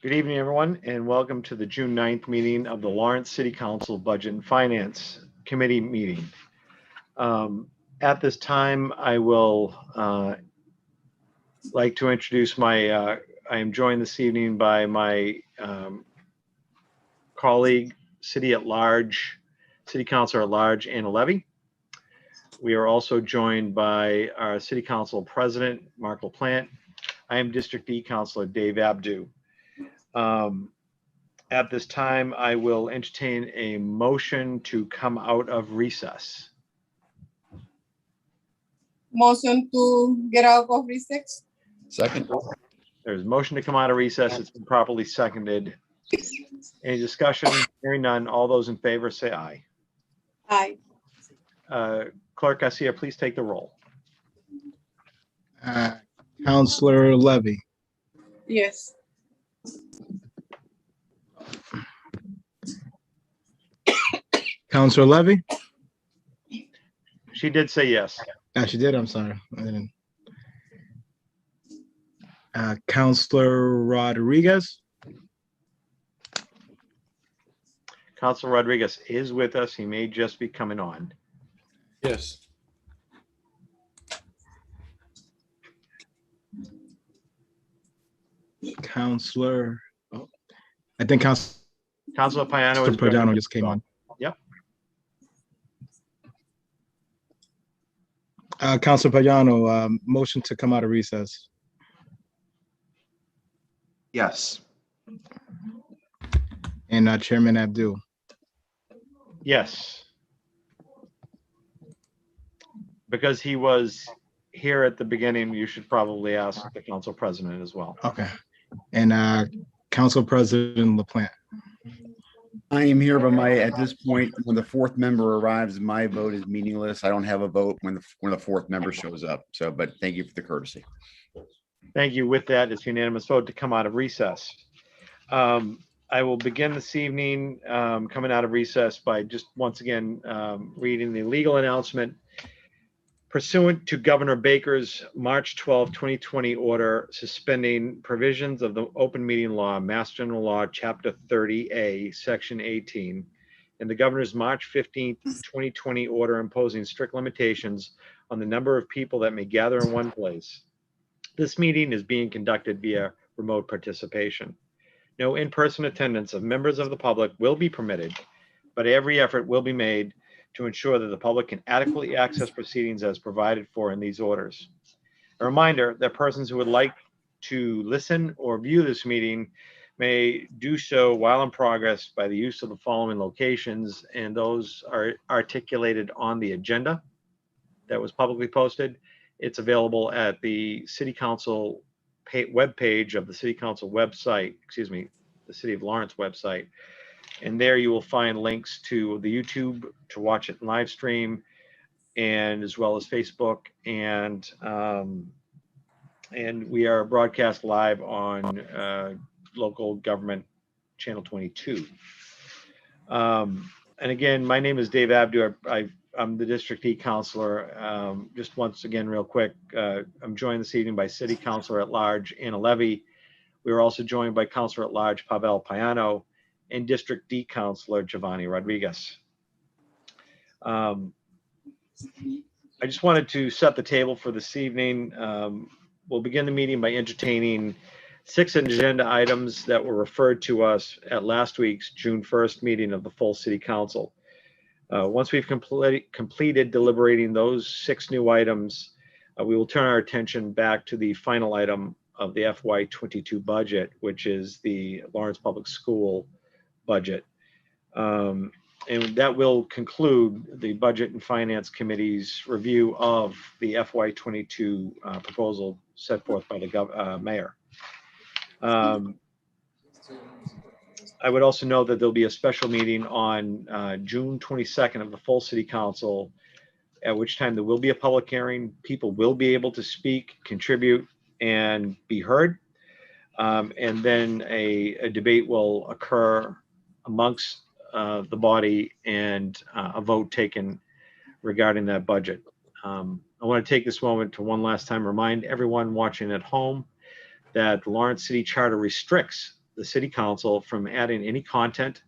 Good evening, everyone, and welcome to the June 9th meeting of the Lawrence City Council Budget and Finance Committee meeting. At this time, I will like to introduce I am joined this evening by my colleague, City Councilor at Large, Anna Levy. We are also joined by our City Council President, Mark LaPlante. I am District D Councilor Dave Abdu. At this time, I will entertain a motion to come out of recess. Motion to get out of recess. Second. There's a motion to come out of recess. It's been properly seconded. Any discussion? Hearing none. All those in favor say aye. Aye. Clerk Garcia, please take the roll. Councilor Levy, Yes. Councilor Levy. She did say yes. She did. I'm sorry. I didn't. Councilor Rodriguez. Councilor Rodriguez is with us. He may just be coming on. Yes. Councilor. Oh, I think Councilor Payano is Payano just came on. Yep. Councilor Payano, motion to come out of recess. Yes. And Chairman Abdul. Yes. Because he was here at the beginning, you should probably ask the council president as well. Okay. And Council President LaPlante. I am here, but at this point, when the fourth member arrives, my vote is meaningless. I don't have a vote when the fourth member shows up. So, but thank you for the courtesy. Thank you. With that, it's unanimous vote to come out of recess. I will begin this evening coming out of recess by just once again reading the legal announcement. Pursuant to Governor Baker's March 12, 2020 order suspending provisions of the open meeting law, Mass General Law, Chapter 30A, Section 18, and the Governor's March 15, 2020 order imposing strict limitations on the number of people that may gather in one place. This meeting is being conducted via remote participation. No in-person attendance of members of the public will be permitted, but every effort will be made to ensure that the public can adequately access proceedings as provided for in these orders. A reminder that persons who would like to listen or view this meeting may do so while in progress by the use of the following locations, and those are articulated on the agenda that was publicly posted. It's available at the City Council webpage of the City Council website, the City of Lawrence website. And there you will find links to the YouTube to watch it live stream, and as well as Facebook, and we are broadcast live on local government channel 22. And again, my name is Dave Abdu. I'm the District E Councilor. Just once again, real quick, I'm joined this evening by City Councilor at Large Anna Levy. We were also joined by Councilor at Large Pavel Payano and District D Councilor Giovanni Rodriguez. I just wanted to set the table for this evening. We'll begin the meeting by entertaining 6 agenda items that were referred to us at last week's June 1st meeting of the full City Council. Once we've completed deliberating those 6 new items, we will turn our attention back to the final item of the FY22 budget, which is the Lawrence Public School budget. And that will conclude the Budget and Finance Committee's review of the FY22 proposal set forth by the mayor. I would also note that there'll be a special meeting on June 22nd of the full City Council, at which time there will be a public hearing. People will be able to speak, contribute, and be heard. And then a debate will occur amongst the body and a vote taken regarding that budget. I want to take this moment to one last time remind everyone watching at home that the Lawrence City Charter restricts the the city council from adding any content,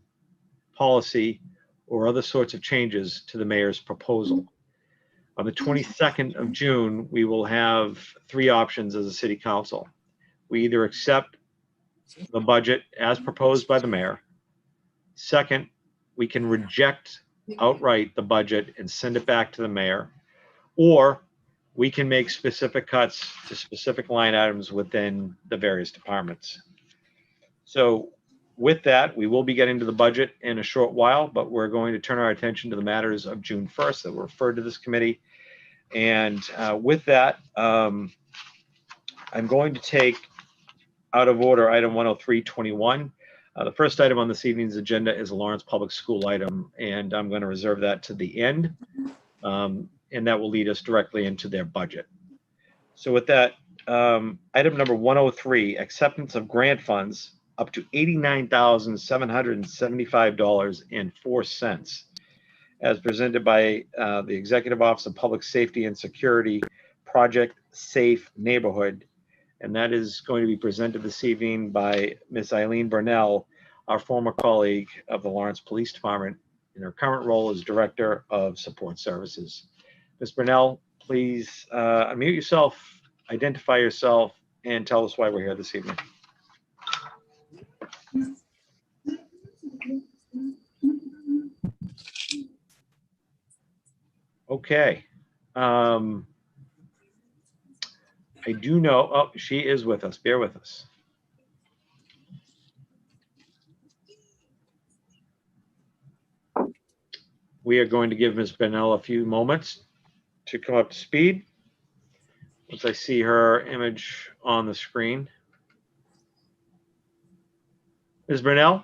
policy, or other sorts of changes to the mayor's proposal. On the 22nd of June, we will have three options as a city council. We either accept the budget as proposed by the mayor. Second, we can reject outright the budget and send it back to the mayor, or we can make specific cuts to specific line items within the various departments. So with that, we will be getting to the budget in a short while, but we're going to turn our attention to the matters of June 1st that were referred to this committee. And with that, I'm going to take out of order item 10321. The first item on this evening's agenda is a Lawrence Public School item, and I'm going to reserve that to the end. And that will lead us directly into their budget. So with that, item number 103, acceptance of grant funds up to $89,775.04 as presented by the Executive Office of Public Safety and Security, Project Safe Neighborhood. And that is going to be presented this evening by Ms. Eileen Burnell, our former colleague of the Lawrence Police Department in her current role as Director of Support Services. Ms. Burnell, please unmute yourself, identify yourself, and tell us why we're here this evening. Okay. I do know, oh, she is with us. Bear with us. We are going to give Ms. Burnell a few moments to come up to speed. Once I see her image on the screen. Ms. Burnell,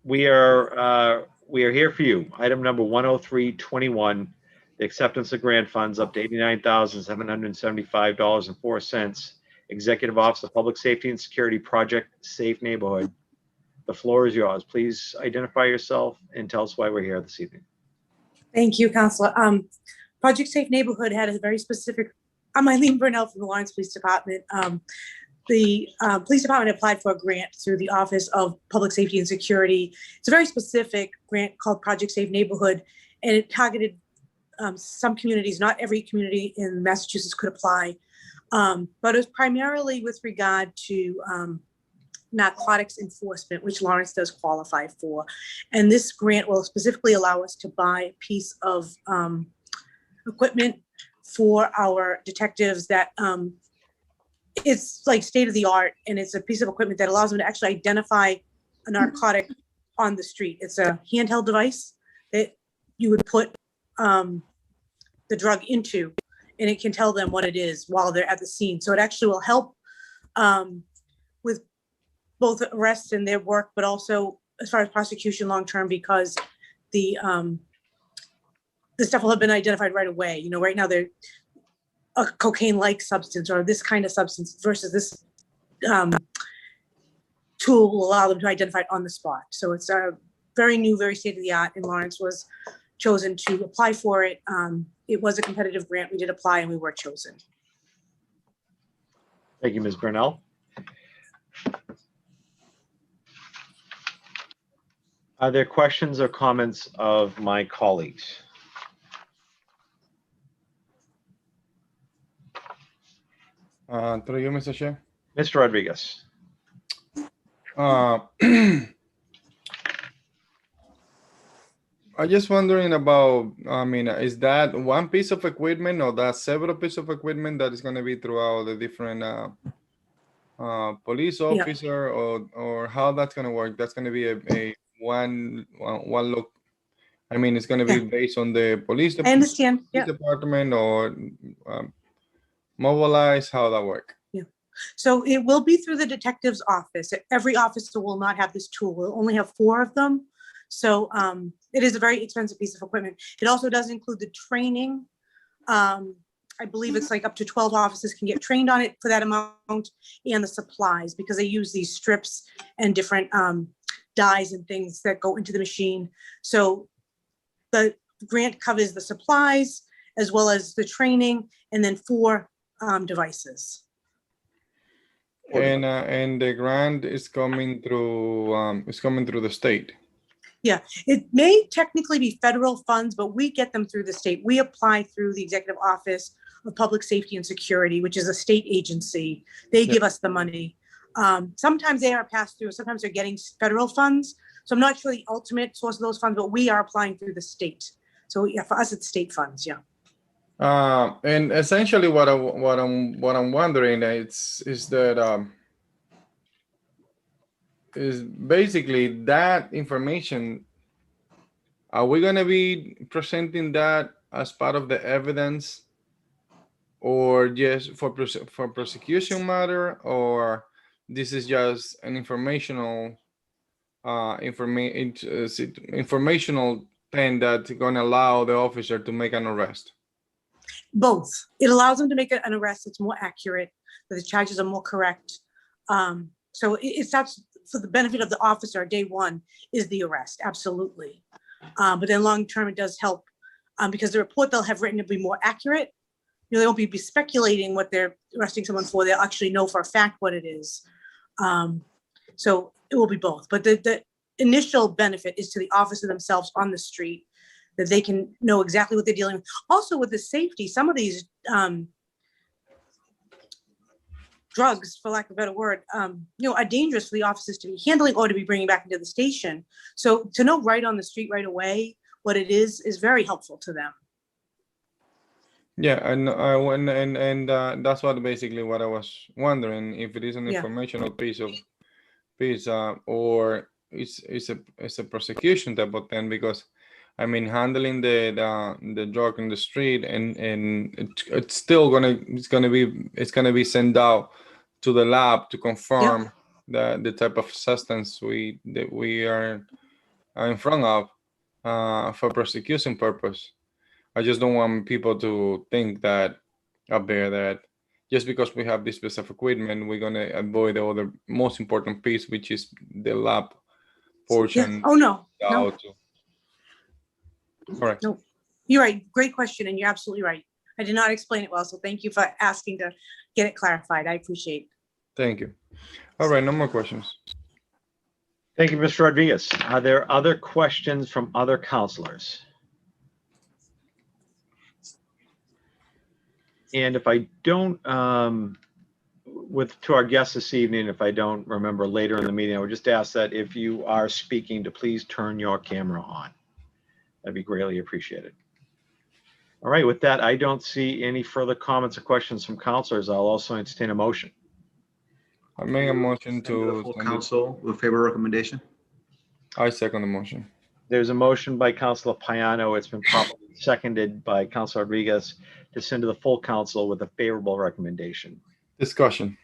we are here for you. Item number 10321, the acceptance of grant funds up to $89,775.04. Executive Office of Public Safety and Security, Project Safe Neighborhood. The floor is yours. Please identify yourself and tell us why we're here this evening. Thank you, Councilor. Project Safe Neighborhood had a very specific, I'm Eileen Burnell from the Lawrence Police Department. The police department applied for a grant through the Office of Public Safety and Security. It's a very specific grant called Project Safe Neighborhood, and it targeted some communities. Not every community in Massachusetts could apply, but it was primarily with regard to narcotics enforcement, which Lawrence does qualify for. And this grant will specifically allow us to buy a piece of equipment for our detectives that it's like state of the art, and it's a piece of equipment that allows them to actually identify a narcotic on the street. It's a handheld device that you would put the drug into, and it can tell them what it is while they're at the scene. So it actually will help with both arrests and their work, but also as far as prosecution long-term, because the stuff will have been identified right away. You know, right now they're a cocaine-like substance or this kind of substance versus this tool will allow them to identify it on the spot. So it's a very new, very state-of-the-art, and Lawrence was chosen to apply for it. It was a competitive grant. We did apply and we were chosen. Thank you, Ms. Burnell. Are there questions or comments of my colleagues? Through you, Mr. Chair. Mr. Rodriguez. I just wondering about, I mean, is that one piece of equipment or that several pieces of equipment that is going to be throughout the different police officer, or how that's going to work? That's going to be a one look. I mean, it's going to be based on the police I understand. Yeah. department or mobilize, how that work? So it will be through the detective's office. Every officer will not have this tool. We'll only have 4 of them. So it is a very expensive piece of equipment. It also does include the training. I believe it's like up to 12 officers can get trained on it for that amount, and the supplies, because they use these strips and different dyes and things that go into the machine. So the grant covers the supplies as well as the training, and then 4 devices. And the grant is coming through the state. It may technically be federal funds, but we get them through the state. We apply through the Executive Office of Public Safety and Security, which is a state agency. They give us the money. Sometimes they are passed through, sometimes they're getting federal funds. So I'm not sure the ultimate source of those funds, but we are applying through the state. So yeah, for us, it's state funds, yeah. And essentially what I'm wondering is that is basically that information, are we going to be presenting that as part of the evidence, or just for prosecution matter, or this is just an informational informational thing that's going to allow the officer to make an arrest? Both. It allows them to make an arrest that's more accurate, that the charges are more correct. So it's that's for the benefit of the officer. Day one is the arrest, absolutely. But then long term, it does help because the report they'll have written will be more accurate. You know, they won't be speculating what they're arresting someone for. They'll actually know for a fact what it is. So it will be both. But the initial benefit is to the officer themselves on the street, that they can know exactly what they're dealing with. Also with the safety, some of these drugs, for lack of a better word, are dangerous for the officers to be handling or to be bringing back into the station. So to know right on the street right away what it is very helpful to them. Yeah, and that's what basically what I was wondering, if it is an informational piece, or it's a prosecution type of thing, because I mean, handling the drug in the street, and it's still gonna be sent out to the lab to confirm the type of substance that we are in front of for prosecution purpose. I just don't want people to think that up there that just because we have this piece of equipment, we're gonna avoid the other most important piece, which is the lab portion. Yeah. Oh no. Correct. No, you're right. Great question, and you're absolutely right. I did not explain it well, so thank you for asking to get it clarified. I appreciate it. Thank you. All right, no more questions. Thank you, Mr. Rodriguez. Are there other questions from other counselors? And if I don't, to our guests this evening, if I don't remember later in the meeting, I would just ask that if you are speaking to please turn your camera on. That'd be greatly appreciated. All right, with that, I don't see any further comments or questions from counselors. I'll also entertain a motion. I make a motion Send to the to full council with favorable recommendation. I second the motion. There's a motion by Councilor Payano. It's been properly seconded by Councilor Rodriguez to send to the full council with a favorable recommendation. Discussion.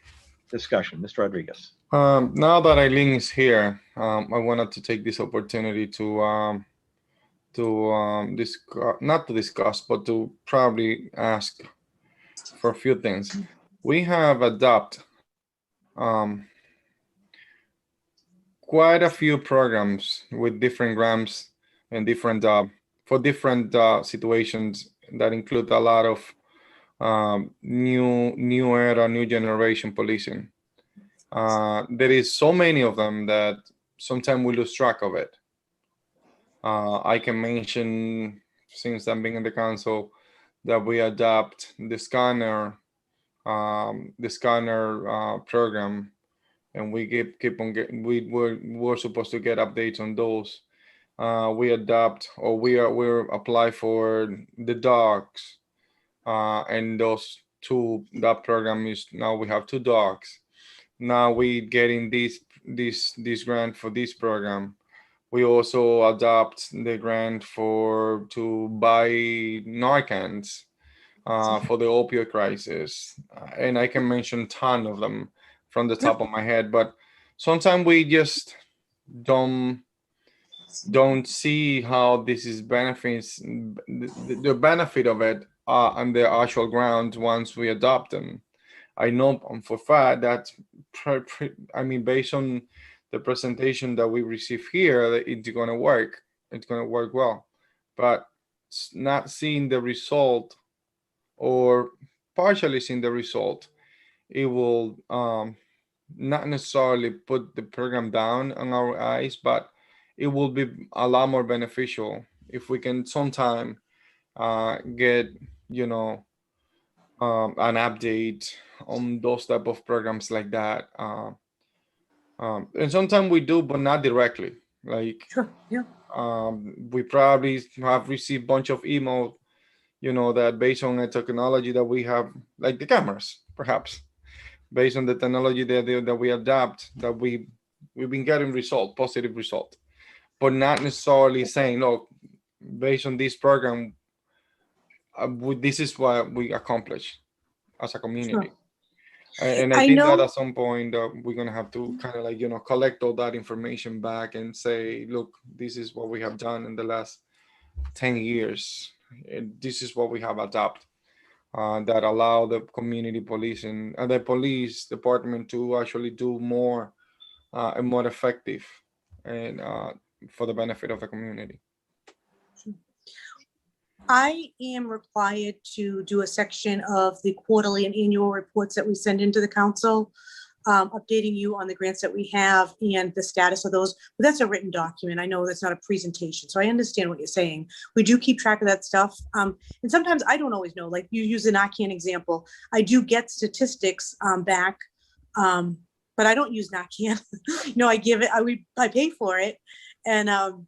Discussion, Mr. Rodriguez. Now that Eileen is here, I wanted to take this opportunity to discuss, not to discuss, but to probably ask for a few things. We have adopted quite a few programs with different grants and different for different situations that include a lot of new era, new generation policing. There is so many of them that sometimes we lose track of it. I can mention, since I'm being in the council, that we adopt the scanner program, and we we're supposed to get updates on those. We adopt, or we're apply for the dogs, and those two. That program is now we have 2 dogs. Now we getting this grant for this program. We also adopt the grant to buy Narcans for the opioid crisis, and I can mention a ton of them from the top of my head. But sometimes we just don't see how this is benefits the benefit of it on the actual ground once we adopt them. I know for fact that I mean, based on the presentation that we receive here, it's going to work. It's going to work well, but not seeing the result, or partially seeing the result, it will not necessarily put the program down on our eyes, but it will be a lot more beneficial if we can sometime get, you know, an update on those type of programs like that. And sometimes we do, but not directly. Like Sure, yeah. we probably have received bunch of email, you know, that based on the technology that we have, like the cameras, perhaps, based on the technology that we adapt, that we've been getting positive result, but not necessarily saying, look, based on this program, this is what we accomplish as a community. And I I think that know, at some point we're gonna have to kind of like, you know, collect all that information back and say, look, this is what we have done in the last 10 years. And this is what we have adopted that allow the community policing and the police department to actually do more and more effective and for the benefit of the community. I am required to do a section of the quarterly and annual reports that we send into the council, updating you on the grants that we have and the status of those. But that's a written document. I know that's not a presentation, so I understand what you're saying. We do keep track of that stuff. And sometimes I don't always know, like you use the Narcan example. I do get statistics back, but I don't use Narcan. I give it, I pay for it. And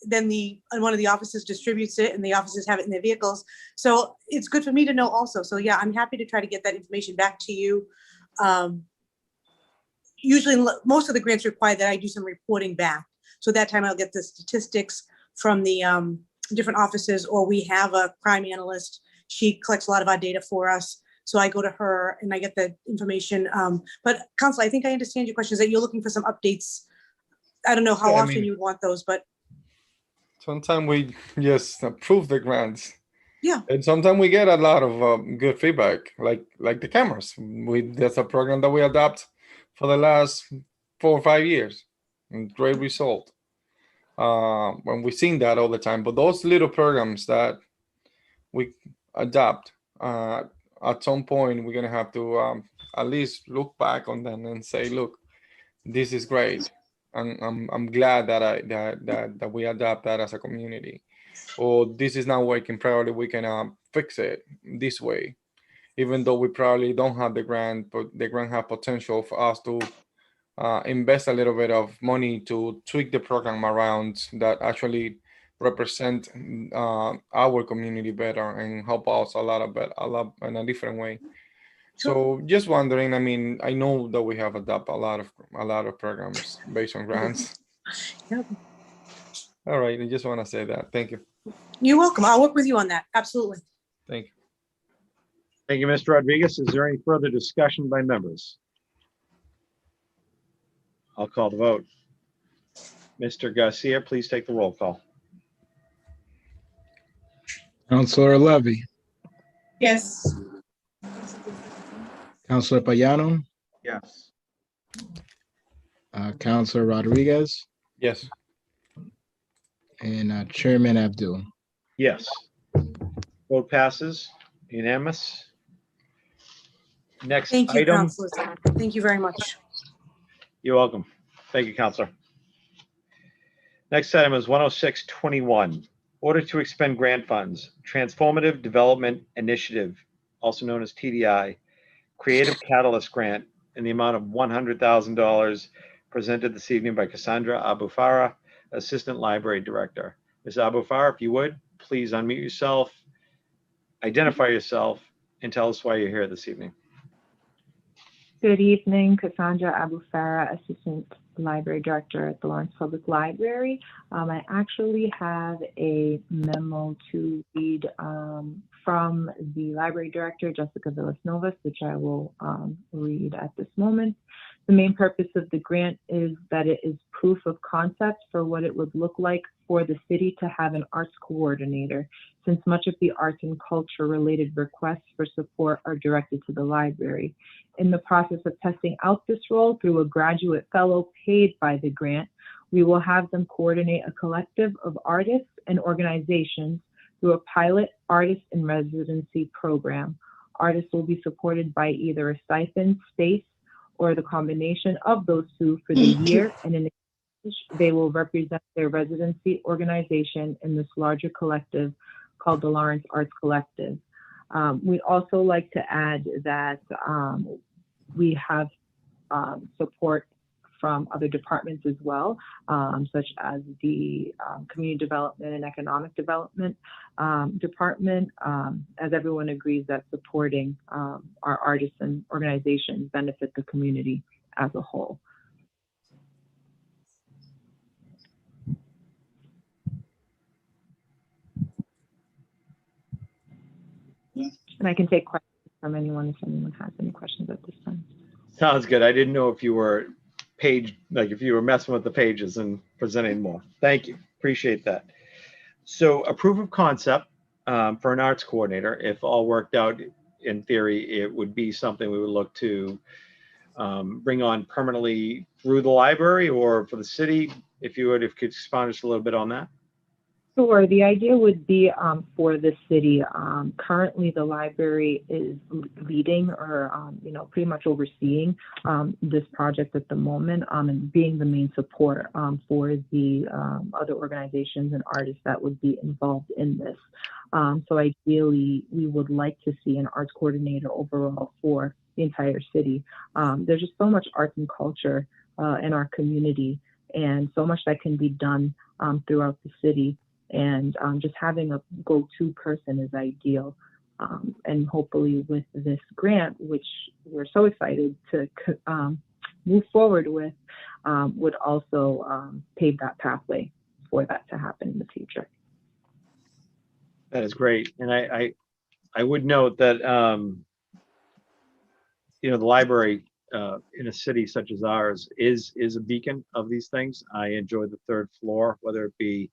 then one of the officers distributes it and the officers have it in their vehicles. So it's good for me to know also. So yeah, I'm happy to try to get that information back to you. Usually most of the grants require that I do some reporting back. So that time I'll get the statistics from the different offices, or we have a crime analyst. She collects a lot of our data for us. So I go to her and I get the information. But Council, I think I understand your question is that you're looking for some updates. I don't know how Yeah, I often mean, you would want those, but sometimes we just approve the grants. yeah. And sometimes we get a lot of good feedback, like the cameras. That's a program that we adopt for the last 4 or 5 years, and great result. When we've seen that all the time, but those little programs that we adopt, at some point we're gonna have to at least look back on them and say, look, this is great. I'm glad that we adopt that as a community. Or this is not working, probably we can fix it this way, even though we probably don't have the grant, but the grant have potential for us to invest a little bit of money to tweak the program around that actually represent our community better and help us a lot in a different way. So just wondering, I mean, I know that we have adopted a lot of programs based on grants. Yep. All right, I just want to say that. Thank you. You're welcome. I'll work with you on that. Absolutely. Thank you. Thank you, Mr. Rodriguez. Is there any further discussion by members? I'll call the vote. Mr. Garcia, please take the roll call. Counselor Levy, Yes. Counselor Payano, Yes. Counselor Rodriguez, Yes. and Chairman Abdul. Yes. Vote passes unanimous. Next Thank you, item. Councilor. Thank you very much. You're welcome. Thank you, Counselor. Next item is 10621. Order to expend grant funds, Transformative Development Initiative, also known as TDI, Creative Catalyst Grant in the amount of $100,000 presented this evening by Cassandra Abufara, Assistant Library Director. Ms. Abufara, if you would, please unmute yourself, identify yourself, and tell us why you're here this evening. Good evening, Cassandra Abufara, Assistant Library Director at the Lawrence Public Library. I actually have a memo to read from the Library Director, Jessica Villas-Novas, which I will read at this moment. The main purpose of the grant is that it is proof of concept for what it would look like for the city to have an arts coordinator, since much of the arts and culture related requests for support are directed to the library. In the process of testing out this role through a graduate fellow paid by the grant, we will have them coordinate a collective of artists and organizations through a pilot artist in residency program. Artists will be supported by either a stipend, space, or the combination of those two for the year, and in exchange, they will represent their residency organization in this larger collective called the Lawrence Arts Collective. We'd also like to add that we have support from other departments as well, such as the Community Development and Economic Development Department, as everyone agrees that supporting our artists and organizations benefit the community as a whole. And I can take questions from anyone if anyone has any questions at this time. Sounds good. I didn't know if you were if you were messing with the pages and presenting more. Thank you. Appreciate that. So a proof of concept for an arts coordinator, if all worked out in theory, it would be something we would look to bring on permanently through the library or for the city. If you could expound just a little bit on that. Sure. The idea would be for the city. Currently, the library is leading or, pretty much overseeing this project at the moment and being the main support for the other organizations and artists that would be involved in this. So ideally, we would like to see an arts coordinator overall for the entire city. There's just so much arts and culture in our community and so much that can be done throughout the city. And just having a go-to person is ideal. And hopefully with this grant, which we're so excited to move forward with, would also pave that pathway for that to happen in the future. That is great. And I would note that, the library in a city such as ours is a beacon of these things. I enjoy the third floor, whether it be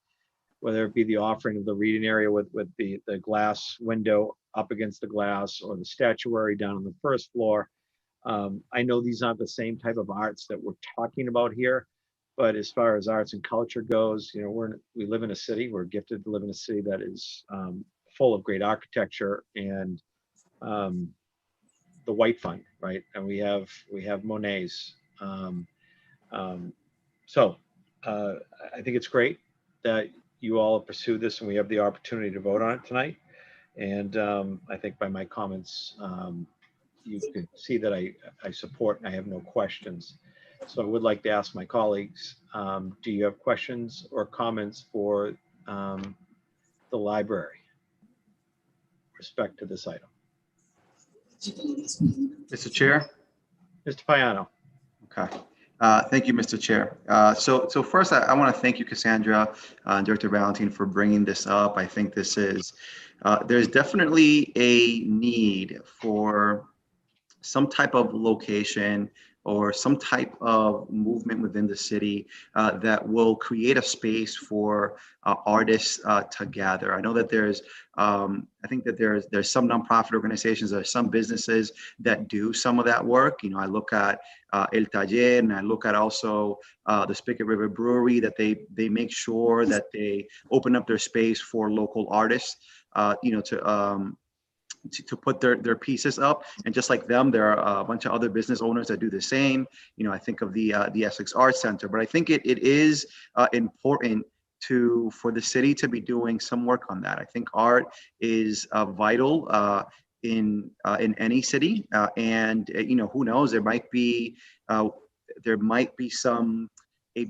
the offering of the reading area with the glass window up against the glass or the statuary down on the first floor. I know these aren't the same type of arts that we're talking about here, but as far as arts and culture goes, we live in a city, we're gifted to live in a city that is full of great architecture and the White Fund, right? And we have Monet's. So I think it's great that you all pursue this and we have the opportunity to vote on it tonight. And I think by my comments, you can see that I support and I have no questions. So I would like to ask my colleagues, do you have questions or comments for the library with respect to this item? Mr. Chair? Mr. Payano. Okay. Thank you, Mr. Chair. So first, I want to thank you, Cassandra and Director Valentine, for bringing this up. I think this is, there's definitely a need for some type of location or some type of movement within the city that will create a space for artists to gather. I know that there's, I think that there's some nonprofit organizations, there's some businesses that do some of that work. I look at El Taller, and I look at also the Spigot River Brewery, that they make sure that they open up their space for local artists, to put their pieces up. And just like them, there are a bunch of other business owners that do the same. I think of the Essex Arts Center, but I think it is important for the city to be doing some work on that. I think art is vital in any city, and who knows, there might be some a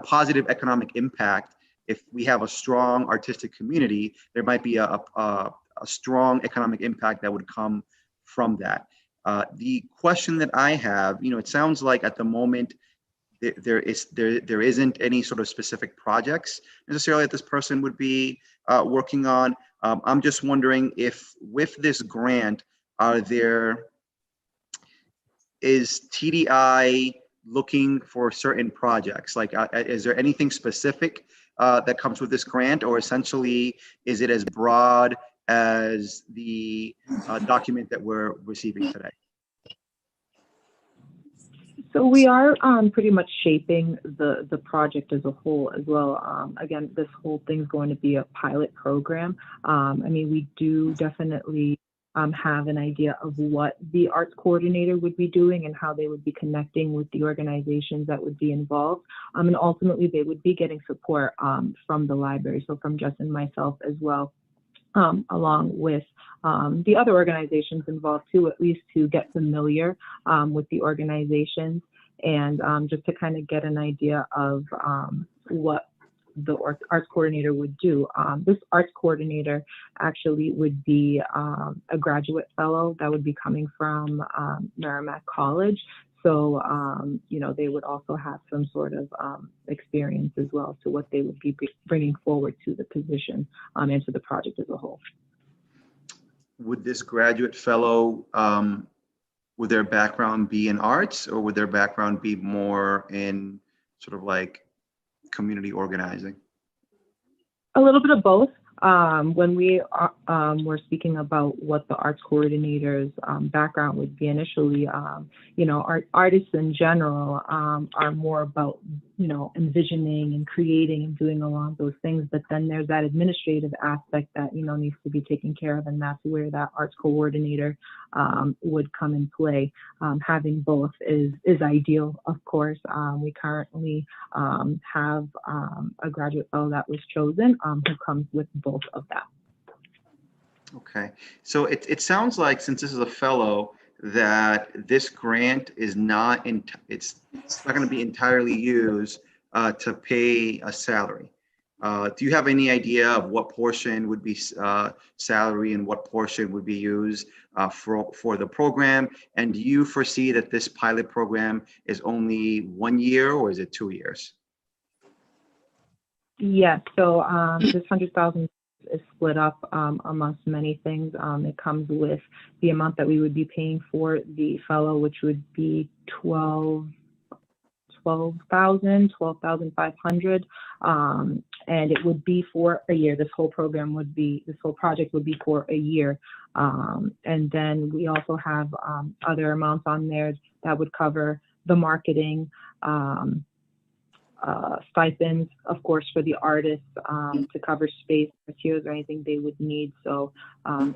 positive economic impact. If we have a strong artistic community, there might be a strong economic impact that would come from that. The question that I have, it sounds like at the moment there isn't any sort of specific projects necessarily that this person would be working on. I'm just wondering if with this grant, is TDI looking for certain projects? Like, is there anything specific that comes with this grant, or essentially is it as broad as the document that we're receiving today? So we are pretty much shaping the project as a whole as well. Again, this whole thing's going to be a pilot program. We do definitely have an idea of what the arts coordinator would be doing and how they would be connecting with the organizations that would be involved. And ultimately, they would be getting support from the library, so from Justin and myself as well, along with the other organizations involved too, at least to get familiar with the organizations and just to kind of get an idea of what the arts coordinator would do. This arts coordinator actually would be a graduate fellow that would be coming from Merrimack College. So, you know, they would also have some sort of experience as well to what they would be bringing forward to the position and to the project as a whole. Would this graduate fellow, would their background be in arts, or would their background be more in sort of like community organizing? A little bit of both. When we were speaking about what the arts coordinator's background would be initially, you know, artists in general are more about, you know, envisioning and creating and doing along those things. But then there's that administrative aspect that, you know, needs to be taken care of. And that's where that arts coordinator would come in play. Having both is ideal, of course. We currently have a graduate fellow that was chosen who comes with both of that. Okay, so it sounds like, since this is a fellow, that this grant is not it's not going to be entirely used to pay a salary. Do you have any idea of what portion would be salary and what portion would be used for the program? And do you foresee that this pilot program is only 1 year, or is it 2 years? Yes, so this 100,000 is split up amongst many things. It comes with the amount that we would be paying for the fellow, which would be 12,500, and it would be for a year. This whole project would be for a year. And then we also have other amounts on there that would cover the marketing, stipends, of course, for the artists to cover space, materials, or anything they would need. So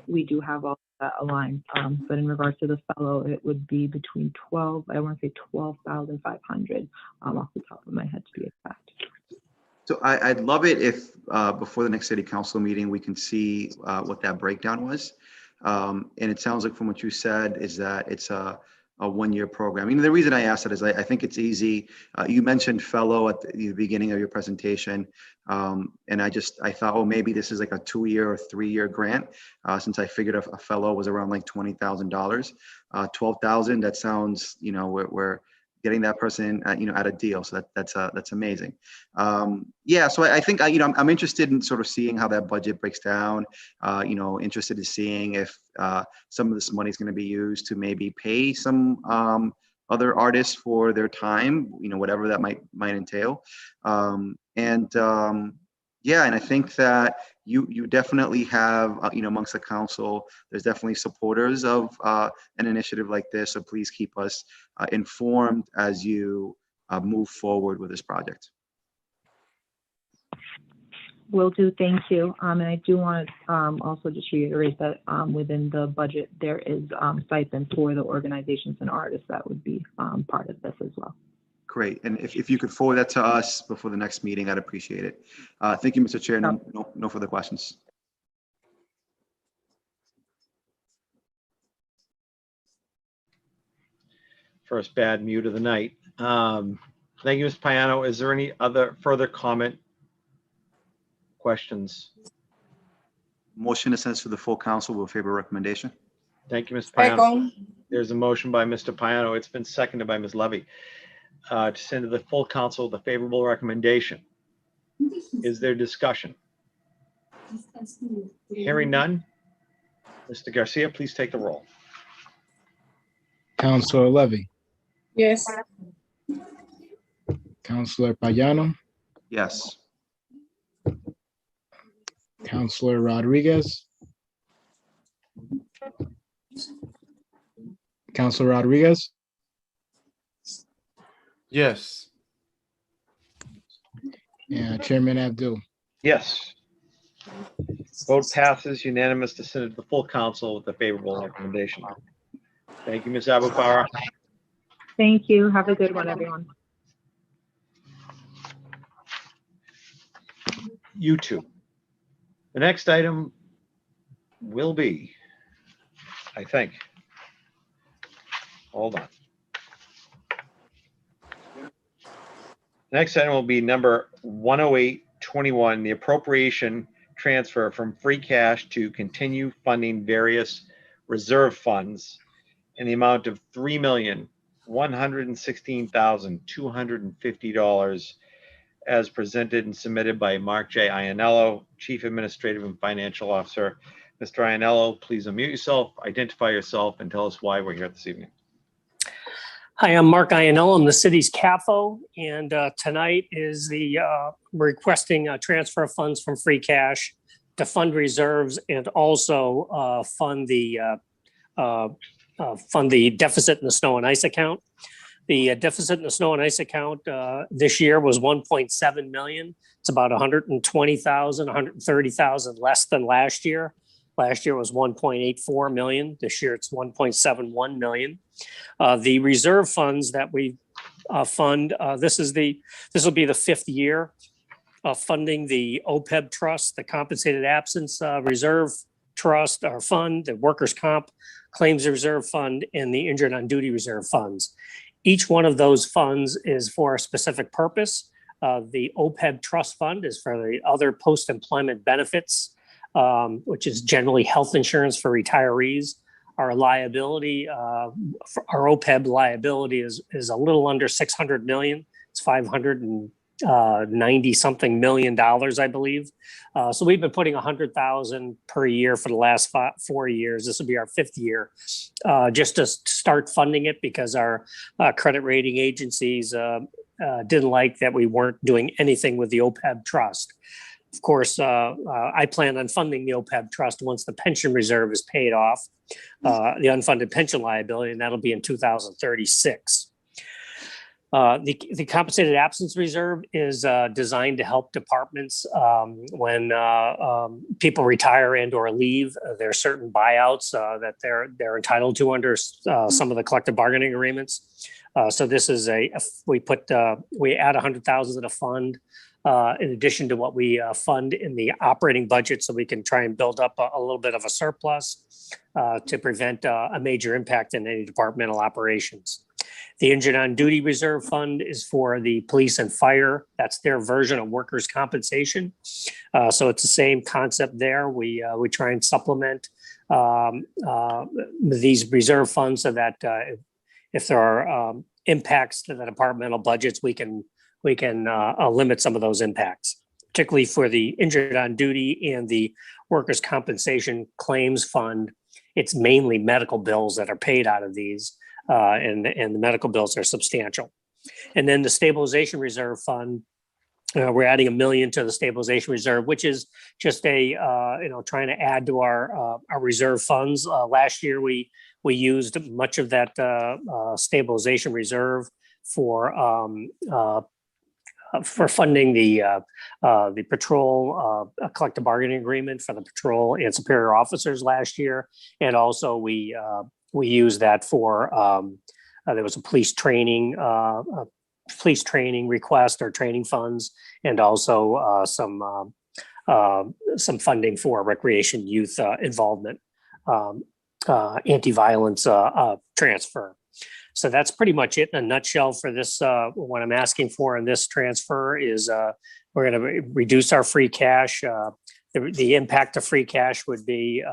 we do have all that aligned. But in regards to the fellow, it would be between 12,500 off the top of my head, to be exact. So I'd love it if before the next city council meeting, we can see what that breakdown was. And it sounds like from what you said is that it's a 1 year program. You know, the reason I asked that is I think it's easy. You mentioned fellow at the beginning of your presentation. And I thought, oh, maybe this is like a 2 year or 3 year grant, since I figured a fellow was around like $20,000. 12,000, that sounds, you know, we're getting that person, you know, at a deal. So that's amazing. Yeah. So I think you know, I'm interested in sort of seeing how that budget breaks down. You know, interested in seeing if some of this money is going to be used to maybe pay some other artists for their time. You know, whatever that might entail. Yeah, and I think that you definitely have, you know, amongst the council, there's definitely supporters of an initiative like this. So please keep us informed as you move forward with this project. Will do, thank you. And I do want to also just reiterate that within the budget, there is stipend for the organizations and artists that would be part of this as well. Great. And if you could forward that to us before the next meeting, I'd appreciate it. Thank you, Mr. Chair. No further questions. First bad mute of the night. Thank you, Ms. Payano. Is there any other further comment? Questions? Motion to send to the full council with favor recommendation. Thank you, Ms. Payano. Second. There's a motion by Mr. Payano. It's been seconded by Ms. Levy to send to the full council the favorable recommendation. Is there discussion? Hearing none. Mr. Garcia, please take the roll. Councilor Levy, Yes. Councilor Payano, Yes. Councilor Rodriguez, Councilor Rodriguez, Yes. and Chairman Abdul. Yes. Vote passes unanimous to send it to the full council with a favorable recommendation. Thank you, Ms. Abu Farah. Thank you. Have a good one, everyone. You too. The next item will be, I think, hold on. Next item will be number 10821, the appropriation transfer from free cash to continue funding various reserve funds in the amount of $3,116,250 as presented and submitted by Mark J. Ianello, Chief Administrative and Financial Officer. Mr. Ianello, please unmute yourself, identify yourself, and tell us why we're here this evening. Hi, I'm Mark Ianello. I'm the city's CAFO, and tonight is we're requesting a transfer of funds from free cash to fund reserves and also fund the deficit in the snow and ice account. The deficit in the snow and ice account this year was 1.7 million. It's about 120,000, 130,000 less than last year. Last year was 1.84 million. This year it's 1.71 million. The reserve funds that we fund, this will be the fifth year of funding the OPEB trust, the compensated absence reserve trust or fund, the workers' comp claims reserve fund, and the injured on duty reserve funds. Each one of those funds is for a specific purpose. The OPEB trust fund is for the other post-employment benefits, which is generally health insurance for retirees. Our liability, our OPEB liability is a little under 600 million. It's 590 something million dollars, I believe. So we've been putting 100,000 per year for the last 4 years. This will be our fifth year, just to start funding it because our credit rating agencies didn't like that we weren't doing anything with the OPEB trust. Of course, I plan on funding the OPEB trust once the pension reserve is paid off, the unfunded pension liability, and that'll be in 2036. The compensated absence reserve is designed to help departments when people retire and or leave. There are certain buyouts that they're entitled to under some of the collective bargaining agreements. So this is we add 100,000 to the fund in addition to what we fund in the operating budget, so we can try and build up a little bit of a surplus to prevent a major impact in any departmental operations. The injured on duty reserve fund is for the police and fire. That's their version of workers' compensation. So it's the same concept there. We try and supplement these reserve funds so that if there are impacts to the departmental budgets, we can limit some of those impacts, particularly for the injured on duty and the workers' compensation claims fund. It's mainly medical bills that are paid out of these. And the medical bills are substantial. And then the stabilization reserve fund, we're adding $1 million to the stabilization reserve, which is just trying to add to our reserve funds. Last year, we used much of that stabilization reserve for funding the patrol collective bargaining agreement for the patrol and superior officers last year, and also we use that for there was a police training request or training funds, and also some funding for recreation youth involvement, anti-violence transfer. So that's pretty much it in a nutshell for this. What I'm asking for in this transfer is we're going to reduce our free cash. The impact of free cash would be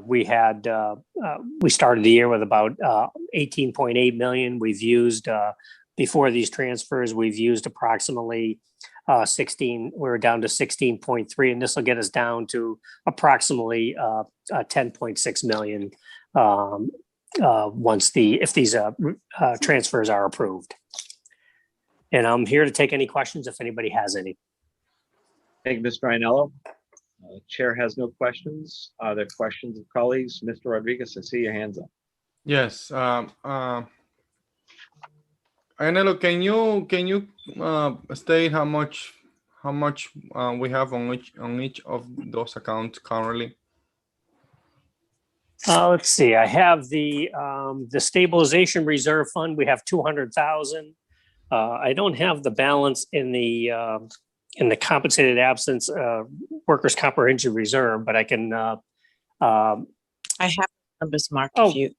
we started the year with about 18.8 million. We've used before these transfers, we've used approximately 16. We're down to 16.3, and this will get us down to approximately 10.6 million if these transfers are approved. And I'm here to take any questions if anybody has any. Thank you, Mr. Ianello. Chair has no questions. Are there questions of colleagues? Mr. Rodriguez, I see your hands up. Yes. Ianello, can you state how how much we have on each of those accounts currently? Let's see, I have the stabilization reserve fund, we have 200,000. I don't have the balance in the compensated absence workers' comprehensive reserve, but I can. I have numbers marked. Oh, If you,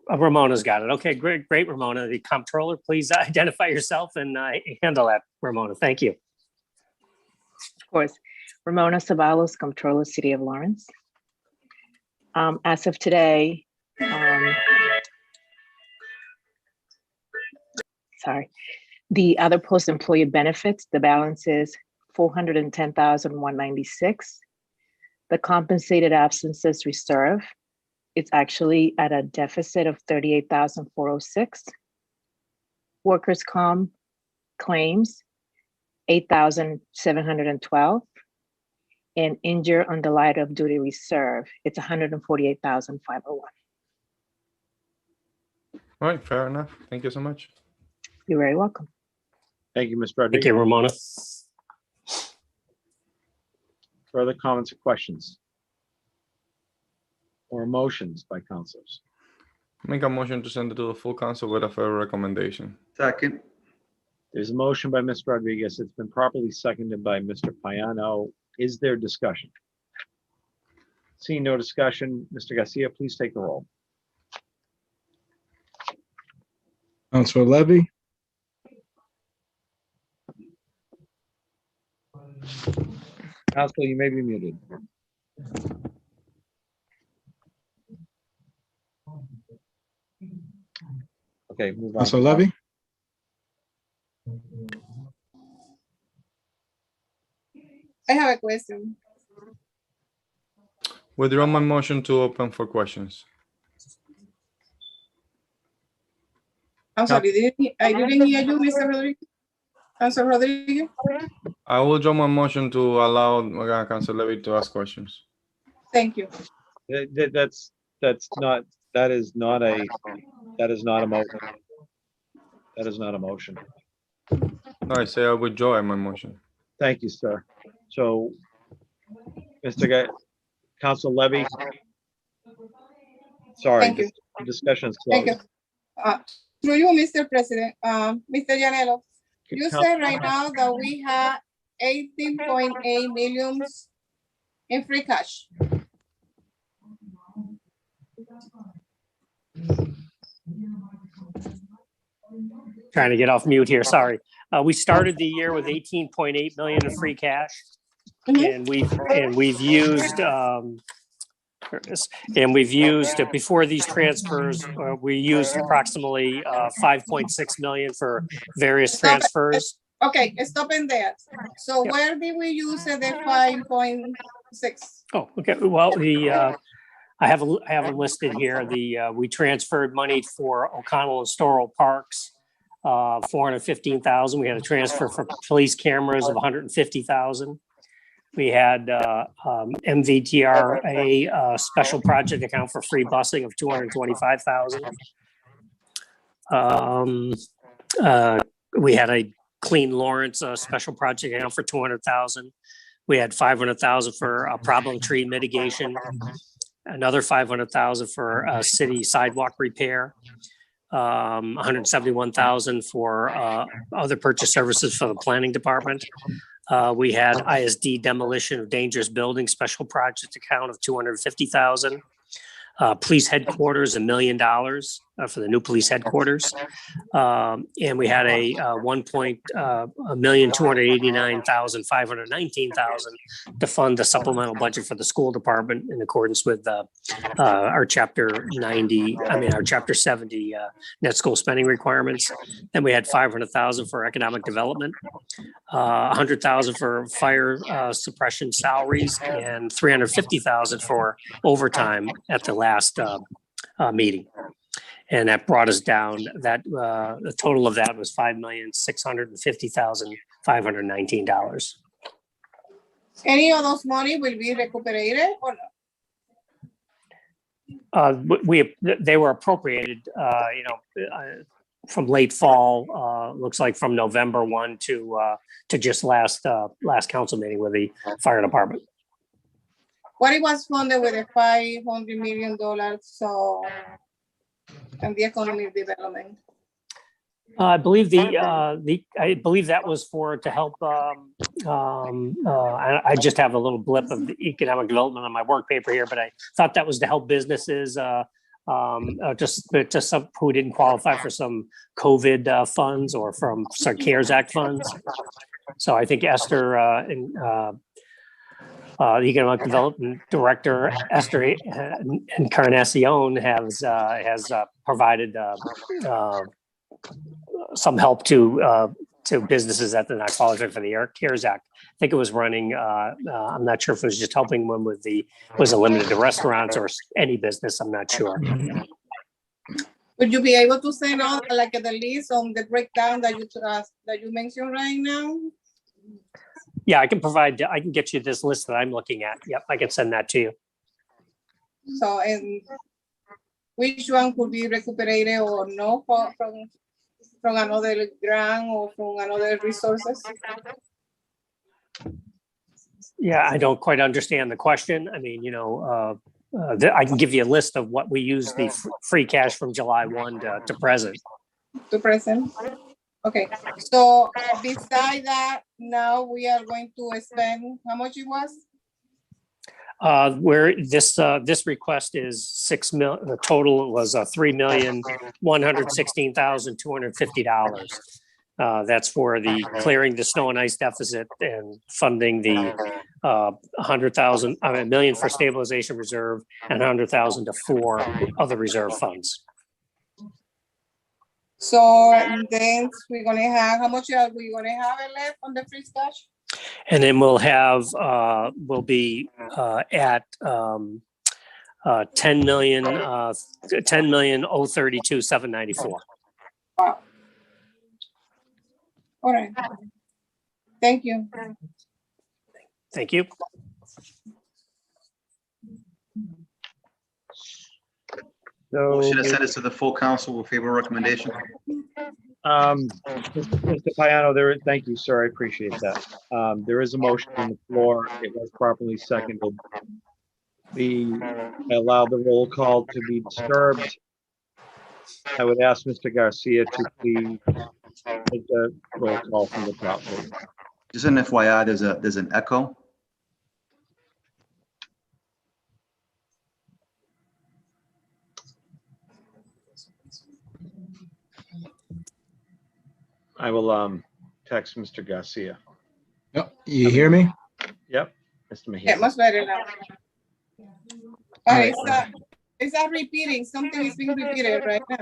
Ramona's got it. Okay, great, Ramona. The comptroller, please identify yourself and handle that, Ramona. Thank you. Of course. Ramona Savalos, Comptroller, City of Lawrence. As of today, sorry, the other post-employee benefits, the balance is 410,196. The compensated absences reserve, it's actually at a deficit of 38,406. Workers' comp claims, 8,712. And injured on the line of duty reserve, it's 148,501. All right, fair enough. Thank you so much. You're very welcome. Thank you, Ms. Thank Rodriguez. you, Ramona. Further comments or questions? Or motions by councilors? Make a motion to send it to the full council with a fair recommendation. Second. There's a motion by Ms. Rodriguez. It's been properly seconded by Mr. Payano. Is there discussion? Seeing no discussion, Mr. Garcia, please take the roll. Counselor Levy, Counselor, you may be muted. Okay, move on. Counselor Levy, I have a question. Withdraw my motion to open for questions. I'm sorry, I didn't hear you, Mr. Rodriguez. Councilor Rodriguez? I will draw my motion to allow Council Levy to ask questions. Thank you. That is not a motion. That is not a motion. No, I say I withdraw my motion. Thank you, sir. So, Council Levy. Sorry, Thank you. discussion is Thank closed. you. Through you, Mr. President, Mr. Llanello, you said right now that we have 18.8 million in free cash. Trying to get off mute here, sorry. We started the year with 18.8 million in free cash. And we've used before these transfers, we used approximately 5.6 million for various transfers. Okay, stop in there. So where did we use the 5.6? Oh, okay. Well, I have it listed here. We transferred money for O'Connell and Storrow Parks, 415,000. We had a transfer for police cameras of 150,000. We had MVTRA special project account for free busing of 225,000. We had a Clean Lawrence special project account for 200,000. We had 500,000 for problem tree mitigation. Another 500,000 for city sidewalk repair. 171,000 for other purchase services for the planning department. We had ISD demolition of dangerous buildings special project account of 250,000. Police headquarters, $1 million for the new police headquarters. And we had a 1,289,519,000 to fund the supplemental budget for the school department in accordance with our chapter 70 net school spending requirements. Then we had 500,000 for economic development, 100,000 for fire suppression salaries, and 350,000 for overtime at the last meeting. And that brought us down, the total of that was $5,650,519. Any of those money will be recuperated or not? They were appropriated, from late fall looks like from November 1 to just last council meeting with the fire department. What it was funded with a $500 million, so, and the economic development. I believe I believe that was to help. I just have a little blip of the economic development on my work paper here, but I thought that was to help businesses, just some who didn't qualify for some COVID funds or from some CARES Act funds. So I think Esther the Economic Development Director, Esther Encarnacion, has provided some help to businesses that did not qualify for the CARES Act. I think it was running. I'm not sure if it was just helping them with was it limited to restaurants or any business? I'm not sure. Would you be able to send out like the list on the breakdown that you mentioned right now? Yeah, I can get you this list that I'm looking at. Yep, I can send that to you. So, and which one could be recuperated or no from another grant or from another resources? Yeah, I don't quite understand the question. I mean, I can give you a list of what we use the free cash from July 1 to present. To present. Okay, so beside that, now we are going to spend, how much it was? Where this request is $6 million, the total was $3,116,250. That's for the clearing the snow and ice deficit and funding the $100 million for stabilization reserve and $100,000 to 4 other reserve funds. So then we're gonna have, how much are we gonna have left on the free cash? And then we'll be at 10,032,794. Wow. All right. Thank you. Thank you. So, Motion to send this to the full council with favorable recommendation. Mr. Payano, thank you, sir. I appreciate that. There is a motion on the floor. It was properly seconded. I allow the roll call to be disturbed. I would ask Mr. Garcia to please take the roll call from the top, please. Just an FYI, there's an echo. I will text Mr. Garcia. Yep. You hear me? Yep, Mr. Mejia. Yeah, much better now. All right, is that repeating? Something is being repeated right now.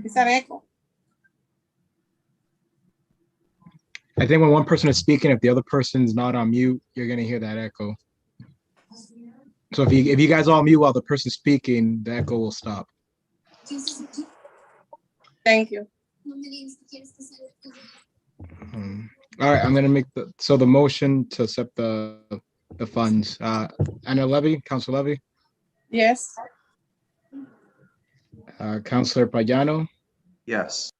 It's an echo. I think when one person is speaking, if the other person's not on mute, you're gonna hear that echo. So if you guys all mute while the person's speaking, the echo will stop. Thank you. All right, I'm gonna make the motion to accept the funds. Anna Levy, Councilor Levy, Yes. Councilor Payano, Yes.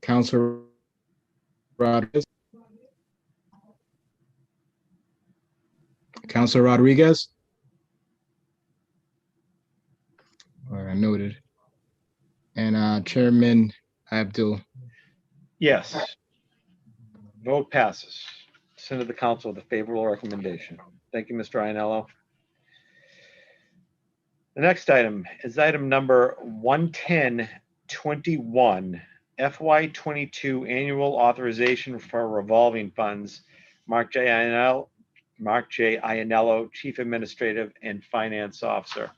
Councilor Rodriguez, Councilor Rodriguez. All right, noted. And Chairman Abdul. Yes. Vote passes. Send to the council with a favorable recommendation. Thank you, Mr. Ianello. The next item is item number 11021, FY22 annual authorization for revolving funds. Mark J. Ianello, Chief Administrative and Finance Officer.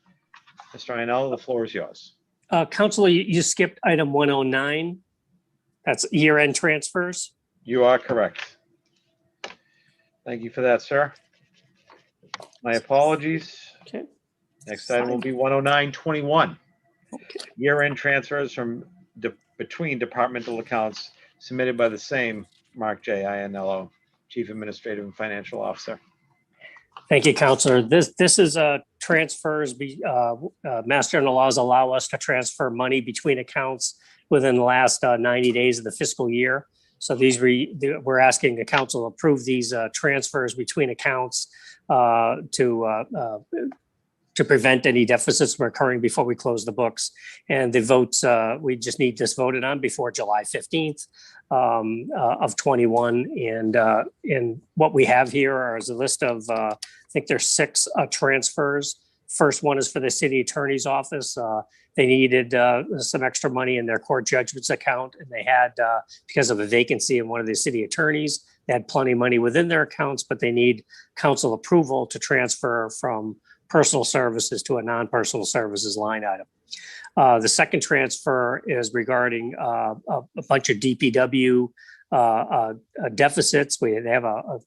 Mr. Ianello, the floor is yours. Councilor, you skipped item 109. That's year-end transfers. You are correct. Thank you for that, sir. My apologies. Okay. Next item will be 10921. Year-end transfers between departmental accounts submitted by the same Mark J. Ianello, Chief Administrative and Financial Officer. Thank you, Counselor. This is transfers. Mass General laws allow us to transfer money between accounts within the last 90 days of the fiscal year. So we're asking the council to approve these transfers between accounts to prevent any deficits from occurring before we close the books. And the votes, we just need this voted on before July 15th of 21. And what we have here is a list of, I think there's 6 transfers. First one is for the city attorney's office. They needed some extra money in their court judgments account, and they had, because of a vacancy in one of the city attorneys, they had plenty of money within their accounts, but they need council approval to transfer from personal services to a non-personal services line item. The second transfer is regarding a bunch of DPW deficits. They're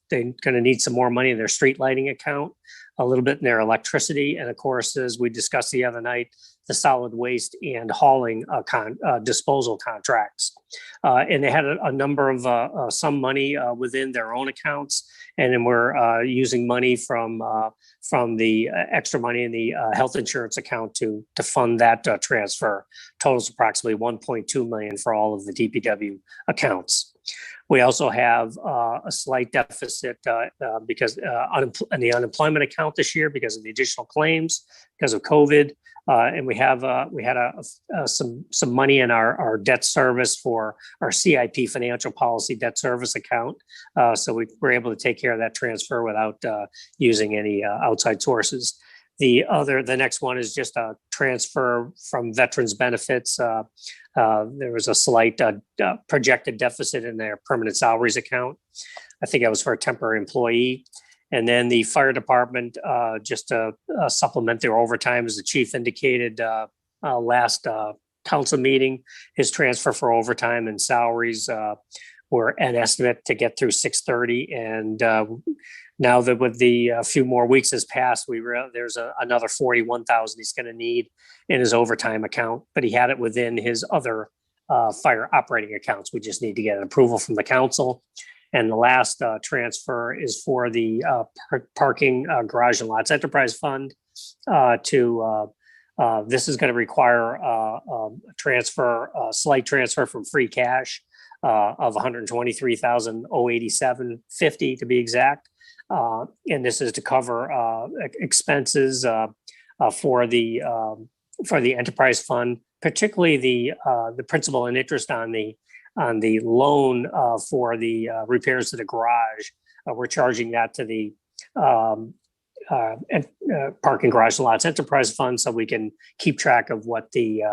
going to need some more money in their street lighting account, a little bit in their electricity, and of course, as we discussed the other night, the solid waste and hauling disposal contracts. And they had a number of some money within their own accounts, and then we're using money from the extra money in the health insurance account to fund that transfer. Totals approximately 1.2 million for all of the DPW accounts. We also have a slight deficit because in the unemployment account this year because of the additional claims because of COVID, and we had some money in our debt service for our CIP financial policy debt service account. So we were able to take care of that transfer without using any outside sources. The next one is just a transfer from veterans benefits. There was a slight projected deficit in their permanent salaries account. I think that was for a temporary employee. And then the fire department, just to supplement their overtime, as the chief indicated last council meeting, his transfer for overtime and salaries were an estimate to get through 6/30. And now that with the few more weeks has passed, there's another 41,000 he's going to need in his overtime account, but he had it within his other fire operating accounts. We just need to get an approval from the council. And the last transfer is for the parking garage and lots enterprise fund. This is going to require a slight transfer from free cash of 123,087.50 to be exact. And this is to cover expenses for the enterprise fund, particularly the principal and interest on the loan for the repairs to the garage. We're charging that to the parking garage and lots enterprise fund, so we can keep track of what the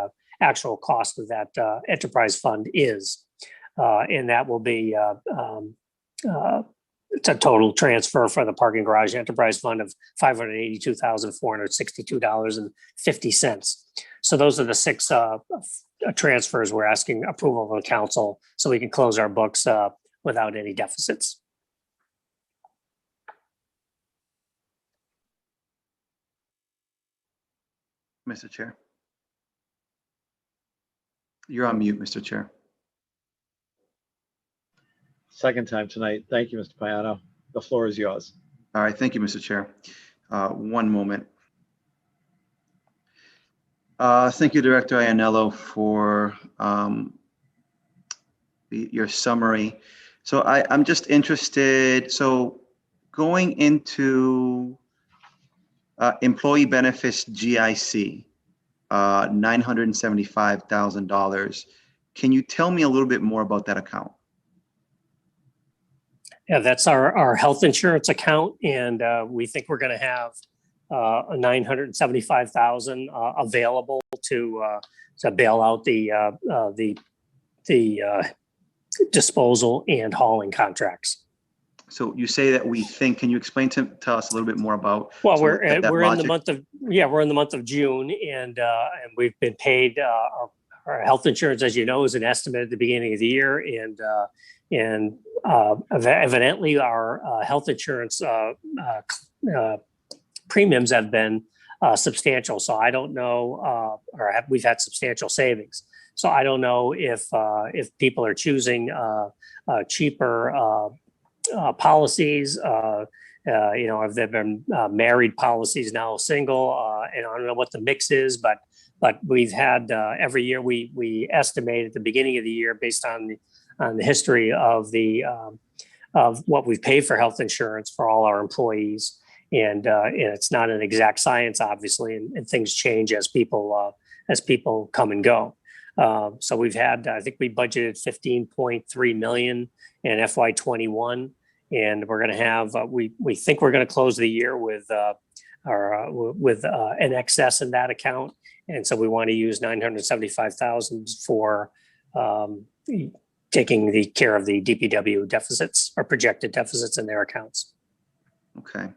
actual cost of that enterprise fund is, and that will be it's a total transfer for the parking garage enterprise fund of $582,462.50. So those are the 6 transfers we're asking approval of the council so we can close our books without any deficits. Mr. Chair. You're on mute, Mr. Chair. Second time tonight. Thank you, Mr. Payano. The floor is yours. All right, thank you, Mr. Chair. One moment. Thank you, Director Iannello, for your summary. So I'm just interested, so going into employee benefits GIC, $975,000. Can you tell me a little bit more about that account? Yeah, that's our health insurance account, and we think we're going to have a $975,000 available to bail out the disposal and hauling contracts. So you say that we think. Can you explain to us a little bit more about? Well, we're in the month of June, and we've been paid our health insurance, as you know, is an estimate at the beginning of the year, and evidently our health insurance premiums have been substantial. So I don't know, we've had substantial savings. So I don't know if people are choosing cheaper policies. Have there been married policies, now single? And I don't know what the mix is, but we've had every year we estimate at the beginning of the year based on the history of of what we've paid for health insurance for all our employees. And it's not an exact science, obviously, and things change as people come and go. So we've had, I think we budgeted 15.3 million in FY21, and we're going to have, we think we're going to close the year with an excess in that account. And so we want to use 975,000 for taking the care of the DPW deficits or projected deficits in their accounts. Okay.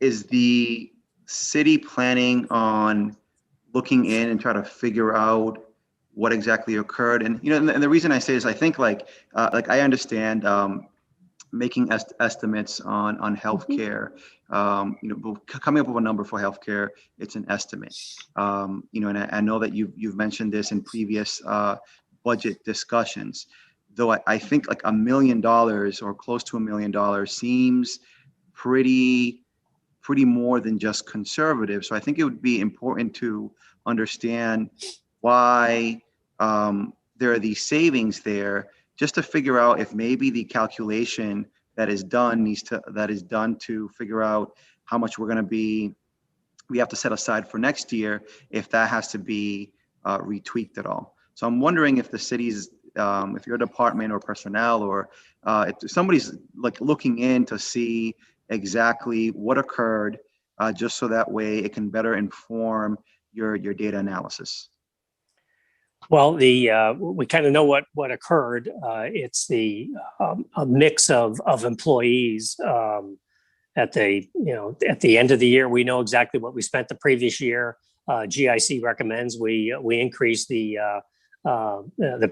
Is the city planning on looking in and try to figure out what exactly occurred? And, and the reason I say is I think like I understand making estimates on healthcare, coming up with a number for healthcare, it's an estimate. And I know that you've mentioned this in previous budget discussions, though I think like $1 million or close to $1 million seems pretty more than just conservative. So I think it would be important to understand why there are these savings there, just to figure out if maybe the calculation that is done to figure out how much we have to set aside for next year, if that has to be retweaked at all. So I'm wondering if the city's, if your department or personnel or if somebody's like looking in to see exactly what occurred, just so that way it can better inform your data analysis. Well, we kind of know what occurred. It's a mix of employees. At the end of the year, we know exactly what we spent the previous year. GIC recommends we increase the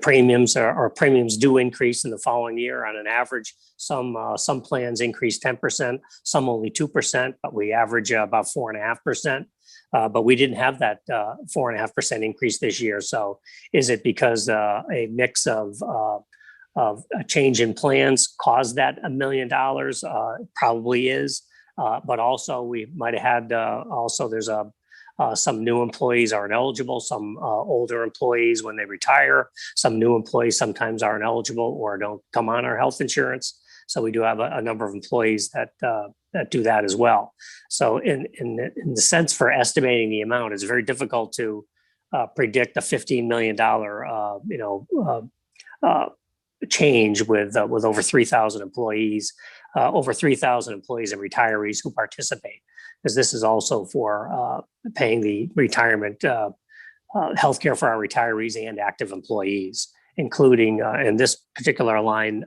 premiums, or premiums do increase in the following year on an average. Some plans increase 10%, some only 2%, but we average about 4.5%. But we didn't have that 4.5% increase this year. So is it because a mix of a change in plans caused that $1 million? Probably is. But also we might have had, there's some new employees aren't eligible, some older employees when they retire, some new employees sometimes aren't eligible or don't come on our health insurance. So we do have a number of employees that do that as well. So in the sense for estimating the amount, it's very difficult to predict a $15 million change with over 3,000 employees, over 3,000 employees and retirees who participate, because this is also for paying the retirement healthcare for our retirees and active employees, including in this particular line,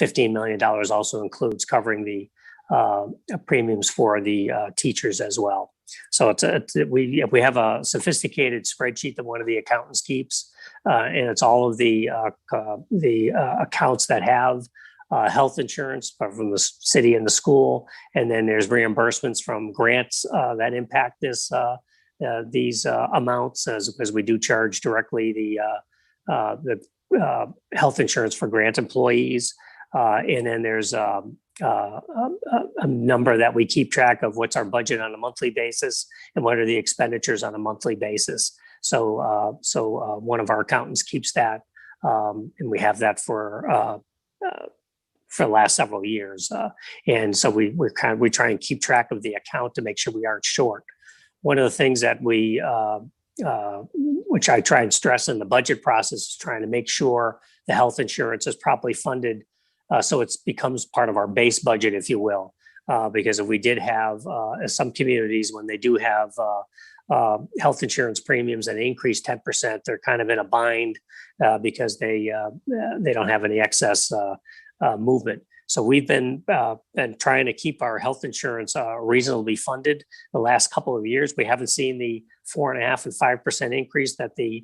$15 million also includes covering the premiums for the teachers as well. So we have a sophisticated spreadsheet that one of the accountants keeps, and it's all of the accounts that have health insurance from the city and the school, and then there's reimbursements from grants that impact these amounts, as we do charge directly the health insurance for grant employees, and then there's a number that we keep track of what's our budget on a monthly basis and what are the expenditures on a monthly basis. So one of our accountants keeps that, and we have that for the last several years. And so we try and keep track of the account to make sure we aren't short. One of the things that we, which I try and stress in the budget process, is trying to make sure the health insurance is properly funded, so it becomes part of our base budget, if you will. Because if we did have some communities, when they do have health insurance premiums that increase 10%, they're kind of in a bind because they don't have any excess movement. So we've been trying to keep our health insurance reasonably funded the last couple of years. We haven't seen the 4.5% and 5% increase that the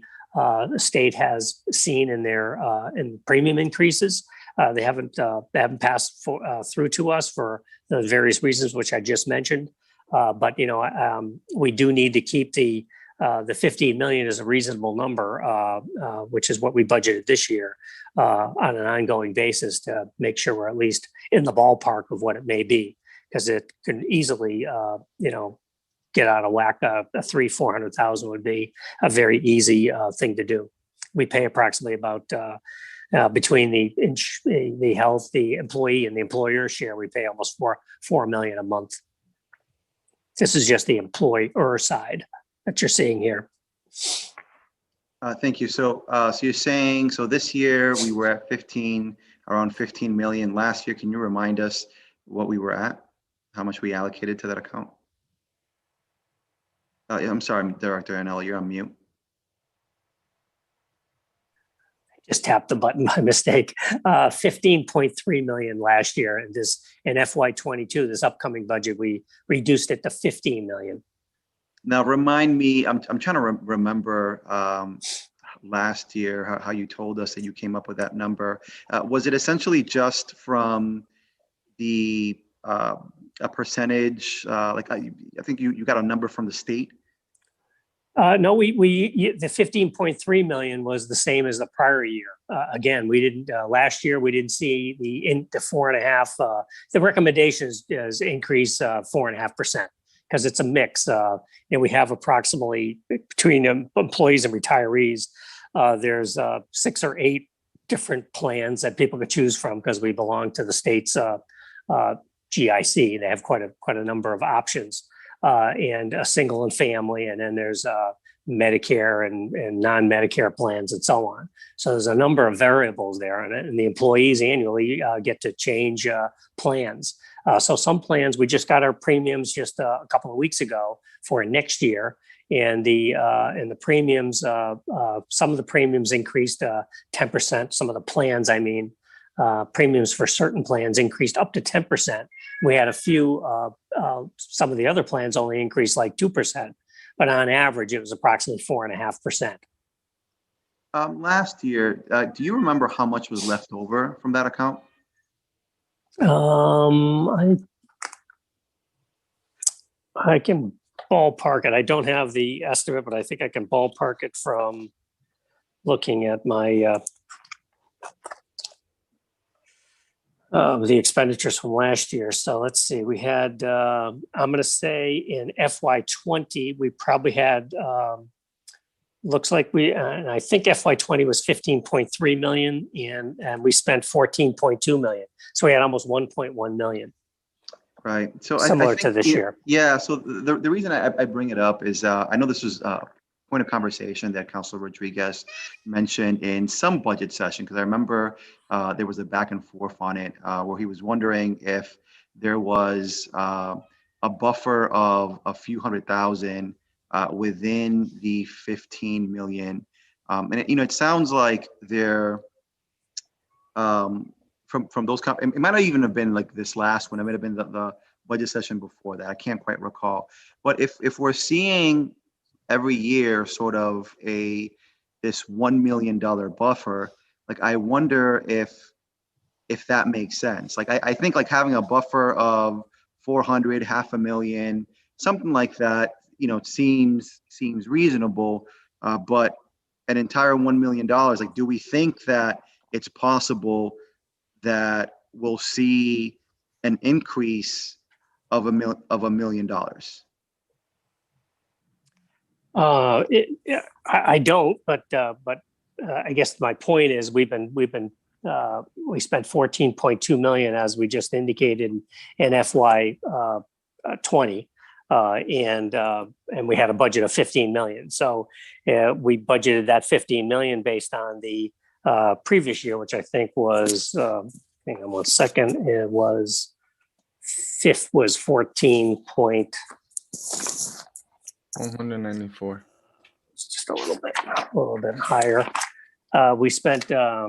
state has seen in their in premium increases. They haven't passed through to us for the various reasons which I just mentioned. But we do need to keep the the 15 million is a reasonable number, which is what we budgeted this year on an ongoing basis to make sure we're at least in the ballpark of what it may be, because it can easily, get out of whack. A 400,000 would be a very easy thing to do. We pay approximately about between the health, the employee, and the employer share, we pay almost $4 million a month. This is just the employer side that you're seeing here. Thank you. So you're saying, so this year we were at around 15 million. Last year, can you remind us what we were at? How much we allocated to that account? I'm sorry, Director Anello, you're on mute. Just tapped the button by mistake. 15.3 million last year, and this in FY22, this upcoming budget, we reduced it to 15 million. Now, remind me, I'm trying to remember last year how you told us that you came up with that number. Was it essentially just from the a percentage? Like I think you got a number from the state. No, the 15.3 million was the same as the prior year. Again, we didn't last year. We didn't see the 4.5. The recommendation is increase 4.5% because it's a mix. And we have approximately between employees and retirees. There's 6 or 8 different plans that people could choose from because we belong to the state's GIC. They have quite a number of options. And a single and family, and then there's Medicare and non-Medicare plans and so on. So there's a number of variables there, and the employees annually get to change plans. So some plans, we just got our premiums just a couple of weeks ago for next year, and the premiums, some of the premiums increased 10%. Some of the plans, premiums for certain plans increased up to 10%. We had a few, some of the other plans only increased like 2%, but on average, it was approximately 4.5%. Last year, do you remember how much was left over from that account? I can ballpark it. I don't have the estimate, but I think I can ballpark it from looking at my the expenditures from last year. So let's see, we had, I'm going to say in FY20, we probably had, looks like and I think FY20 was 15.3 million and we spent 14.2 million. So we had almost 1.1 million. Right. So similar I think, to this year. Yeah. So the reason I bring it up is I know this was point of conversation that Councilor Rodriguez mentioned in some budget session, because I remember there was a back and forth on it where he was wondering if there was a buffer of a few $100,000 within the 15 million. And it sounds like they're from those, it might not even have been like this last one. It might have been the budget session before that. I can't quite recall. But if we're seeing every year sort of this $1 million buffer, like I wonder if that makes sense. Like I think like having a buffer of 400, $500,000, something like that, seems reasonable. But an entire $1 million, like, do we think that it's possible that we'll see an increase of $1 million? I don't, but I guess my point is we spent 14.2 million, as we just indicated, in FY 20, and we had a budget of 15 million. So we budgeted that 15 million based on the previous year, which I think was, hang on one second, it was 14 point. 194. Just a little bit higher. We spent a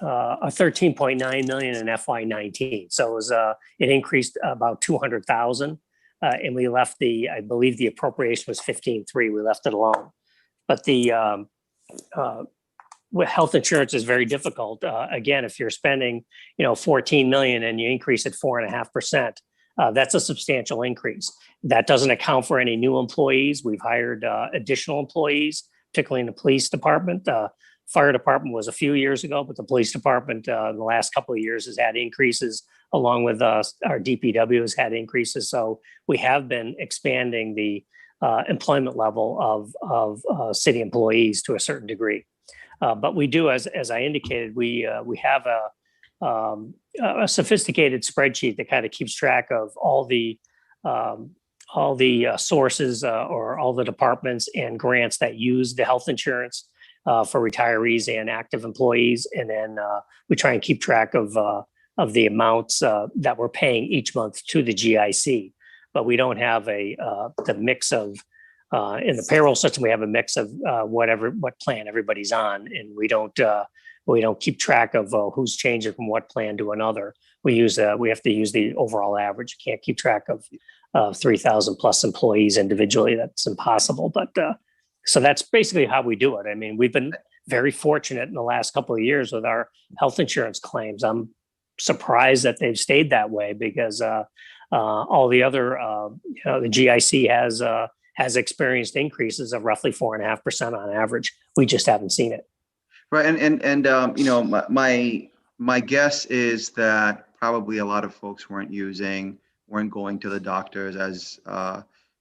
13.9 million in FY19. So it was it increased about 200,000, and we left I believe the appropriation was 15.3. We left it alone. But the health insurance is very difficult. Again, if you're spending 14 million and you increase it 4.5%, That's a substantial increase. That doesn't account for any new employees. We've hired additional employees, particularly in the police department. Fire department was a few years ago, but the police department in the last couple of years has had increases, along with our DPW has had increases. So we have been expanding the employment level of city employees to a certain degree. But we do, as I indicated, we have a sophisticated spreadsheet that kind of keeps track of all the sources or all the departments and grants that use the health insurance for retirees and active employees. And then we try and keep track of the amounts that we're paying each month to the GIC. But we don't have the mix of, in the payroll system, we have a mix of what plan everybody's on. And we don't keep track of who's changing from what plan to another. We have to use the overall average. You can't keep track of 3,000 plus employees individually. That's impossible. But so that's basically how we do it. I mean, we've been very fortunate in the last couple of years with our health insurance claims. I'm surprised that they've stayed that way because all the other, the GIC has experienced increases of roughly 4.5% on average. We just haven't seen it. Right, and my guess is that probably a lot of folks weren't going to the doctors as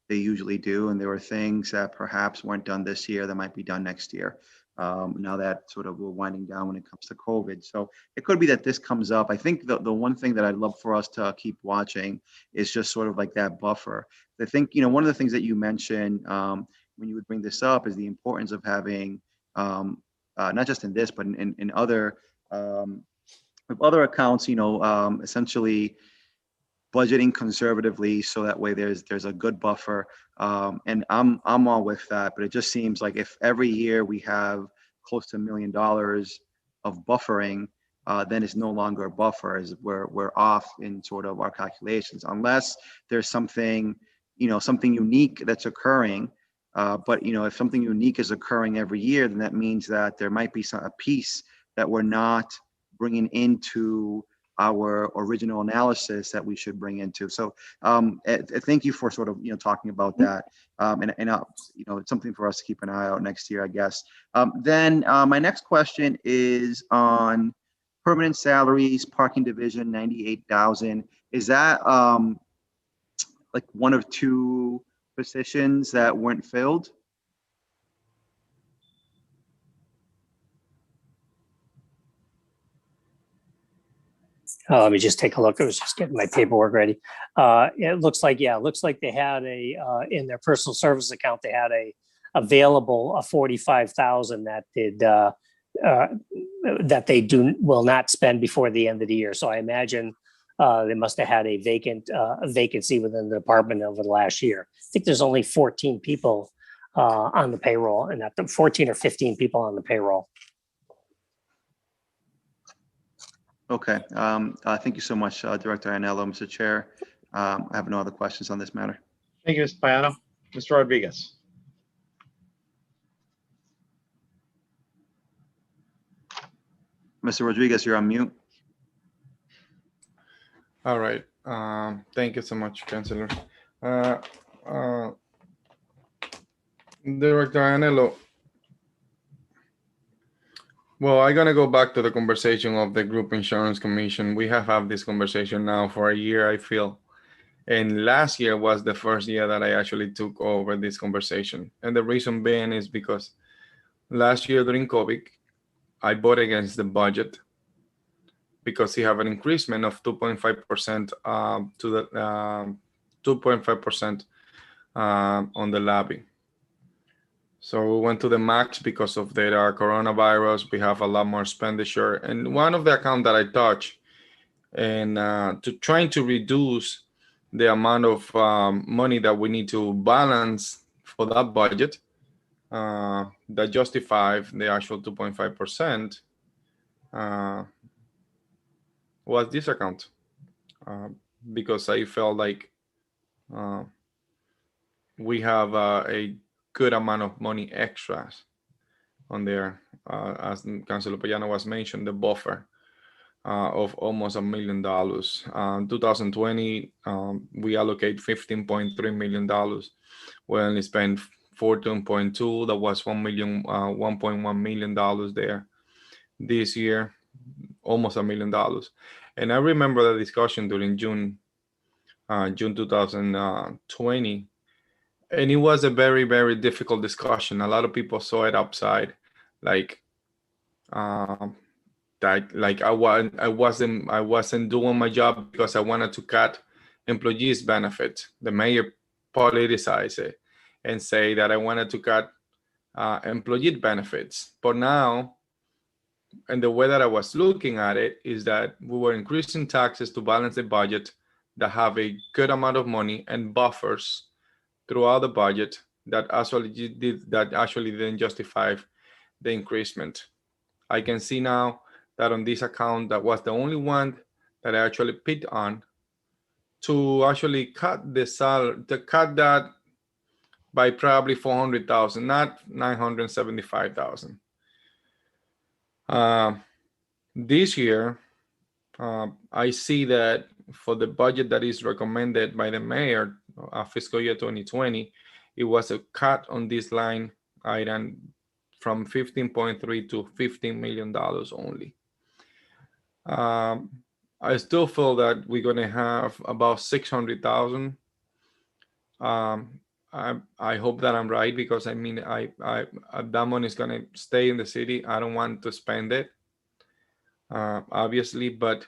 they usually do, and there were things that perhaps weren't done this year that might be done next year. Now that sort of we're winding down when it comes to COVID, so it could be that this comes up. I think the one thing that I'd love for us to keep watching is just sort of like that buffer. I think one of the things that you mentioned when you would bring this up is the importance of having not just in this, but in other accounts, essentially budgeting conservatively, so that way there's a good buffer. And I'm all with that, but it just seems like if every year we have close to $1 million of buffering, then it's no longer a buffer, as we're off in sort of our calculations, unless there's something unique that's occurring. But if something unique is occurring every year, then that means that there might be a piece that we're not bringing into our original analysis that we should bring into. So thank you for sort of talking about that, and it's something for us to keep an eye out next year, I guess. Then my next question is on permanent salaries, parking division, 98,000. Is that like one of two positions that weren't filled? Let me just take a look. I was just getting my paperwork ready. It looks like they had in their personal service account, they had available 45,000 that they will not spend before the end of the year. So I imagine they must have had a vacancy within the department over the last year. I think there's only 14 people on the payroll, and 14 or 15 people on the payroll. Okay. Thank you so much, Director Aiello. Mr. Chair, I have no other questions on this matter. Thank you, Mr. Payano. Mr. Rodriguez. Mr. Rodriguez, you're on mute. All right. Thank you so much, Councilor. Director Aiello. Well, I'm going to go back to the conversation of the Group Insurance Commission. We have had this conversation now for a year, I feel. And last year was the first year that I actually took over this conversation. And the reason being is because last year during COVID, I voted against the budget because we have an increasement of 2.5% to the 2.5% on the lobby. So we went to the max because of the coronavirus. We have a lot more expenditure. And one of the accounts that I touched, and trying to reduce the amount of money that we need to balance for that budget, that justified the actual 2.5%, was this account. Because I felt like we have a good amount of money extras on there, as Councilor Payano was mentioned, the buffer. of almost $1 million. 2020, we allocate $15.3 million. We only spent 14.2. That was $1.1 million there. This year, almost $1 million. And I remember the discussion during June 2020, and it was a very, very difficult discussion. A lot of people saw it upside, like I wasn't doing my job because I wanted to cut employees' benefits. The mayor politicized it and say that I wanted to cut employee benefits. But now, and the way that I was looking at it is that we were increasing taxes to balance the budget that have a good amount of money and buffers throughout the budget that actually didn't justify the increasement. I can see now that on this account, that was the only one that I actually picked on to actually cut the salary, to cut that by probably 400,000, not 975,000. This year, I see that for the budget that is recommended by the mayor, fiscal year 2020, it was a cut on this line item from 15.3 to $15 million only. I still feel that we're going to have about 600,000. I hope that I'm right, because I mean, that money is going to stay in the city. I don't want to spend it, obviously, but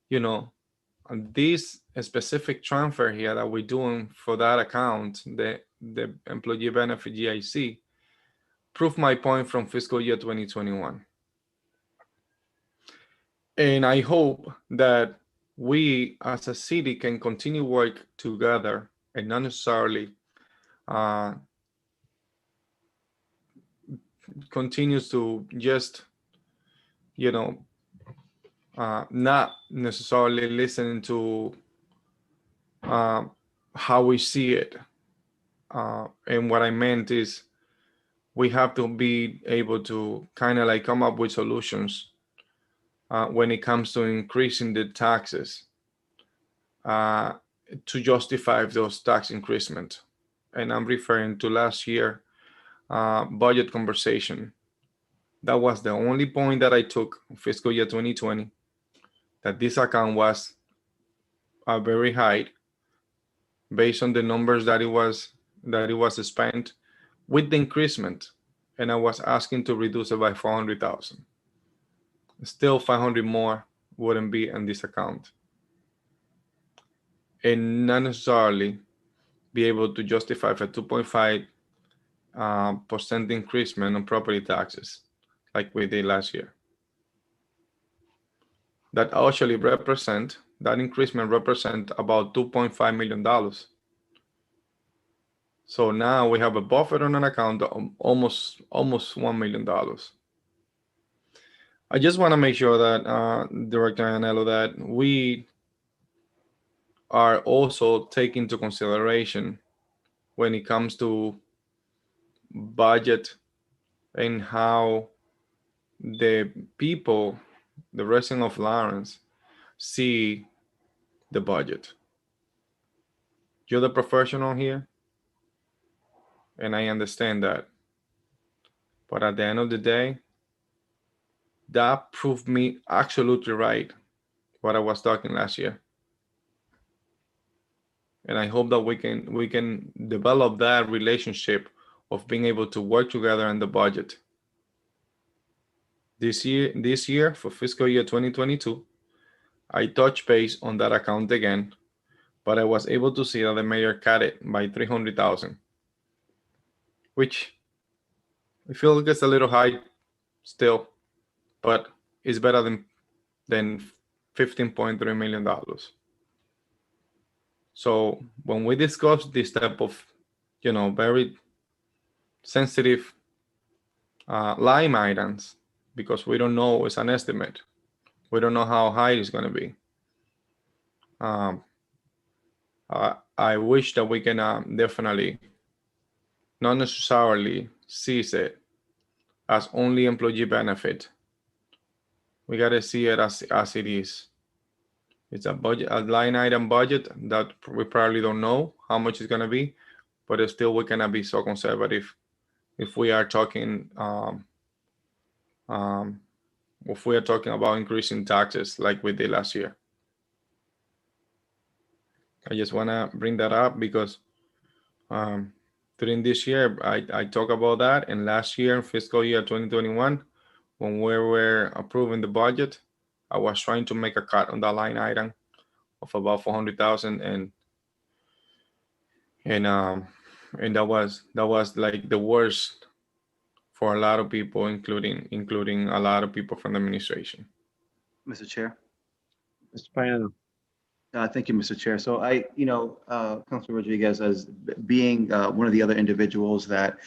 you know, this specific transfer here that we're doing for that account, the employee benefit GIC, proved my point from fiscal year 2021. And I hope that we as a city can continue work together and not necessarily continues to just, you know, not necessarily listening to how we see it. And what I meant is we have to be able to kind of like come up with solutions when it comes to increasing the taxes to justify those tax increasements. And I'm referring to last year budget conversation. That was the only point that I took fiscal year 2020, that this account was very high based on the numbers that it was spent with the increasement, and I was asking to reduce it by 400,000. Still 500 more wouldn't be in this account, and not necessarily be able to justify for 2.5% increasement on property taxes like we did last year. That actually that increasement represent about $2.5 million. So now we have a buffer on an account of almost $1 million. I just want to make sure that, Director Ianniello, that we are also taking into consideration when it comes to budget and how the people, the resident of Lawrence, see the budget. You're the professional here, and I understand that. But at the end of the day, that proved me absolutely right what I was talking last year. And I hope that we can develop that relationship of being able to work together in the budget. This year for fiscal year 2022, I touched base on that account again, but I was able to see that the mayor cut it by 300,000, which I feel like it's a little high still, but it's better than $15.3 million. So when we discuss this type of, you know, very sensitive line items, because we don't know, it's an estimate. We don't know how high it's going to be. I wish that we can definitely not necessarily seize it as only employee benefit, We gotta see it as it is. It's a budget, a line item budget that we probably don't know how much it's gonna be, but it's still we cannot be so conservative if we are talking if we are talking about increasing taxes like we did last year. I just wanna bring that up because during this year I talk about that, and last year, fiscal year 2021, when we were approving the budget, I was trying to make a cut on that line item of about 400,000, and that was like the worst for a lot of people, including a lot of people from the administration. Mr. Chair. Mr. Payano. Thank you, Mr. Chair. So Councilor Rodriguez, as being one of the other individuals that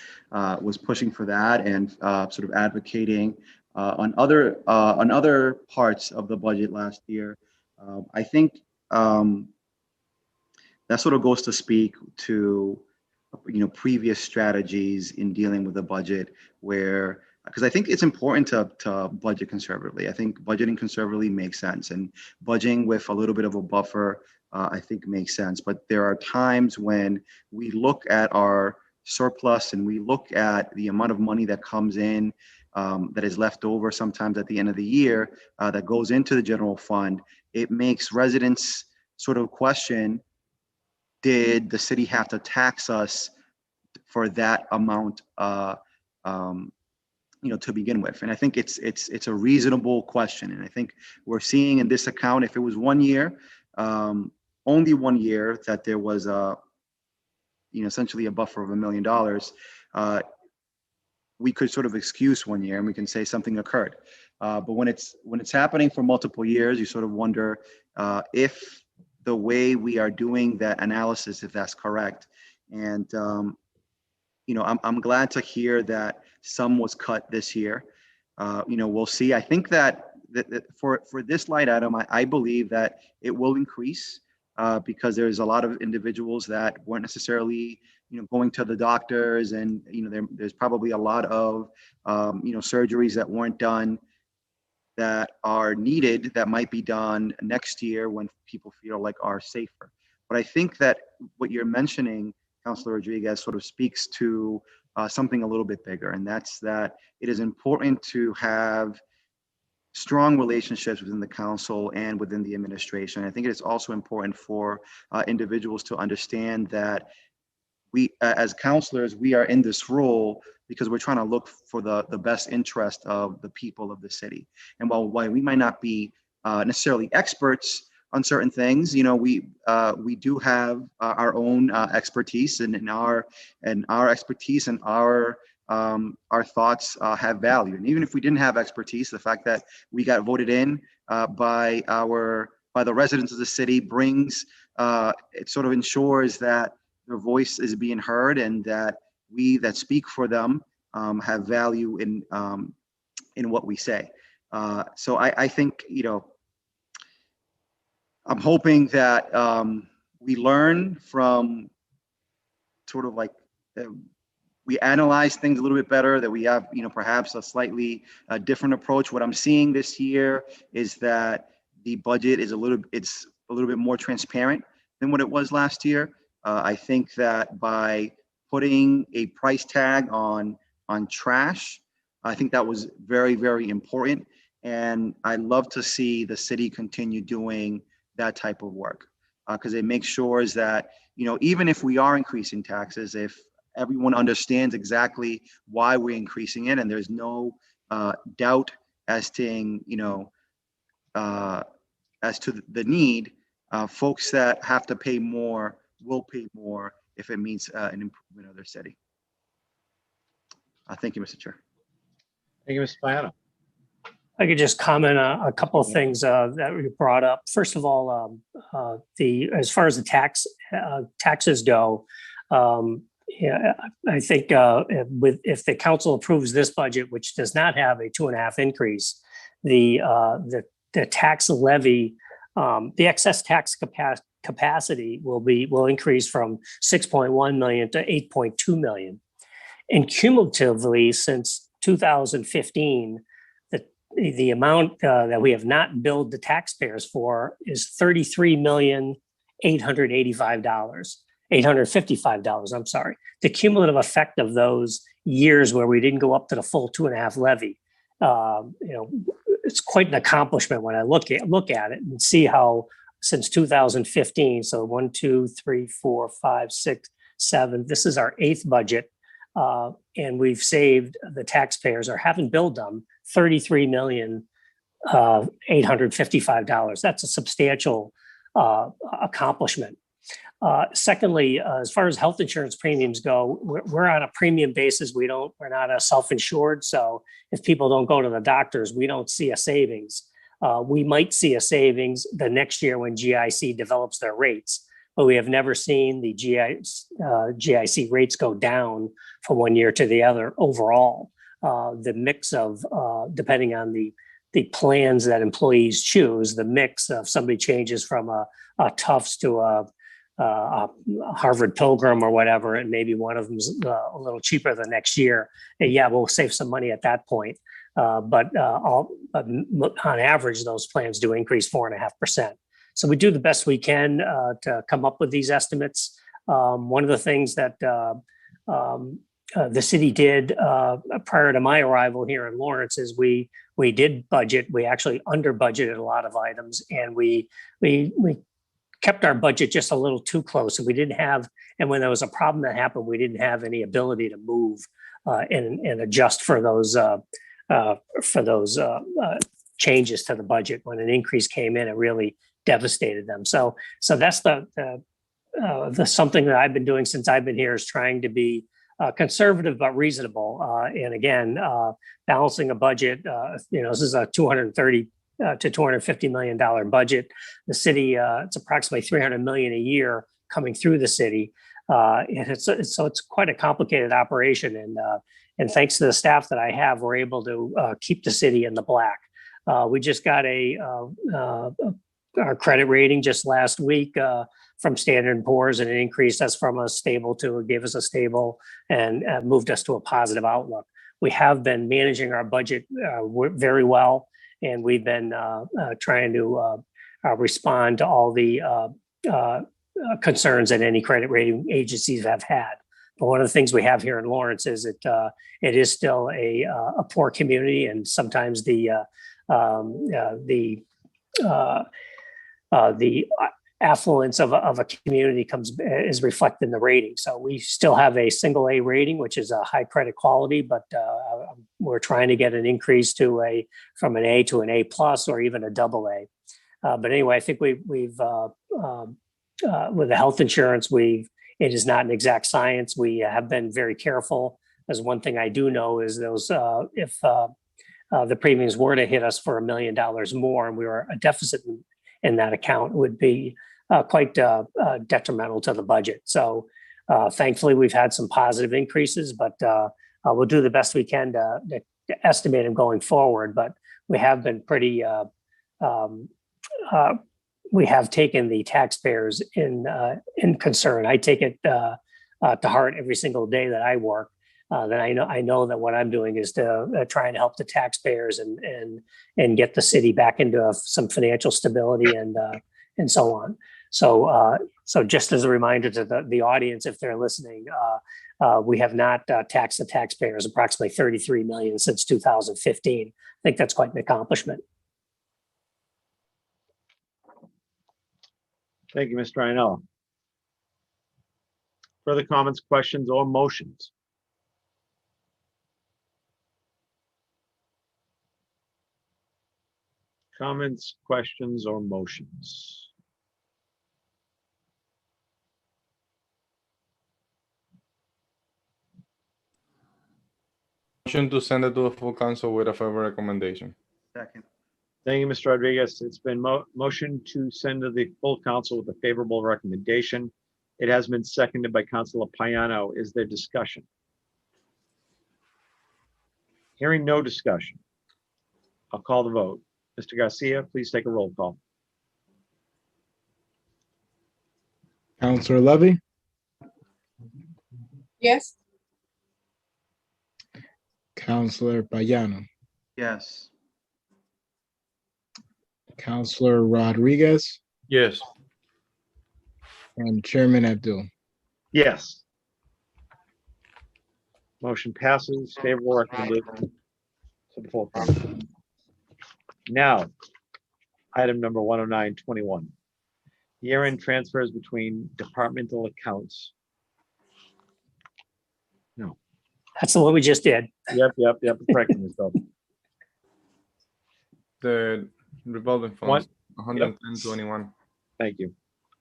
was pushing for that and sort of advocating on other parts of the budget last year, I think that sort of goes to speak to previous strategies in dealing with the budget, where because I think it's important to budget conservatively. I think budgeting conservatively makes sense, and budgeting with a little bit of a buffer, I think makes sense. But there are times when we look at our surplus and we look at the amount of money that comes in that is left over sometimes at the end of the year that goes into the general fund. It makes residents sort of question, did the city have to tax us for that amount to begin with? And I think it's a reasonable question. And I think we're seeing in this account, if it was 1 year, only 1 year that there was essentially a buffer of $1 million, we could sort of excuse 1 year and we can say something occurred. But when it's happening for multiple years, you sort of wonder if the way we are doing that analysis, if that's correct. And I'm glad to hear that some was cut this year. We'll see. I think that for this line item, I believe that it will increase because there's a lot of individuals that weren't necessarily going to the doctors, and there's probably a lot of surgeries that weren't done that are needed that might be done next year when people feel like are safer. But I think that what you're mentioning, Councilor Rodriguez, sort of speaks to something a little bit bigger, and that's that it is important to have strong relationships within the council and within the administration. I think it is also important for individuals to understand that we, as councilors, we are in this role because we're trying to look for the best interest of the people of the city. And while we might not be necessarily experts on certain things, we do have our own expertise, and our expertise and our thoughts have value. And even if we didn't have expertise, the fact that we got voted in by the residents of the city brings it sort of ensures that their voice is being heard, and that we that speak for them have value in what we say. So I think I'm hoping that we learn from sort of like we analyze things a little bit better, that we have perhaps a slightly different approach. What I'm seeing this year is that the budget is a little bit more transparent than what it was last year. I think that by putting a price tag on trash, I think that was very, very important. And I'd love to see the city continue doing that type of work because it makes sure that, even if we are increasing taxes, if everyone understands exactly why we're increasing it and there's no doubt as to, as to the need, folks that have to pay more will pay more if it means an improvement of their city. Thank you, Mr. Chair. Thank you, Mr. Payano. I could just comment on a couple of things that we brought up. First of all, as far as the taxes go, I think if the council approves this budget, which does not have a 2.5 increase, the tax levy, the excess tax capacity will increase from 6.1 million to 8.2 million. And cumulatively, since 2015, the amount that we have not billed the taxpayers for is $33,855. I'm sorry. The cumulative effect of those years where we didn't go up to the full 2.5 levy, it's quite an accomplishment when I look at it and see how since 2015, so 1, 2, 3, 4, 5, 6, 7, this is our 8th budget. And we've saved the taxpayers, or haven't billed them, $33,855. That's a substantial accomplishment. Secondly, as far as health insurance premiums go, we're on a premium basis. We're not a self-insured. So if people don't go to the doctors, we don't see a savings. We might see a savings the next year when GIC develops their rates, but we have never seen the GIC rates go down from one year to the other overall. The mix of, depending on the plans that employees choose, the mix of somebody changes from a Tufts to a Harvard Pilgrim or whatever, and maybe one of them's a little cheaper the next year. And yeah, we'll save some money at that point. But on average, those plans do increase 4.5%. So we do the best we can to come up with these estimates. One of the things that the city did prior to my arrival here in Lawrence is we did budget. We actually under budgeted a lot of items, and we kept our budget just a little too close. And we didn't have, and when there was a problem that happened, we didn't have any ability to move and adjust for those changes to the budget. When an increase came in, it really devastated them. So that's the something that I've been doing since I've been here, is trying to be conservative but reasonable. And again, balancing a budget. This is a $230 to $250 million budget. The city, it's approximately $300 million a year coming through the city. And it's quite a complicated operation. And thanks to the staff that I have, we're able to keep the city in the black. We just got our credit rating just last week from Standard & Poor's, and it increased us from a stable to, gave us a stable, and moved us to a positive outlook. We have been managing our budget very well, and we've been trying to respond to all the concerns that any credit rating agencies have had. But one of the things we have here in Lawrence is it is still a poor community, and sometimes the affluence of a community is reflected in the rating. So we still have a single A rating, which is a high credit quality, but we're trying to get an increase from an A to an A plus, or even a double A. But anyway, I think we've with the health insurance, it is not an exact science. We have been very careful. As one thing I do know is if the premiums were to hit us for $1 million more, and we were a deficit in that account, would be quite detrimental to the budget. So thankfully, we've had some positive increases, but we'll do the best we can to estimate them going forward. But we have been pretty, we have taken the taxpayers in concern. I take it to heart every single day that I work. That I know that what I'm doing is to try and help the taxpayers and get the city back into some financial stability and so on. So just as a reminder to the audience, if they're listening, we have not taxed the taxpayers approximately $33 million since 2015. I think that's quite an accomplishment. Thank you, Mr. Ryanella. Further comments, questions, or motions? Comments, questions, or motions? Motion to send it to the full council with a favorable recommendation. Second. Thank you, Mr. Rodriguez. It's been motion to send to the full council with a favorable recommendation. It has been seconded by Councilor Payano. Is there discussion? Hearing no discussion, I'll call the vote. Mr. Garcia, please take a roll call. Counselor Levy, Yes. Counselor Payano, Yes. Counselor Rodriguez, Yes. and Chairman Abdul. Yes. Motion passes, favorable recommendation to the full committee. Now, item number 10921. Year-end transfers between departmental accounts. That's the one we just did. Yep, correcting yourself. The revolving One- funds, 110.21. Thank you.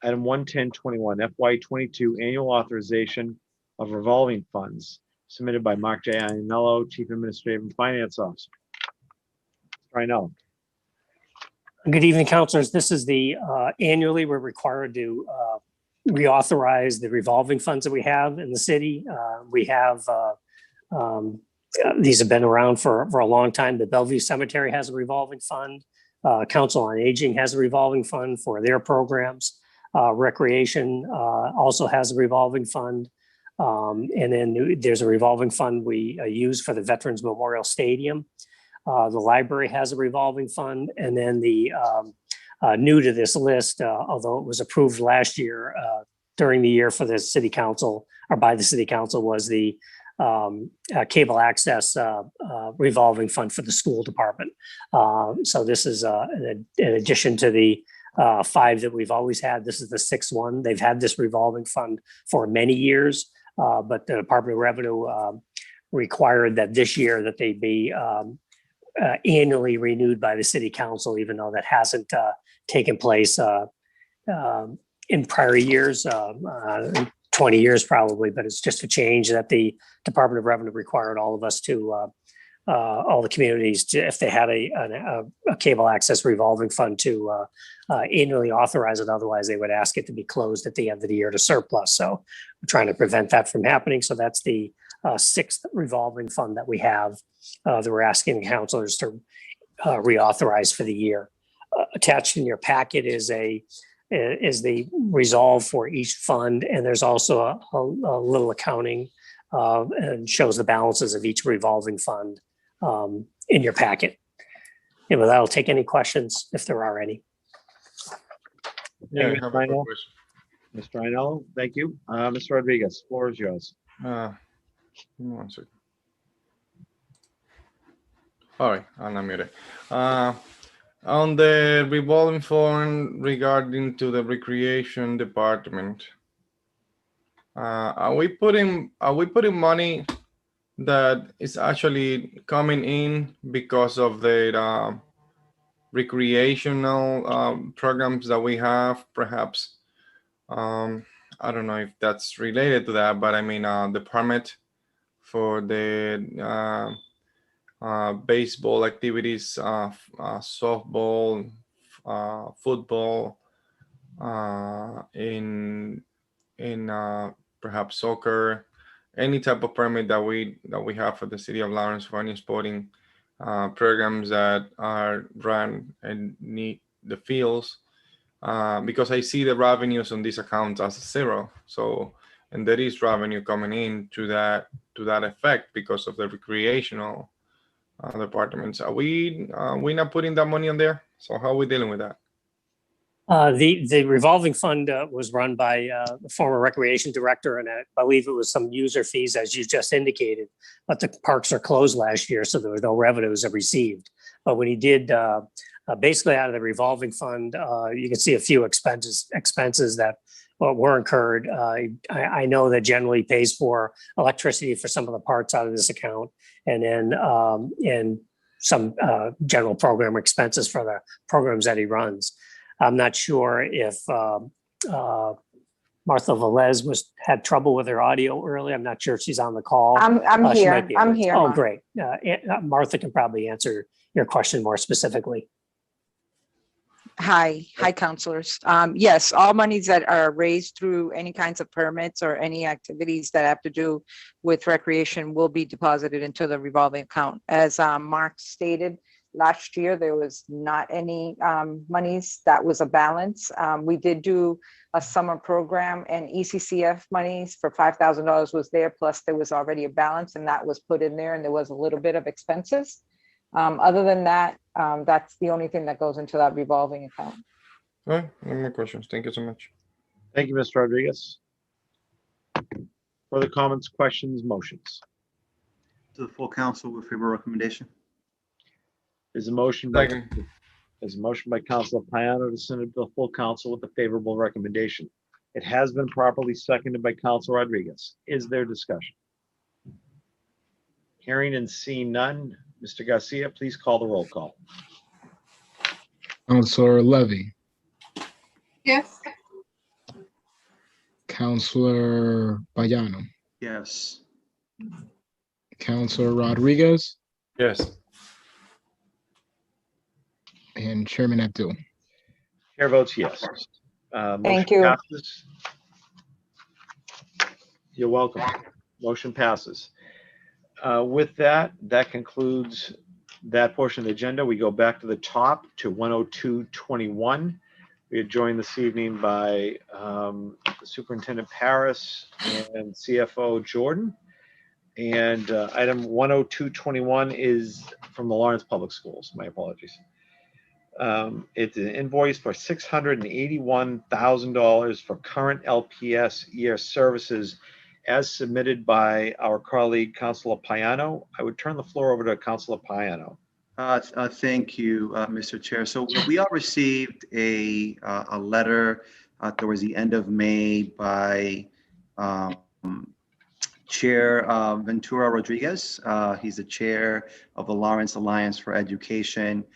Item 11021, FY22 annual authorization of revolving funds submitted by Mark J. Iannello, Chief Administrative and Finance Officer. Rhinello. Good evening, councilors. This is the annually we're required to reauthorize the revolving funds that we have in the city. We have these have been around for a long time. The Bellevue Cemetery has a revolving fund. Council on Aging has a revolving fund for their programs. Recreation also has a revolving fund. And then there's a revolving fund we use for the Veterans Memorial Stadium. The library has a revolving fund. And then the new to this list, although it was approved last year during the year for the city council or by the city council, was the cable access revolving fund for the school department. So this is in addition to the 5 that we've always had. This is the 6th one. They've had this revolving fund for many years, but the Department of Revenue required that this year that they be annually renewed by the city council, even though that hasn't taken place in prior years, 20 years probably, but it's just a change that the Department of Revenue required all of us to, all the communities to, if they had a cable access revolving fund, to annually authorize it. Otherwise, they would ask it to be closed at the end of the year to surplus. So we're trying to prevent that from happening. So that's the 6th revolving fund that we have that we're asking the councilors to reauthorize for the year. Attached in your packet is the resolve for each fund, and there's also a little accounting and shows the balances of each revolving fund in your packet. And with that, I'll take any questions if there are any. Yeah, I Mr. have a quick Rhinello? question. Mr. Rhinello, thank you. Mr. Rodriguez, floor is yours. Give me 1 second. All right, I'll unmute it. On the revolving fund regarding to the recreation department, are we putting money that is actually coming in because of the recreational programs that we have? Perhaps I don't know if that's related to that, but I mean the permit for the baseball activities, softball, football, in perhaps soccer, any type of permit that we have for the city of Lawrence for any sporting programs that are run and need the fields, because I see the revenues on these accounts as 0. So, and there is revenue coming in to that effect because of the recreational departments. Are we not putting that money on there? So how are we dealing with that? The revolving fund was run by the former recreation director, and I believe it was some user fees, as you just indicated, but the parks are closed last year, so there was no revenues received. But when he did basically out of the revolving fund, you can see a few expenses that were incurred. I know that generally pays for electricity for some of the parts out of this account, and then and some general program expenses for the programs that he runs. I'm not sure if Martha Velez had trouble with her audio earlier. I'm not sure if she's on the call. I'm She here. might be I'm able to- here. Oh, Mark. great. Martha can probably answer your question more specifically. Hi, counselors. Yes, all monies that are raised through any kinds of permits or any activities that have to do with recreation will be deposited into the revolving account. As Mark stated, last year there was not any monies. That was a balance. We did do a summer program, and ECCF monies for $5,000 was there, plus there was already a balance, and that was put in there, and there was a little bit of expenses. Other than that, That's the only thing that goes into that revolving account. All right, no more questions. Thank you so much. Thank you, Mr. Rodriguez. Further comments, questions, motions? To the full council with favorable recommendation. There's a motion by, Second. there's a motion by Councilor Payano to send it to the full council with a favorable recommendation. It has been properly seconded by Councilor Rodriguez. Is there discussion? Hearing and seeing none. Mr. Garcia, please call the roll call. Counselor Levy, Yes. Counselor Payano, Yes. Counselor Rodriguez, Yes. and Chairman Abdul. Chair votes yes. Thank Motion you. passes. You're welcome. Motion passes. With that, that concludes that portion of the agenda. We go back to the top to 10221. We are joined this evening by Superintendent Paris and CFO Jordan. And item 10221 is from the Lawrence Public Schools. My apologies. It's an invoice for $681,000 for current LPS year services as submitted by our colleague, Councilor Payano. I would turn the floor over to Councilor Payano. Thank you, Mr. Chair. So we all received a letter towards the end of May by Chair Ventura Rodriguez. He's the chair of the Lawrence Alliance for Education.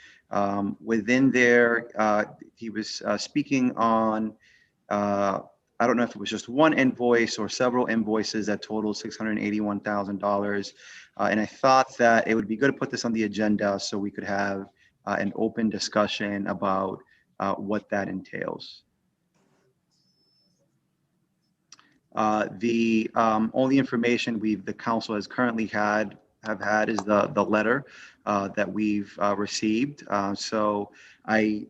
Within there, he was speaking on, I don't know if it was just one invoice or several invoices that totaled $681,000. And I thought that it would be good to put this on the agenda so we could have an open discussion about what that entails. The only information the council has currently have had is the letter that we've received. So I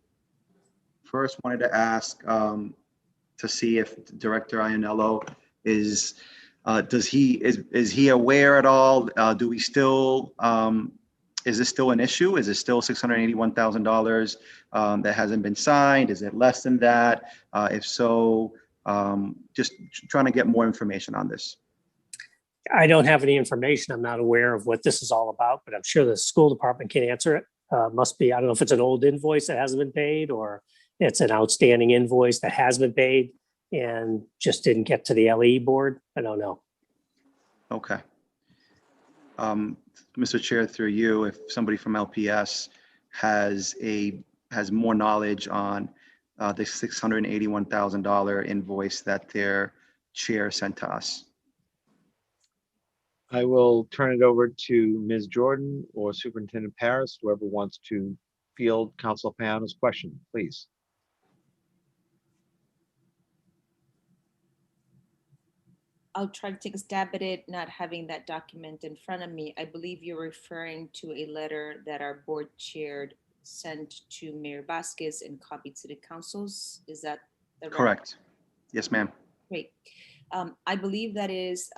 first wanted to ask to see if Director Ianello is he aware at all? Do we still is this still an issue? Is it still $681,000 that hasn't been signed? Is it less than that? If so, just trying to get more information on this. I don't have any information. I'm not aware of what this is all about, but I'm sure the school department can answer it. Must be, I don't know if it's an old invoice that hasn't been paid or it's an outstanding invoice that has been paid and just didn't get to the LE board. I don't know. Okay. Mr. Chair, through you, if somebody from LPS has more knowledge on the $681,000 invoice that their chair sent to us. I will turn it over to Ms. Jordan or Superintendent Paris, whoever wants to field Councilor Payano's question, please. I'll try to take a stab at it, not having that document in front of me. I believe you're referring to a letter that our board chaired sent to Mayor Vasquez and copied city councils. Is that the right? Correct. Yes, ma'am. Great. I believe that is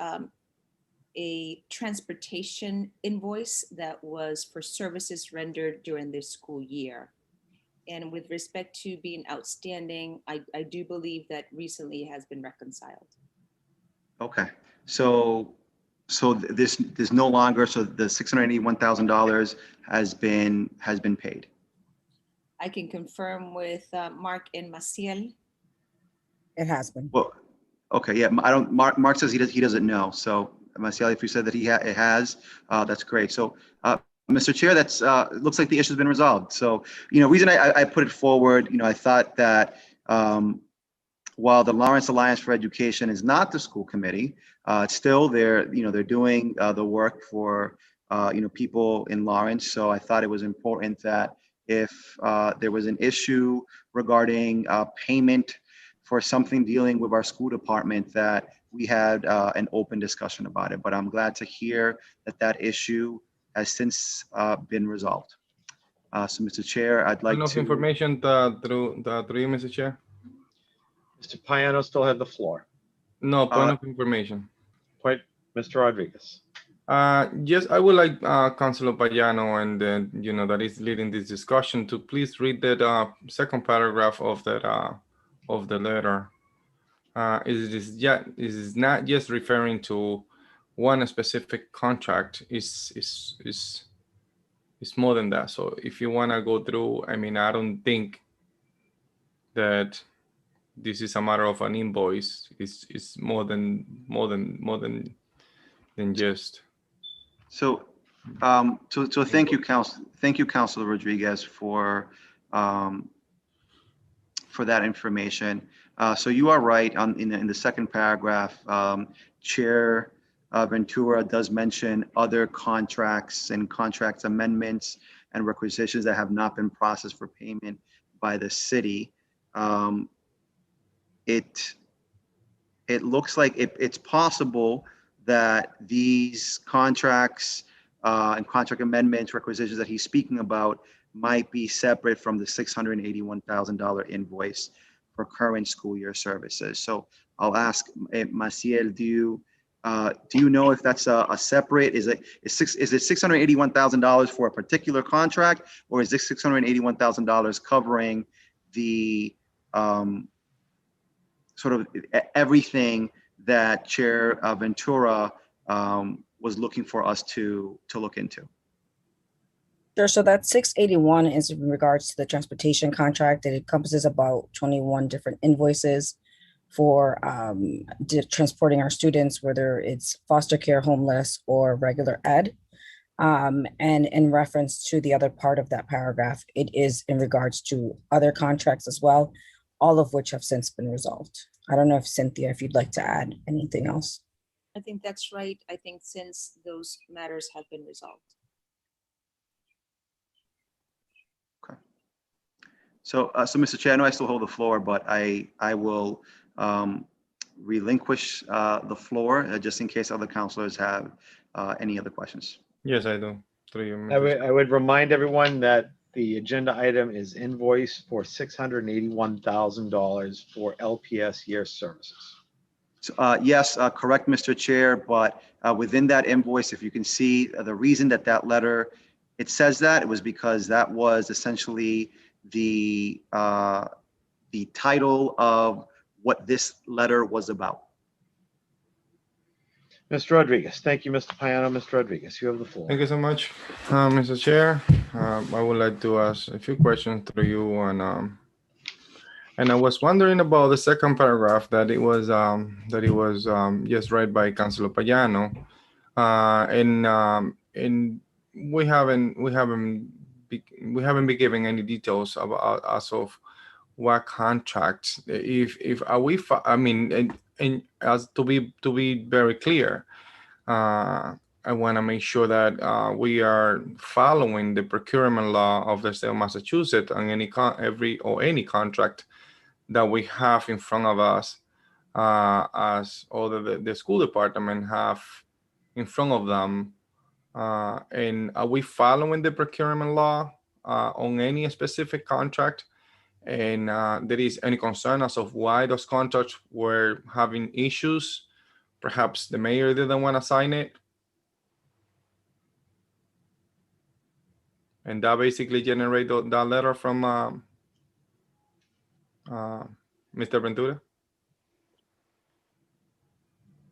a transportation invoice that was for services rendered during this school year. And with respect to being outstanding, I do believe that recently it has been reconciled. Okay, so this no longer, so the $681,000 has been paid. I can confirm with Mark and Maciel. It has been. Well, okay, yeah, Mark says he doesn't know. So Maciel, if you said that it has, that's great. So Mr. Chair, that's looks like the issue's been resolved. So, reason I put it forward, I thought that while the Lawrence Alliance for Education is not the school committee, still they're doing the work for people in Lawrence. So I thought it was important that if there was an issue regarding payment for something dealing with our school department, that we had an open discussion about it. But I'm glad to hear that issue has since been resolved. So, Mr. Chair, I'd like Enough to. information through you, Mr. Chair. Mr. Payano still had the floor. No, point of information. Point, Mr. Rodriguez. Yes, I would like Councilor Payano and that is leading this discussion to please read that second paragraph of the letter. It is not just referring to one specific contract. Is more than that. So if you want to go through, I mean, I don't think that this is a matter of an invoice. It's more than just. So, so thank you, Councilor Rodriguez, for that information. So you are right in the second paragraph. Chair Ventura does mention other contracts and contract amendments and requisitions that have not been processed for payment by the city. It looks like it's possible that these contracts and contract amendments, requisitions that he's speaking about might be separate from the $681,000 invoice for current school year services. So I'll ask Maciel, do you know if that's a separate? Is it $681,000 for a particular contract, or is this $681,000 covering the sort of everything that Chair Ventura was looking for us to look into? Sure. So that 681 is in regards to the transportation contract. It encompasses about 21 different invoices for transporting our students, whether it's foster care, homeless, or regular ed. And in reference to the other part of that paragraph, it is in regards to other contracts as well, all of which have since been resolved. I don't know if Cynthia, if you'd like to add anything else. I think that's right. I think since those matters have been resolved. Okay. So, Mr. Chair, I know I still hold the floor, but I will relinquish the floor just in case other councilors have any other questions. Yes, I do. Through you, I would remind everyone that the agenda item is invoice for $681,000 for LPS year services. So, yes, correct, Mr. Chair, but within that invoice, if you can see the reason that letter, it says that it was because that was essentially the title of what this letter was about. Mr. Rodriguez, thank you, Mr. Payano. Mr. Rodriguez, you have the floor. Thank you so much, Mr. Chair. I would like to ask a few questions through you, and I was wondering about the second paragraph that it was just read by Councilor Payano, and we haven't been given any details about as of what contracts. If are we? I mean, and as to be very clear, I want to make sure that we are following the procurement law of the state of Massachusetts on any contract that we have in front of us, as all the school department have in front of them. And are we following the procurement law on any specific contract? And there is any concern as of why those contracts were having issues? Perhaps the mayor didn't want to sign it. And that basically generated that letter from Mr. Ventura.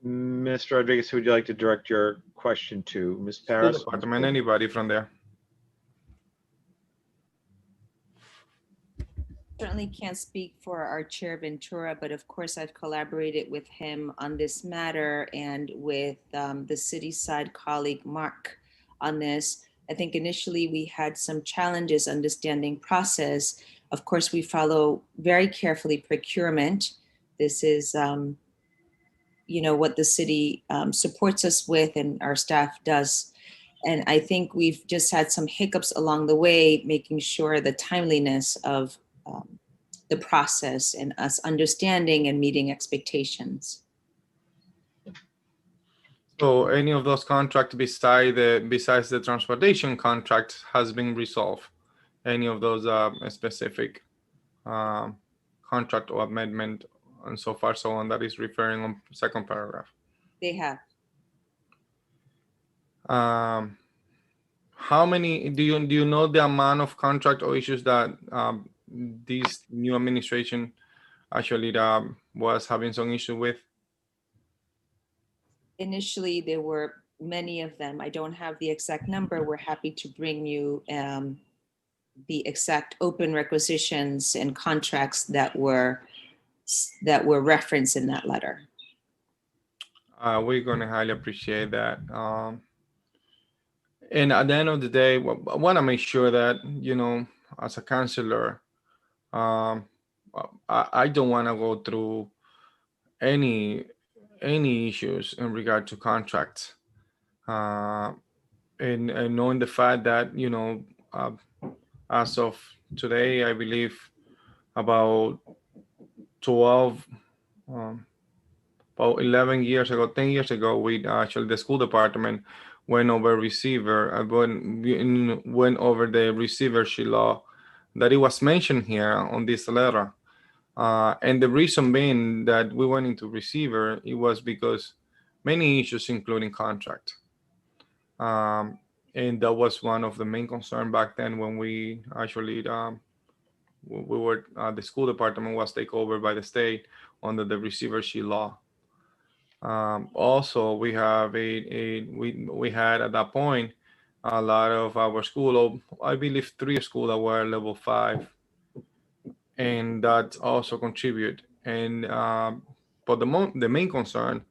Mr. Rodriguez, who would you like to direct your question to? Ms. Paris? Department, anybody from there? Certainly can't speak for our Chair Ventura, but of course I've collaborated with him on this matter and with the city side colleague Mark on this. I think initially we had some challenges understanding process. Of course, we follow very carefully procurement. This is, what the city supports us with and our staff does. And I think we've just had some hiccups along the way, making sure the timeliness of the process and us understanding and meeting expectations. So any of those contracts besides the transportation contract has been resolved? Any of those specific contract or amendment and so far so on that is referring on second paragraph? They have. How many do you know the amount of contract or issues that this new administration actually was having some issue with? Initially, there were many of them. I don't have the exact number. We're happy to bring you the exact open requisitions and contracts that were referenced in that letter. We're going to highly appreciate that. And at the end of the day, I want to make sure that, you know, as a counselor, I don't want to go through any issues in regard to contracts. And knowing the fact that, you know, as of today, I believe about 12, about 11 years ago, 10 years ago, we actually, the school department went over went over the receivership law that it was mentioned here on this letter. And the reason being that we went into receiver, it was because many issues, including contract. And that was one of the main concerns back then when we actually, we were, the school department was taken over by the state under the receivership law. Also, we have we had at that point a lot of our school, I believe 3 schools that were level 5, and that also contribute. And but the main concern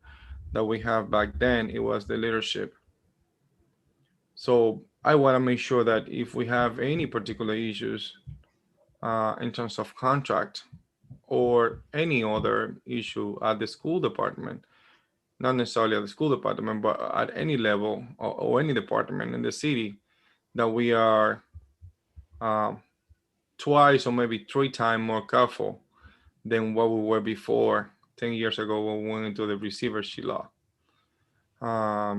that we have back then, it was the leadership. So I want to make sure that if we have any particular issues in terms of contract or any other issue at the school department, not necessarily at the school department, but at any level or any department in the city, that we are twice or maybe 3 times more careful than what we were before 10 years ago when we went into the receivership law.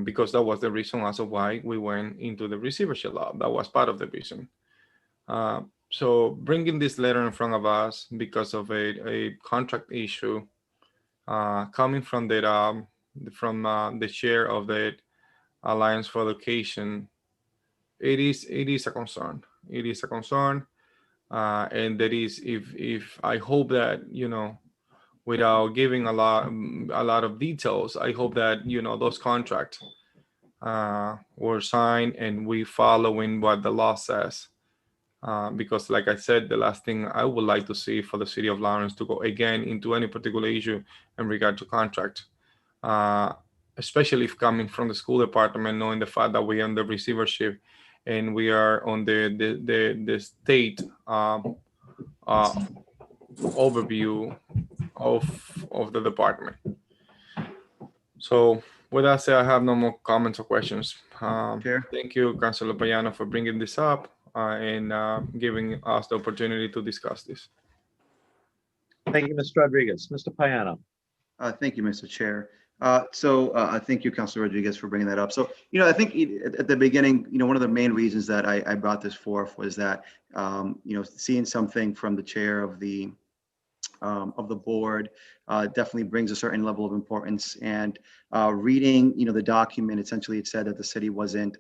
Because that was the reason also why we went into the receivership law. That was part of the reason. So bringing this letter in front of us because of a contract issue coming from the chair of the Alliance for Education, it is a concern. It is a concern, and that is if I hope that, you know, without giving a lot of details, I hope that, you know, those contracts were signed and we following what the law says. Because like I said, the last thing I would like to see for the city of Lawrence to go again into any particular issue in regard to contract, especially if coming from the school department, knowing the fact that we are under receivership and we are on the state overview of the department. So with that said, I have no more comments or questions. Thank you, Councilor Payano, for bringing this up and giving us the opportunity to discuss this. Thank you, Mr. Rodriguez. Mr. Payano. Thank you, Mr. Chair. Thank you, Councilor Rodriguez, for bringing that up. So, you know, I think at the beginning, you know, one of the main reasons that I brought this forth was that, you know, seeing something from the chair of the board definitely brings a certain level of importance. And reading, you know, the document, essentially it said that the city wasn't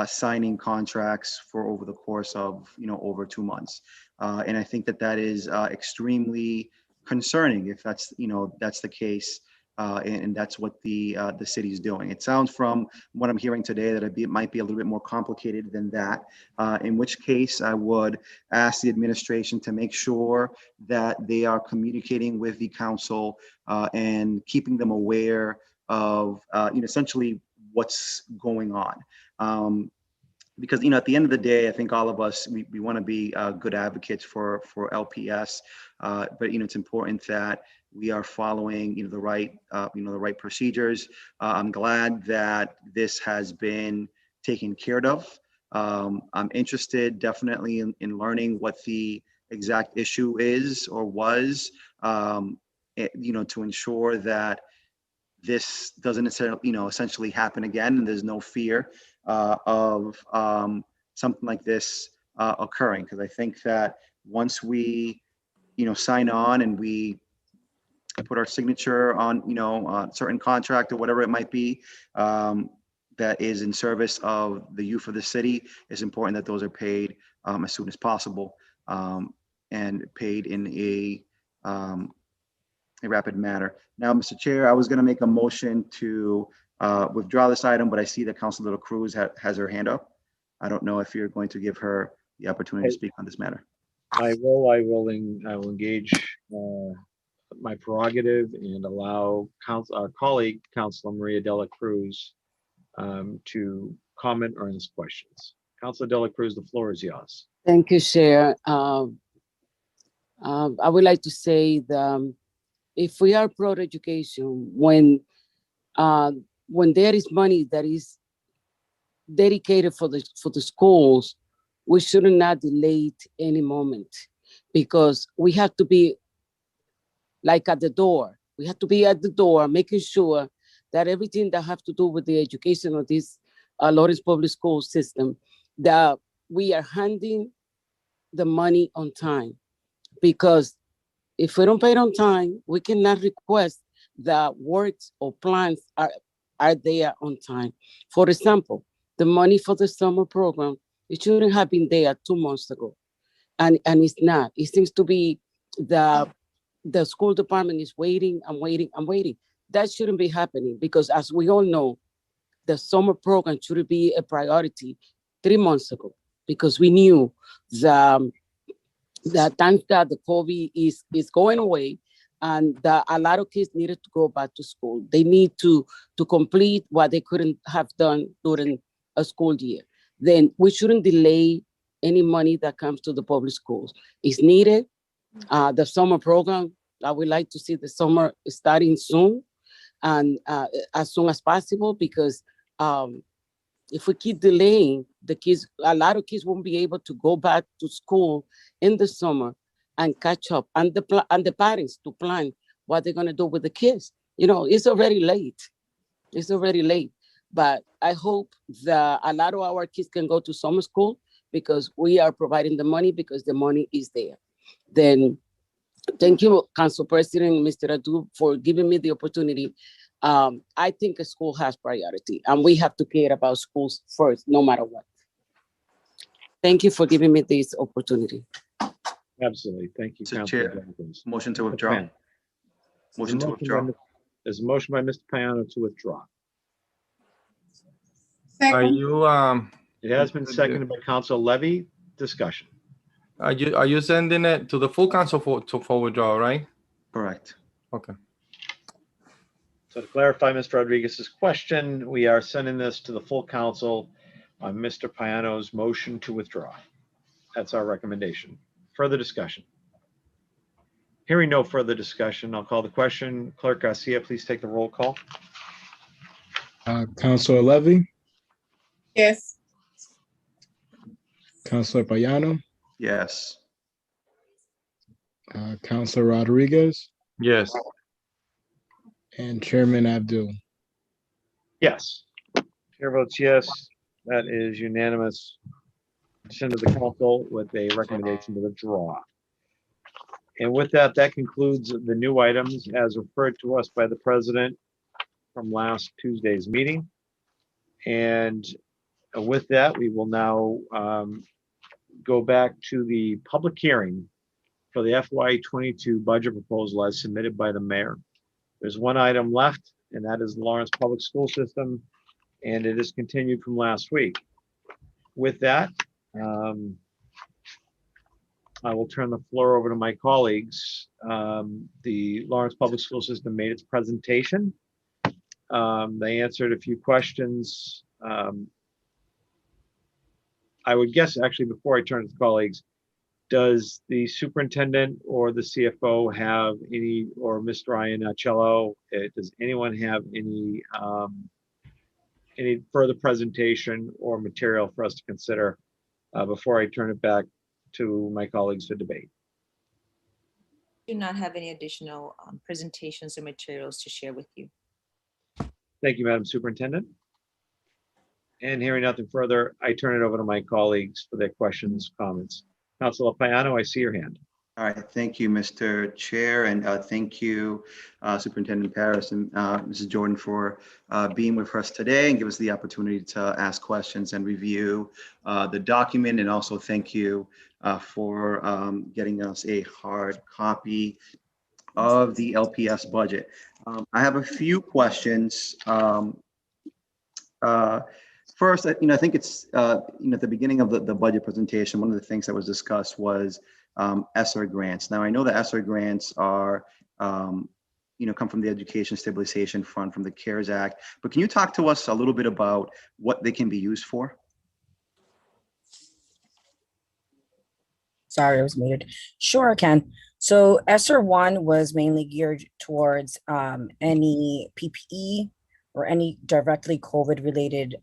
signing contracts for over the course of, you know, over 2 months. And I think that is extremely concerning if that's, you know, that's the case. And that's what the city is doing. It sounds from what I'm hearing today that it might be a little bit more complicated than that, in which case I would ask the administration to make sure that they are communicating with the council and keeping them aware of, you know, essentially what's going on. Because, you know, at the end of the day, I think all of us, we want to be good advocates for LPS, but, you know, it's important that we are following, you know, the right procedures. I'm glad that this has been taken care of. I'm interested definitely in learning what the exact issue is or was, you know, to ensure that this doesn't necessarily, you know, essentially happen again, and there's no fear of something like this occurring. Because I think that once we, you know, sign on and we put our signature on, you know, certain contract or whatever it might be, that is in service of the youth of the city. It's important that those are paid as soon as possible and paid in a rapid manner. Now, Mr. Chair, I was going to make a motion to withdraw this item, but I see that Councilor De La Cruz has her hand up. I don't know if you're going to give her the opportunity to speak on this matter. I will engage my prerogative and allow our colleague, Councilor Maria De La Cruz, to comment or ask questions. Councilor De La Cruz, the floor is yours. Thank you, Chair. I would like to say that if we are pro education, when there is money that is dedicated for the schools, we should not delay it any moment, because we have to be like at the door. We have to be at the door, making sure that everything that have to do with the education of this Lawrence Public School system, that we are handing the money on time. Because if we don't pay it on time, we cannot request that works or plans are there on time. For example, the money for the summer program, it shouldn't have been there 2 months ago. And it's not. It seems to be the school department is waiting and waiting and waiting. That shouldn't be happening, because as we all know, the summer program should be a priority 3 months ago, because we knew that thank God the COVID is going away, and that a lot of kids needed to go back to school. They need to complete what they couldn't have done during a school year. Then we shouldn't delay any money that comes to the public schools. It's needed. The summer program, I would like to see the summer starting soon, and as soon as possible, because if we keep delaying, a lot of kids won't be able to go back to school in the summer and catch up, and the parents to plan what they're gonna do with the kids. It's already late. It's already late. But I hope that a lot of our kids can go to summer school, because we are providing the money, because the money is there. Then thank you, Council President, Mr. Adu, for giving me the opportunity. I think a school has priority, and we have to care about schools first, no matter what. Thank you for giving me this opportunity. Absolutely. Thank you, Mr. Councilor Chair, De La Cruz. motion to withdraw. Motion to withdraw. There's a motion by Mr. Payano to withdraw. Are Second, you It has been seconded by Councilor Levy. Discussion. are you sending it to the full council for withdrawal, right? Correct. Okay. So to clarify Mr. Rodriguez's question, we are sending this to the full council on Mr. Payano's motion to withdraw. That's our recommendation. Further discussion. Hearing no further discussion, I'll call the question. Clerk Garcia, please take the roll call. Councilor Levy, yes. Councilor Payano, Yes. Councilor Rodriguez, Yes. and Chairman Abdul. Yes. Chair votes yes. That is unanimous. Send to the council with a recommendation to withdraw. And with that, that concludes the new items as referred to us by the president from last Tuesday's meeting. And with that, we will now go back to the public hearing for the FY22 budget proposal as submitted by the mayor. There's one item left, and that is the Lawrence Public School System, and it is continued from last week. With that, I will turn the floor over to my colleagues. The Lawrence Public School System made its presentation. They answered a few questions. I would guess, actually, before I turn to the colleagues, does the superintendent or the CFO have any, or Mr. Iannacello, does anyone have any further presentation or material for us to consider before I turn it back to my colleagues for debate? Do not have any additional presentations or materials to share with you. Thank you, Madam Superintendent. And hearing nothing further, I turn it over to my colleagues for their questions, comments. Councilor Payano, I see your hand. All right, thank you, Mr. Chair, and thank you, Superintendent Paris and Mrs. Jordan for being with us today and give us the opportunity to ask questions and review the document. And also thank you for getting us a hard copy of the LPS budget. I have a few questions. First, I think it's, at the beginning of the budget presentation, one of the things that was discussed was ESSER grants. Now, I know that ESSER grants are, come from the Education Stabilization Fund from the CARES Act, but can you talk to us a little bit about what they can be used for? Sorry, I was muted. Sure, I can. So ESSER 1 was mainly geared towards any PPE or any directly COVID related,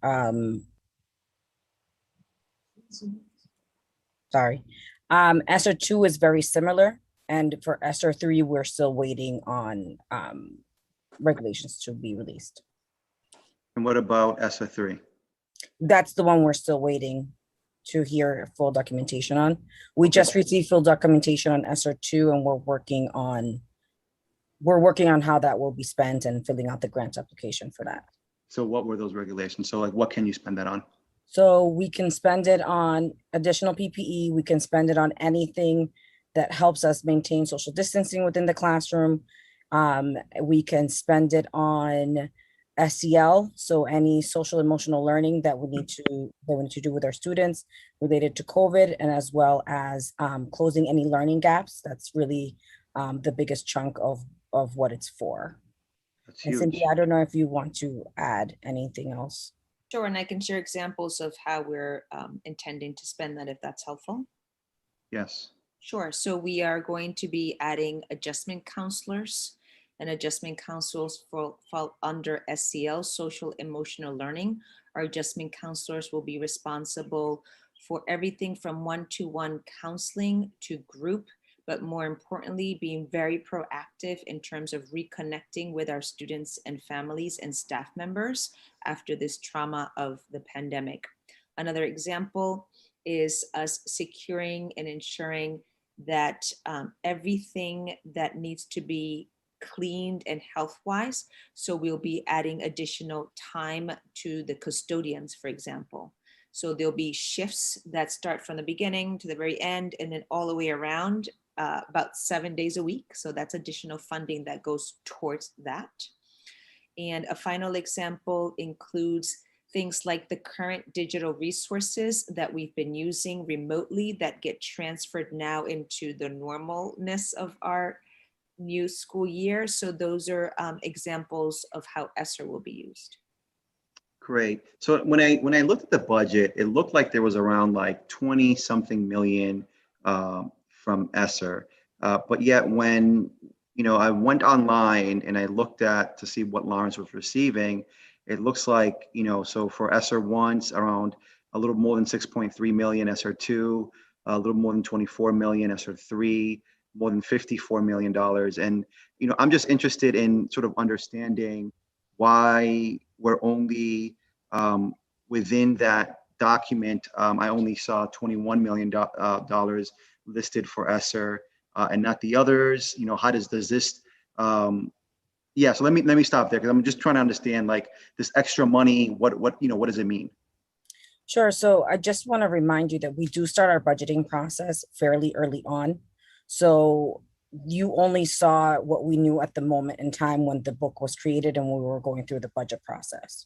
ESSER 2 is very similar. And for ESSER 3, we're still waiting on regulations to be released. And what about ESSER 3? That's the one we're still waiting to hear full documentation on. We just received full documentation on ESSER 2, and we're working on how that will be spent and filling out the grant application for that. So what were those regulations? So like, what can you spend that on? So we can spend it on additional PPE. We can spend it on anything that helps us maintain social distancing within the classroom. We can spend it on SEL, so any social emotional learning that we need to do with our students related to COVID, and as well as closing any learning gaps. That's really the biggest chunk of what it's for. That's And huge. Cynthia, I don't know if you want to add anything else. Sure, and I can share examples of how we're intending to spend that if that's helpful. Yes. Sure, so we are going to be adding adjustment counselors, and adjustment counselors fall under SEL, social emotional learning. Our adjustment counselors will be responsible for everything from one-to-one counseling to group, but more importantly, being very proactive in terms of reconnecting with our students and families and staff members after this trauma of the pandemic. Another example is us securing and ensuring that everything that needs to be cleaned and health-wise. So we'll be adding additional time to the custodians, for example. So there'll be shifts that start from the beginning to the very end and then all the way around, about 7 days a week. So that's additional funding that goes towards that. And a final example includes things like the current digital resources that we've been using remotely that get transferred now into the normalness of our new school year. So those are examples of how ESSER will be used. Great. So when I looked at the budget, it looked like there was around like 20 something million from ESSER. But yet when, I went online and I looked at to see what Lawrence was receiving, it looks like, so for ESSER 1, around a little more than 6.3 million, ESSER 2, a little more than 24 million, ESSER 3, more than $54 million. And, I'm just interested in sort of understanding why we're only within that document. I only saw $21 million listed for ESSER and not the others. How does this, yeah, so let me stop there because I'm just trying to understand like this extra money, what does it mean? Sure. So I just want to remind you that we do start our budgeting process fairly early on. So you only saw what we knew at the moment in time when the book was created and we were going through the budget process.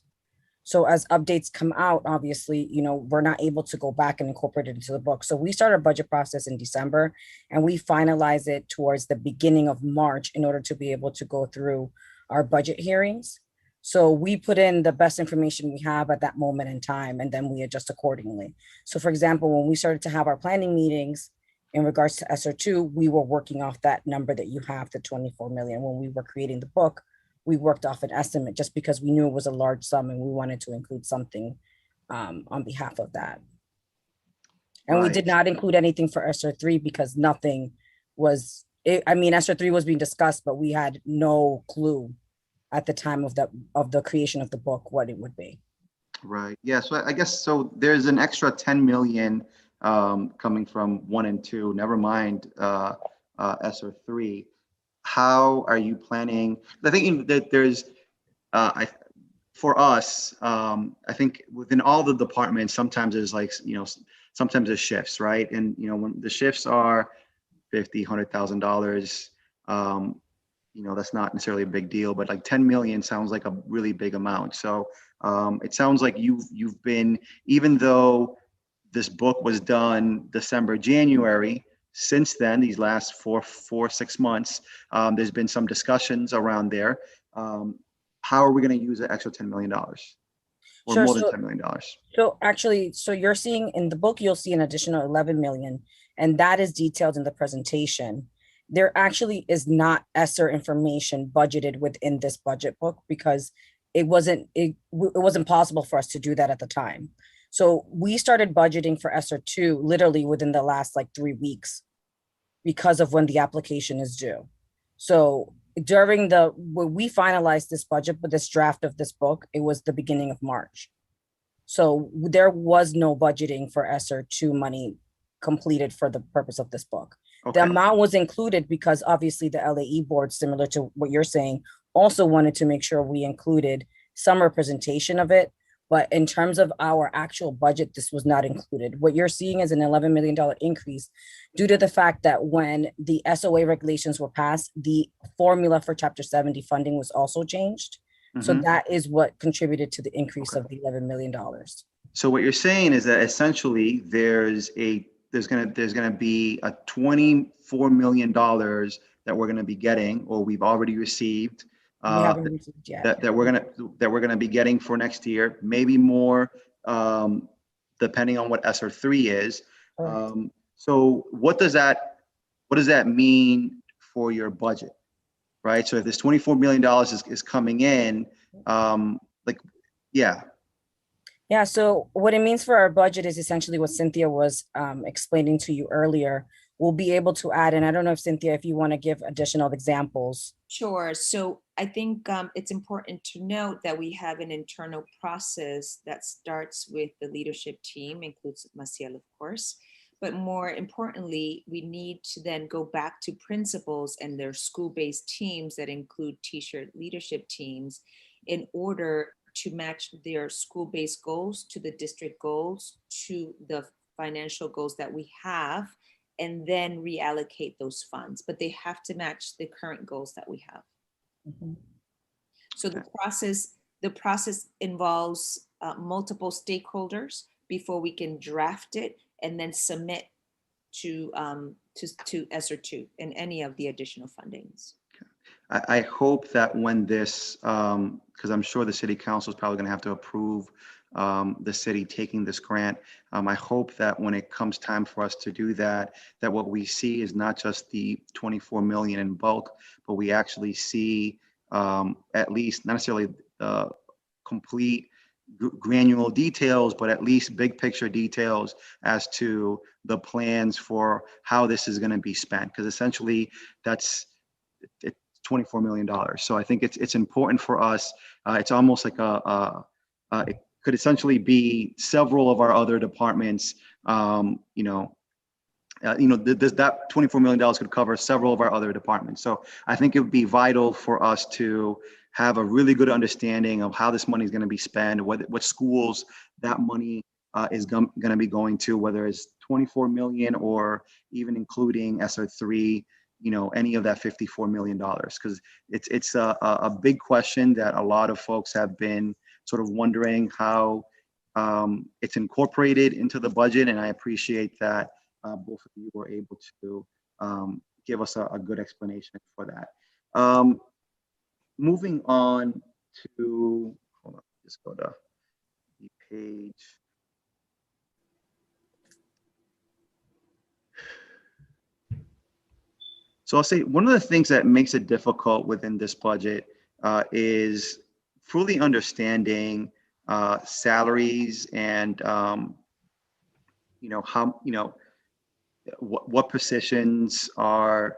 So as updates come out, obviously, we're not able to go back and incorporate it into the book. So we start our budget process in December and we finalize it towards the beginning of March in order to be able to go through our budget hearings. So we put in the best information we have at that moment in time, and then we adjust accordingly. So for example, when we started to have our planning meetings in regards to ESSER 2, we were working off that number that you have, the 24 million. When we were creating the book, we worked off an estimate just because we knew it was a large sum and we wanted to include something on behalf of that. And we did not include anything for ESSER 3 because nothing was, ESSER 3 was being discussed, but we had no clue at the time of the creation of the book what it would be. Right. Yeah. So I guess so. There's an extra 10 million coming from 1 and 2. Never mind ESSER 3. How are you planning? I think that there's, for us, I think within all the departments, sometimes there's like, sometimes there's shifts, right? And, when the shifts are $50,000, $100,000, that's not necessarily a big deal, but like 10 million sounds like a really big amount. So it sounds like you've been, even though this book was done December, January, since then, these last 6 months, there's been some discussions around there. How are we going to use the extra $10 million or Sure, more than $10 million? So actually, so you're seeing in the book, you'll see an additional 11 million, and that is detailed in the presentation. There actually is not ESSER information budgeted within this budget book because it wasn't possible for us to do that at the time. So we started budgeting for ESSER 2 literally within the last like 3 weeks because of when the application is due. So when we finalized this budget, but this draft of this book, it was the beginning of March. So there was no budgeting for ESSER 2 money completed for the purpose of this book. Okay. The amount was included because obviously the LAE board, similar to what you're saying, also wanted to make sure we included some representation of it. But in terms of our actual budget, this was not included. What you're seeing is an $11 million increase due to the fact that when the SOA regulations were passed, the formula for Chapter 70 funding was also changed. So that is what contributed to the increase of the $11 million. So what you're saying is that essentially there's gonna be a $24 million that we're gonna be getting, or we've already received. We haven't received yet. That we're gonna be getting for next year, maybe more, depending on what ESSER 3 is. So what does that mean for your budget, right? So if this $24 million is coming in, Yeah, so what it means for our budget is essentially what Cynthia was explaining to you earlier. We'll be able to add, and I don't know if Cynthia, if you want to give additional examples. Sure. So I think it's important to note that we have an internal process that starts with the leadership team, includes Maciel, of course. But more importantly, we need to then go back to principals and their school-based teams that include T-shirt leadership teams in order to match their school-based goals to the district goals, to the financial goals that we have, and then reallocate those funds. But they have to match the current goals that we have. So the process involves multiple stakeholders before we can draft it and then submit to ESSER 2 and any of the additional fundings. I hope that when this, because I'm sure the city council is probably going to have to approve the city taking this grant. I hope that when it comes time for us to do that, that what we see is not just the 24 million in bulk, but we actually see at least not necessarily complete granular details, but at least big picture details as to the plans for how this is going to be spent. Because essentially it's $24 million. So I think it's important for us. It's almost like it could essentially be several of our other departments. That $24 million could cover several of our other departments. So I think it would be vital for us to have a really good understanding of how this money is going to be spent, what schools that money is going to be going to, whether it's 24 million or even including ESSER 3, any of that $54 million, because it's a big question that a lot of folks have been sort of wondering how it's incorporated into the budget, and I appreciate that both of you were able to give us a good explanation for that. Moving on to, hold on, just go to the page. So I'll say one of the things that makes it difficult within this budget is fully understanding salaries and what positions are,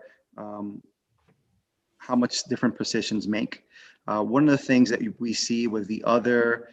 how much different positions make. One of the things that we see with the other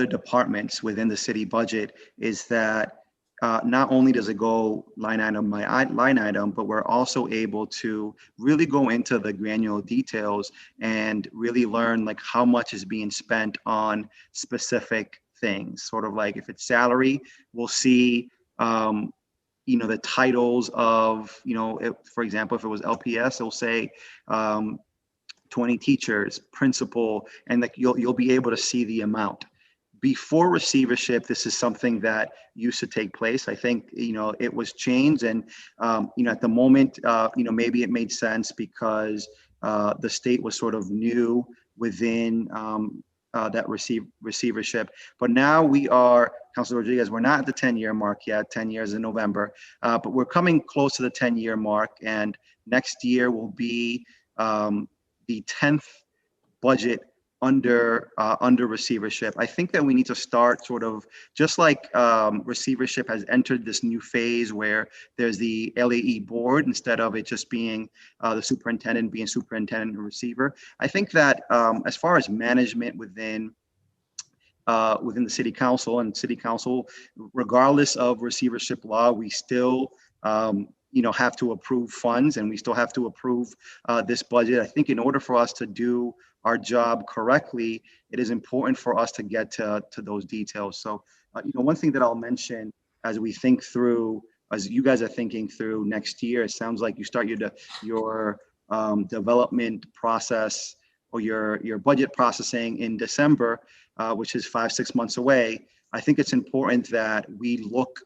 departments within the city budget is that not only does it go line item by line item, but we're also able to really go into the granular details and really learn like how much is being spent on specific things. Sort of like if it's salary, we'll see, you know, the titles of, you know, for example, if it was LPS, it'll say 20 teachers, principal, and like you'll be able to see the amount. Before receivership, this is something that used to take place. I think, you know, it was changed, and you know, at the moment, you know, maybe it made sense because the state was sort of new within that receivership. But now we are, Councilor Rodriguez, we're not at the 10-year mark yet. 10 years in November, but we're coming close to the 10-year mark, and next year will be the 10th budget under receivership. I think that we need to start sort of just like receivership has entered this new phase where there's the LAE board instead of it just being the superintendent being superintendent and receiver. I think that as far as management within the city council, regardless of receivership law, we still you know, have to approve funds, and we still have to approve this budget. I think in order for us to do our job correctly, it is important for us to get to those details. So, you know, one thing that I'll mention as we think through, as you guys are thinking through next year, it sounds like you start your development process or your budget processing in December, which is 5-6 months away. I think it's important that we look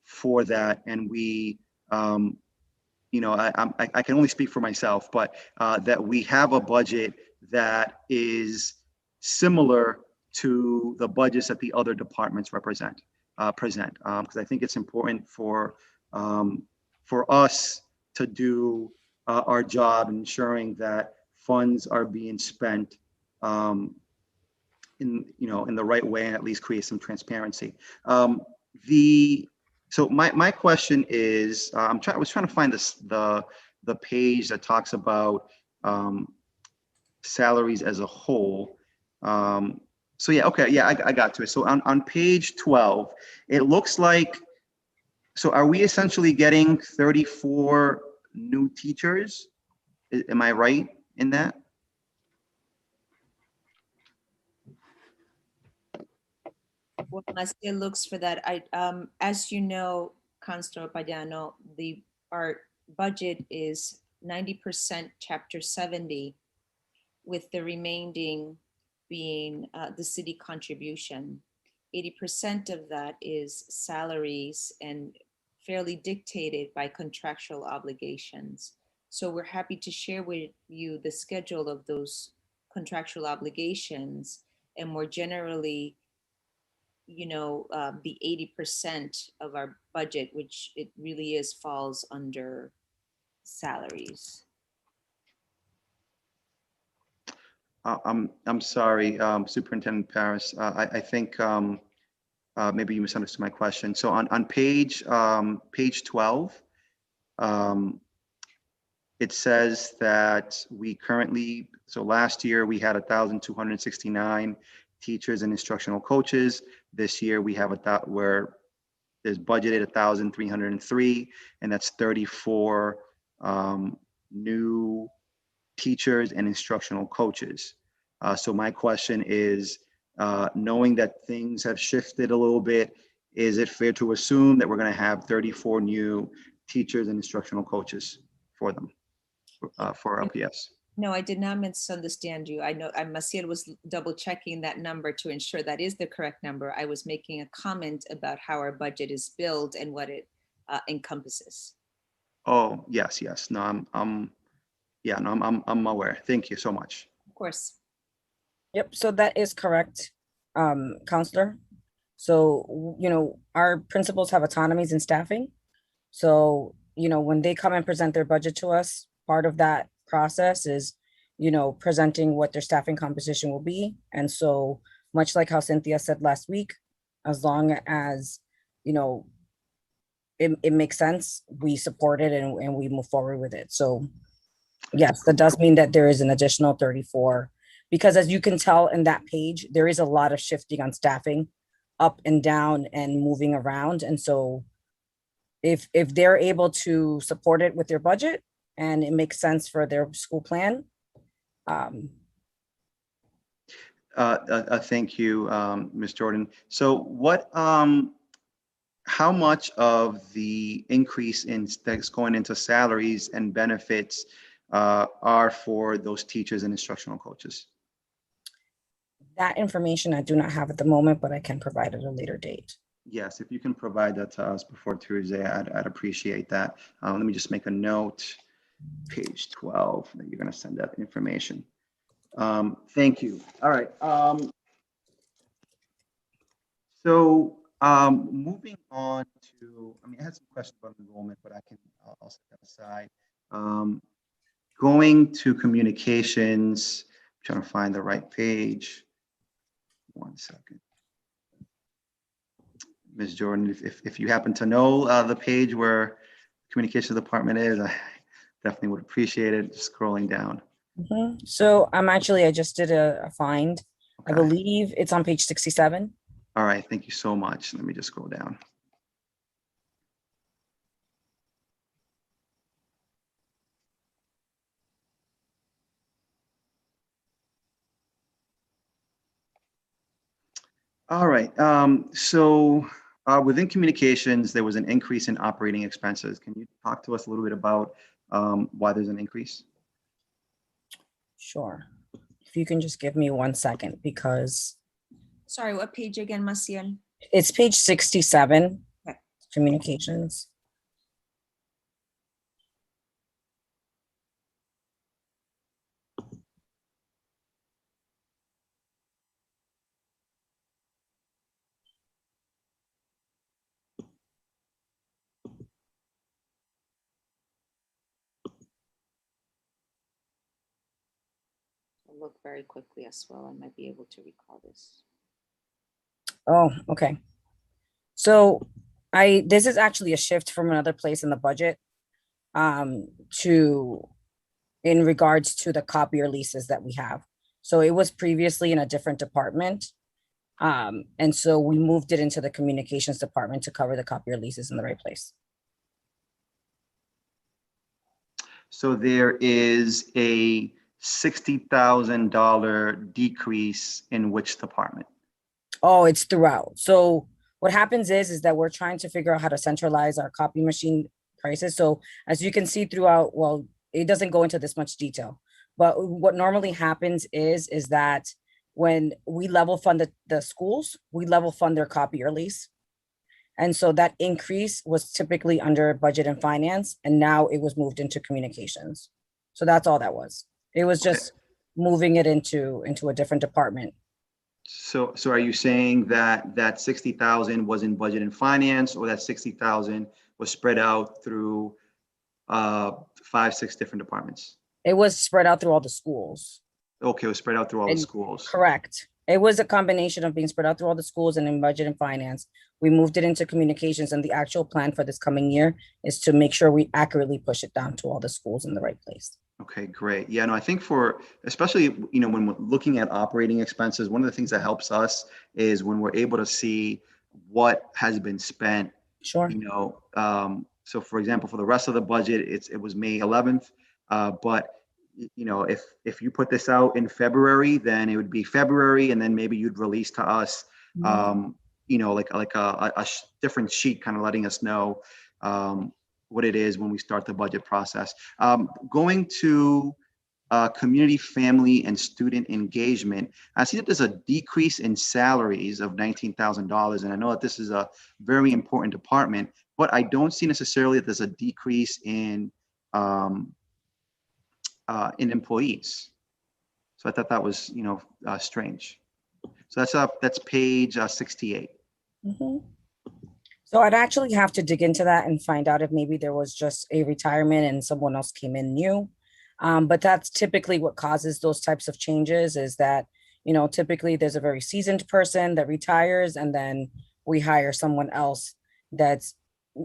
for that, and we, you know, I can only speak for myself, but that we have a budget that is similar to the budgets that the other departments present, because I think it's important for us to do our job, ensuring that funds are being spent in the right way, and at least create some transparency. So my question is, I was trying to find the page that talks about salaries as a whole. So yeah, okay, yeah, I got to it. So on page 12, it looks like, so are we essentially getting 34 new teachers? Am I right in that? Well, Maciel looks for that. As you know, Councilor Payano, our budget is 90% Chapter 70, with the remaining being the city contribution. 80% of that is salaries and fairly dictated by contractual obligations. So we're happy to share with you the schedule of those contractual obligations, and more generally, you know, the 80% of our budget, which it really is, falls under salaries. I'm sorry, Superintendent Paris. I think maybe you misunderstood my question. So on page 12, it says that we currently, so last year we had 1,269 teachers and instructional coaches. This year we have where there's budgeted 1,303, and that's 34 new teachers and instructional coaches. So my question is, knowing that things have shifted a little bit, is it fair to assume that we're going to have 34 new teachers and instructional coaches for them, for LPS? No, I did not misunderstand you. I know Maciel was double checking that number to ensure that is the correct number. I was making a comment about how our budget is built and what it encompasses. Oh, yes. No, I'm aware. Thank you so much. Of course. Yep, so that is correct, Counselor. So, you know, our principals have autonomies in staffing. So, you know, when they come and present their budget to us, part of that process is, you know, presenting what their staffing composition will be. And so much like how Cynthia said last week, as long as, you know, it makes sense, we support it and we move forward with it. So yes, that does mean that there is an additional 34, because as you can tell in that page, there is a lot of shifting on staffing up and down and moving around. And so if they're able to support it with their budget and it makes sense for their school plan. Thank you, Ms. Jordan. So how much of the increase that's going into salaries and benefits are for those teachers and instructional coaches? That information I do not have at the moment, but I can provide at a later date. Yes, if you can provide that to us before Tuesday, I'd appreciate that. Let me just make a note, page 12, that you're going to send that information. Thank you. All right. So moving on to, I had some questions about enrollment, but I'll set that aside. Going to communications, I'm trying to find the right page. 1 second. Ms. Jordan, if you happen to know the page where communications department is, I definitely would appreciate it. Just scrolling down. So I just did a find. Okay. I believe it's on page 67. All right, thank you so much. Let me just scroll down. All right, so within communications, there was an increase in operating expenses. Can you talk to us a little bit about why there's an increase? Sure. If you can just give me 1 second, because. Sorry, what page again, Maciel? It's page 67, okay. Communications. Look very quickly as well. I might be able to recall this. Oh, okay. So this is actually a shift from another place in the budget in regards to the copier leases that we have. So it was previously in a different department. And so we moved it into the communications department to cover the copier leases in the right place. So there is a $60,000 decrease in which department? Oh, it's throughout. So what happens is that we're trying to figure out how to centralize our copy machine prices. So as you can see throughout, well, it doesn't go into this much detail, but what normally happens is that when we level fund the schools, we level fund their copier lease. And so that increase was typically under budget and finance, and now it was moved into communications. So that's all that was. It was just moving it into a different department. So are you saying that 60,000 was in budget and finance, or that 60,000 was spread out through 5-6 different departments? It was spread out through all the schools. Okay, it was spread out through all the schools. Correct. It was a combination of being spread out through all the schools and in budget and finance. We moved it into communications, and the actual plan for this coming year is to make sure we accurately push it down to all the schools in the right place. Okay, great. Yeah, no, I think especially, when we're looking at operating expenses, one of the things that helps us is when we're able to see what has been spent. Sure. So for example, for the rest of the budget, it was May 11th, but if you put this out in February, then it would be February, and then maybe you'd release to us, like a different sheet, kind of letting us know what it is when we start the budget process. Going to community, family, and student engagement, I see that there's a decrease in salaries of $19,000, and I know that this is a very important department, but I don't see necessarily that there's a decrease in employees. So I thought that was, strange. So that's page 68. Mm-hmm. So I'd actually have to dig into that and find out if maybe there was just a retirement and someone else came in new. But that's typically what causes those types of changes, is that, typically there's a very seasoned person that retires, and then we hire someone else that's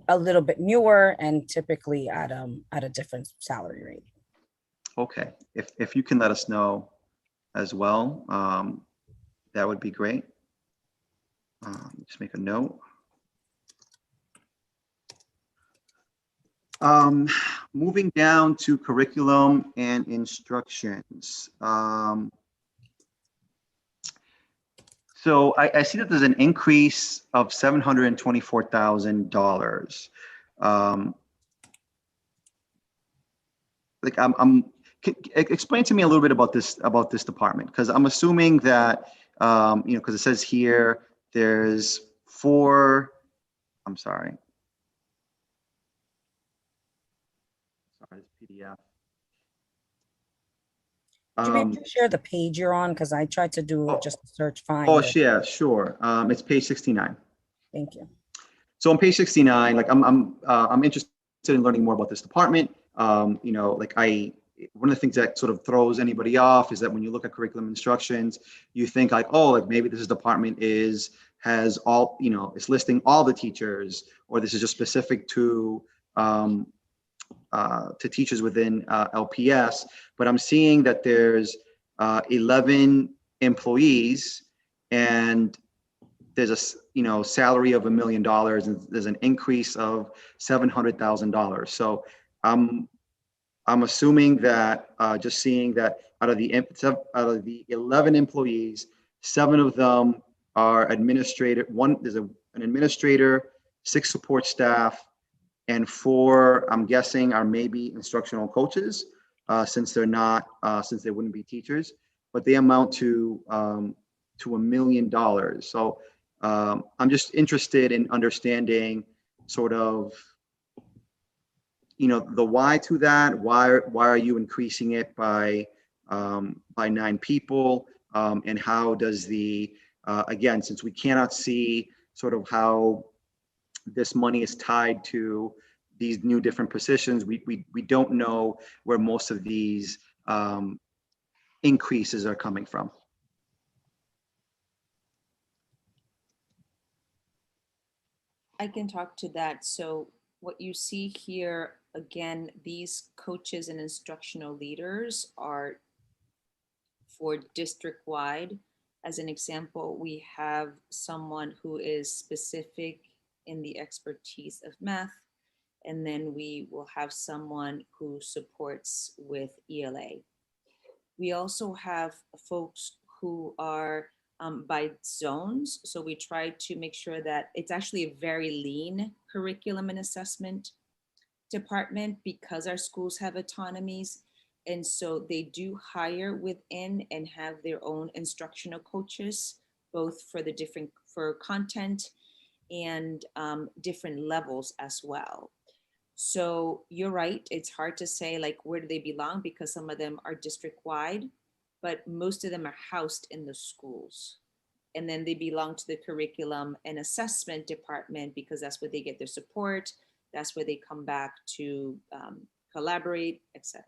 a little bit newer and typically at a different salary rate. Okay, if you can let us know as well, that would be great. Just make a note. Moving down to curriculum and instructions. So I see that there's an increase of $724,000. Like explain to me a little bit about this department, because I'm assuming that because it says here there's 4. I'm sorry. Sorry, this PDF. Could you maybe share the page you're on? Because I tried to do just a search find. Oh, it. yeah, sure. It's page 69. Thank you. So on page 69, like I'm interested in learning more about this department. One of the things that sort of throws anybody off is that when you look at curriculum instructions, you think like, oh, like maybe this department has all, it's listing all the teachers, or this is just specific to teachers within LPS. But I'm seeing that there's 11 employees, and there's a salary of $1 million, and there's an increase of $700,000. So I'm assuming that just seeing that out of the 11 employees, 7 of them are administrator. There's an administrator, 6 support staff, and 4, I'm guessing, are maybe instructional coaches, since they wouldn't be teachers, but they amount to $1 million. So I'm just interested in understanding sort of, the why to that. Why are you increasing it by 9 people? And how does again, since we cannot see sort of how this money is tied to these new different positions, we don't know where most of these increases are coming from. I can talk to that. So what you see here, again, these coaches and instructional leaders are for district-wide. As an example, we have someone who is specific in the expertise of math, and then we will have someone who supports with ELA. We also have folks who are by zones. So we try to make sure that it's actually a very lean curriculum and assessment department, because our schools have autonomies. And so they do hire within and have their own instructional coaches, both for content and different levels as well. So you're right, it's hard to say like where do they belong, because some of them are district-wide, but most of them are housed in the schools. And then they belong to the curriculum and assessment department, because that's where they get their support. That's where they come back to collaborate, etc.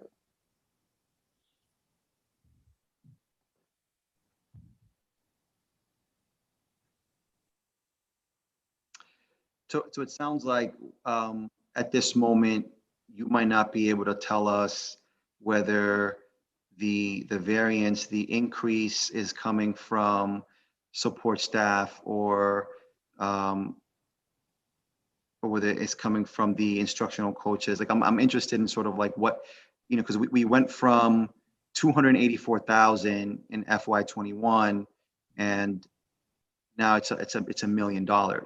So it sounds like at this moment, you might not be able to tell us whether the variance, the increase is coming from support staff or whether it's coming from the instructional coaches. Like I'm interested in sort of like what, because we went from 284,000 in FY21, and now it's $1 million. Are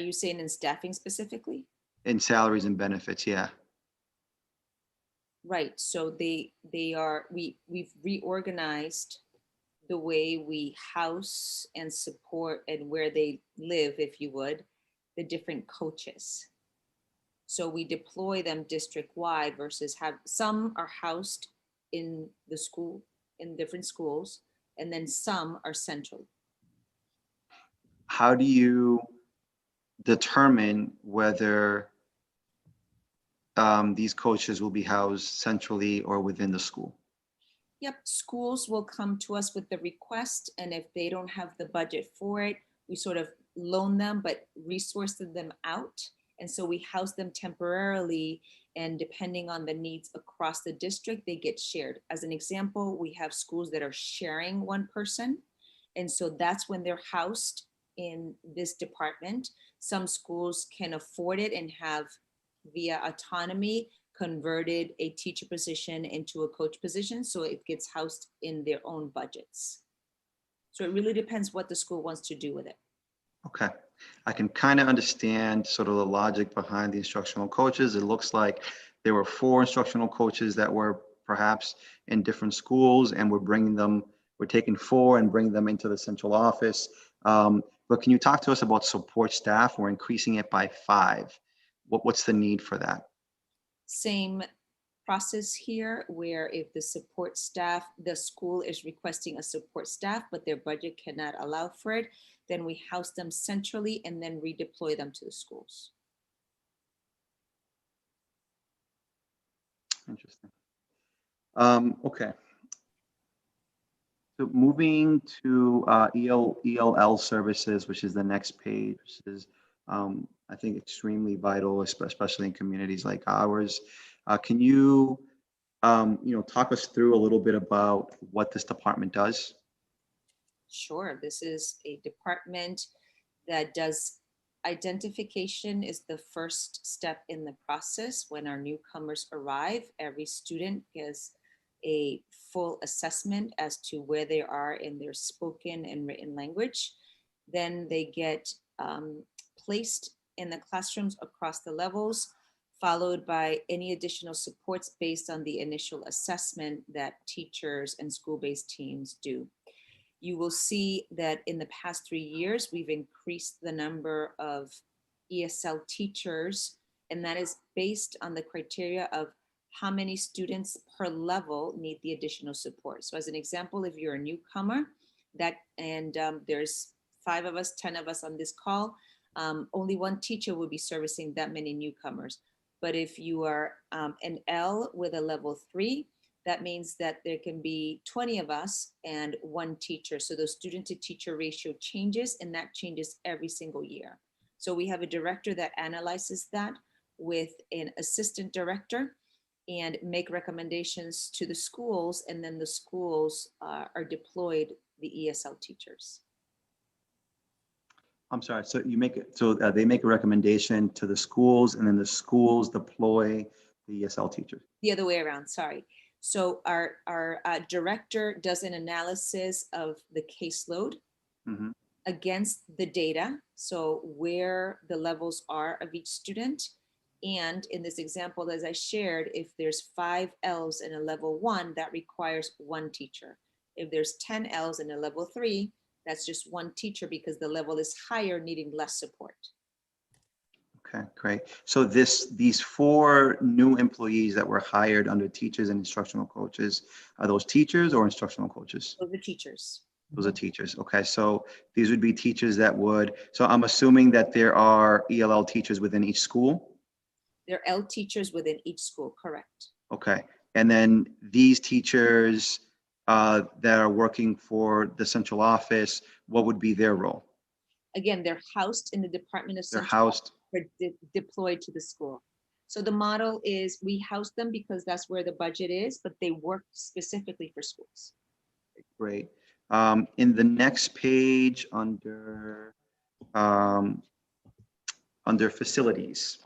you saying in staffing specifically? In salaries and benefits, yeah. Right, so we've reorganized the way we house and support and where they live, if you would, the different coaches. So we deploy them district-wide versus some are housed in the school, in different schools, and then some are central. How do you determine whether these coaches will be housed centrally or within the school? Yep, schools will come to us with the request, and if they don't have the budget for it, we sort of loan them, but resource them out. And so we house them temporarily, and depending on the needs across the district, they get shared. As an example, we have schools that are sharing one person. And so that's when they're housed in this department. Some schools can afford it and have, via autonomy, converted a teacher position into a coach position, so it gets housed in their own budgets. So it really depends what the school wants to do with it. Okay, I can kind of understand sort of the logic behind the instructional coaches. It looks like there were 4 instructional coaches that were perhaps in different schools, and we're taking 4 and bringing them into the central office. But can you talk to us about support staff? We're increasing it by 5. What's the need for that? Same process here, where if the support staff, the school is requesting a support staff, but their budget cannot allow for it, then we house them centrally and then redeploy them to the schools. Interesting. Okay. So moving to ELL services, which is the next page, which is I think extremely vital, especially in communities like ours. Can you, talk us through a little bit about what this department does? Sure, this is a department that does identification is the first step in the process. When our newcomers arrive, every student gets a full assessment as to where they are in their spoken and written language. Then they get placed in the classrooms across the levels, followed by any additional supports based on the initial assessment that teachers and school-based teams do. You will see that in the past 3 years, we've increased the number of ESL teachers, and that is based on the criteria of how many students per level need the additional support. So as an example, if you're a newcomer, there's 5 of us, 10 of us on this call, only 1 teacher will be servicing that many newcomers. But if you are an L with a level 3, that means that there can be 20 of us and 1 teacher. So the student to teacher ratio changes, and that changes every single year. So we have a director that analyzes that with an assistant director and make recommendations to the schools, and then the schools are deployed the ESL teachers. I'm sorry, so they make a recommendation to the schools, and then the schools deploy the ESL teachers? The other way around, sorry. So our director does an analysis of the caseload against the data, so where the levels are of each student. And in this example, as I shared, if there's 5 Ls in a level 1, that requires 1 teacher. If there's 10 Ls in a level 3, that's just 1 teacher because the level is higher, needing less support. Okay, great. So these 4 new employees that were hired under teachers and instructional coaches, are those teachers or instructional coaches? Those are teachers. Those are teachers. Okay, so these would be teachers so I'm assuming that there are ELL teachers within each school? They're L teachers within each school, correct. Okay, and then these teachers that are working for the central office, what would be their role? Again, they're housed in the Department of They're Central housed. Office, deployed to the school. So the model is we house them because that's where the budget is, but they work specifically for schools. Great. In the next page under facilities,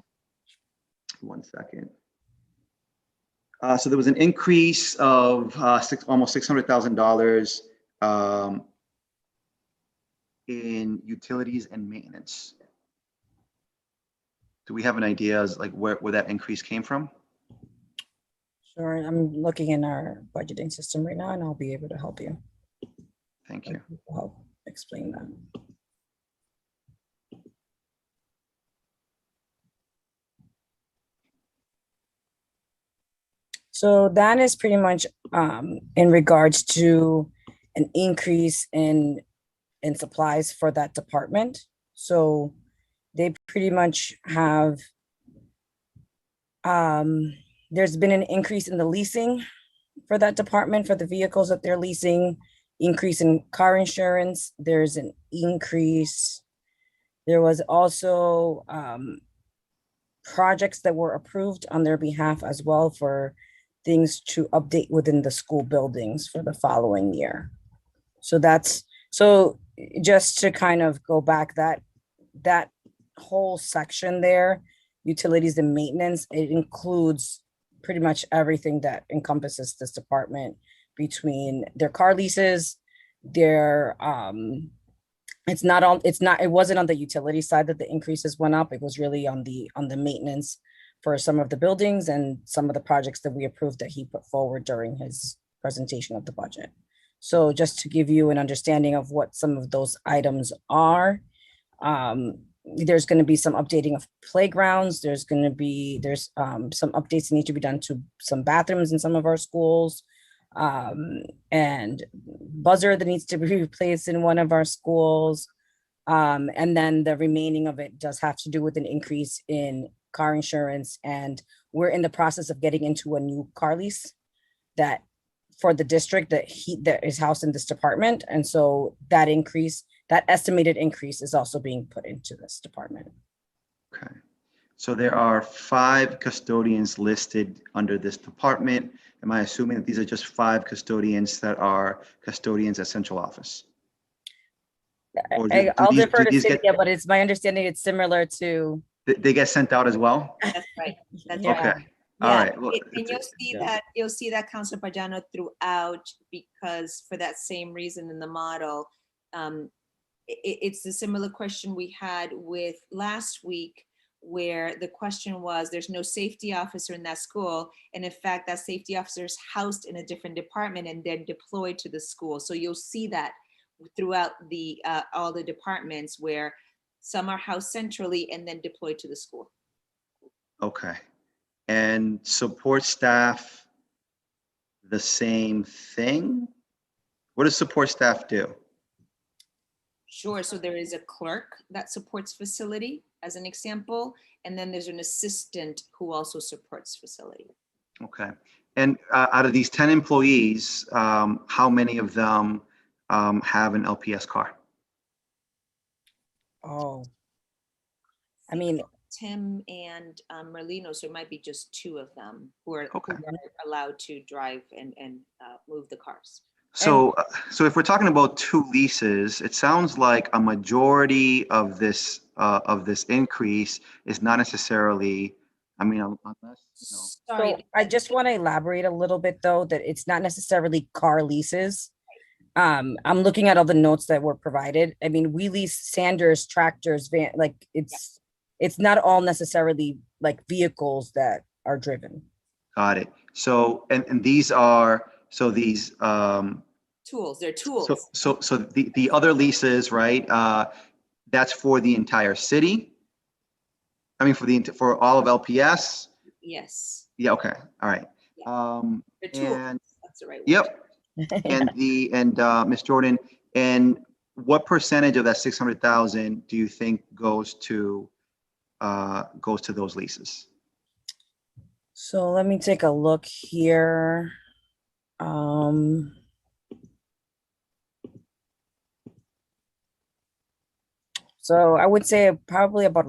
1 second. So there was an increase of almost $600,000 in utilities and maintenance. Do we have an idea as like where that increase came from? Sure, I'm looking in our budgeting system right now, and I'll be able to help you. Thank you. Help explain that. So that is pretty much in regards to an increase in supplies for that department. So they pretty much have, there's been an increase in the leasing for that department for the vehicles that they're leasing, increase in car insurance. There's an increase. There was also projects that were approved on their behalf as well for things to update within the school buildings for the following year. So just to kind of go back, that whole section there, utilities and maintenance, it includes pretty much everything that encompasses this department, between their car leases, their it wasn't on the utility side that the increases went up. It was really on the maintenance for some of the buildings and some of the projects that we approved that he put forward during his presentation of the budget. So just to give you an understanding of what some of those items are, there's going to be some updating of playgrounds. There's some updates that need to be done to some bathrooms in some of our schools, and buzzer that needs to be replaced in one of our schools. And then the remaining of it does have to do with an increase in car insurance. And we're in the process of getting into a new car lease that for the district that is housed in this department. And so that estimated increase is also being put into this department. Okay. So there are 5 custodians listed under this department. Am I assuming that these are just 5 custodians that are custodians at central office? I'll defer to Cynthia, but it's my understanding it's similar to. They get sent out as well? That's right. That's Yeah. right. Okay. All Yeah, right. Well, and you'll see that, Councilor Pagano, throughout, because for that same reason in the model, it's a similar question we had with last week, where the question was, there's no safety officer in that school. And in fact, that safety officer is housed in a different department and then deployed to the school. So you'll see that throughout all the departments, where some are housed centrally and then deployed to the school. okay. And support staff, the same thing? What does support staff do? Sure, so there is a clerk that supports facility, as an example, and then there's an assistant who also supports facility. Okay. And out of these 10 employees, how many of them have an LPS car? Oh, I mean, Tim and Merlino, so it might be just 2 of them who are allowed to drive and move the cars. So if we're talking about 2 leases, it sounds like a majority of this increase is not necessarily, I mean, unless, so I just want to elaborate a little bit, though, that it's not necessarily car leases. I'm looking at all the notes that were provided. I mean, we lease Sanders, tractors, van, like it's not all necessarily like vehicles that are driven. Got it. So, and these are, so these, tools, they're tools. So the other leases, right? That's for the entire city. I mean, for all of LPS. Yes. Yeah. Okay. All right. They're tools. And that's the right word. yep. and Ms. Jordan, and what percentage of that 600,000 do you think goes to those leases? So let me take a look here. So I would say probably about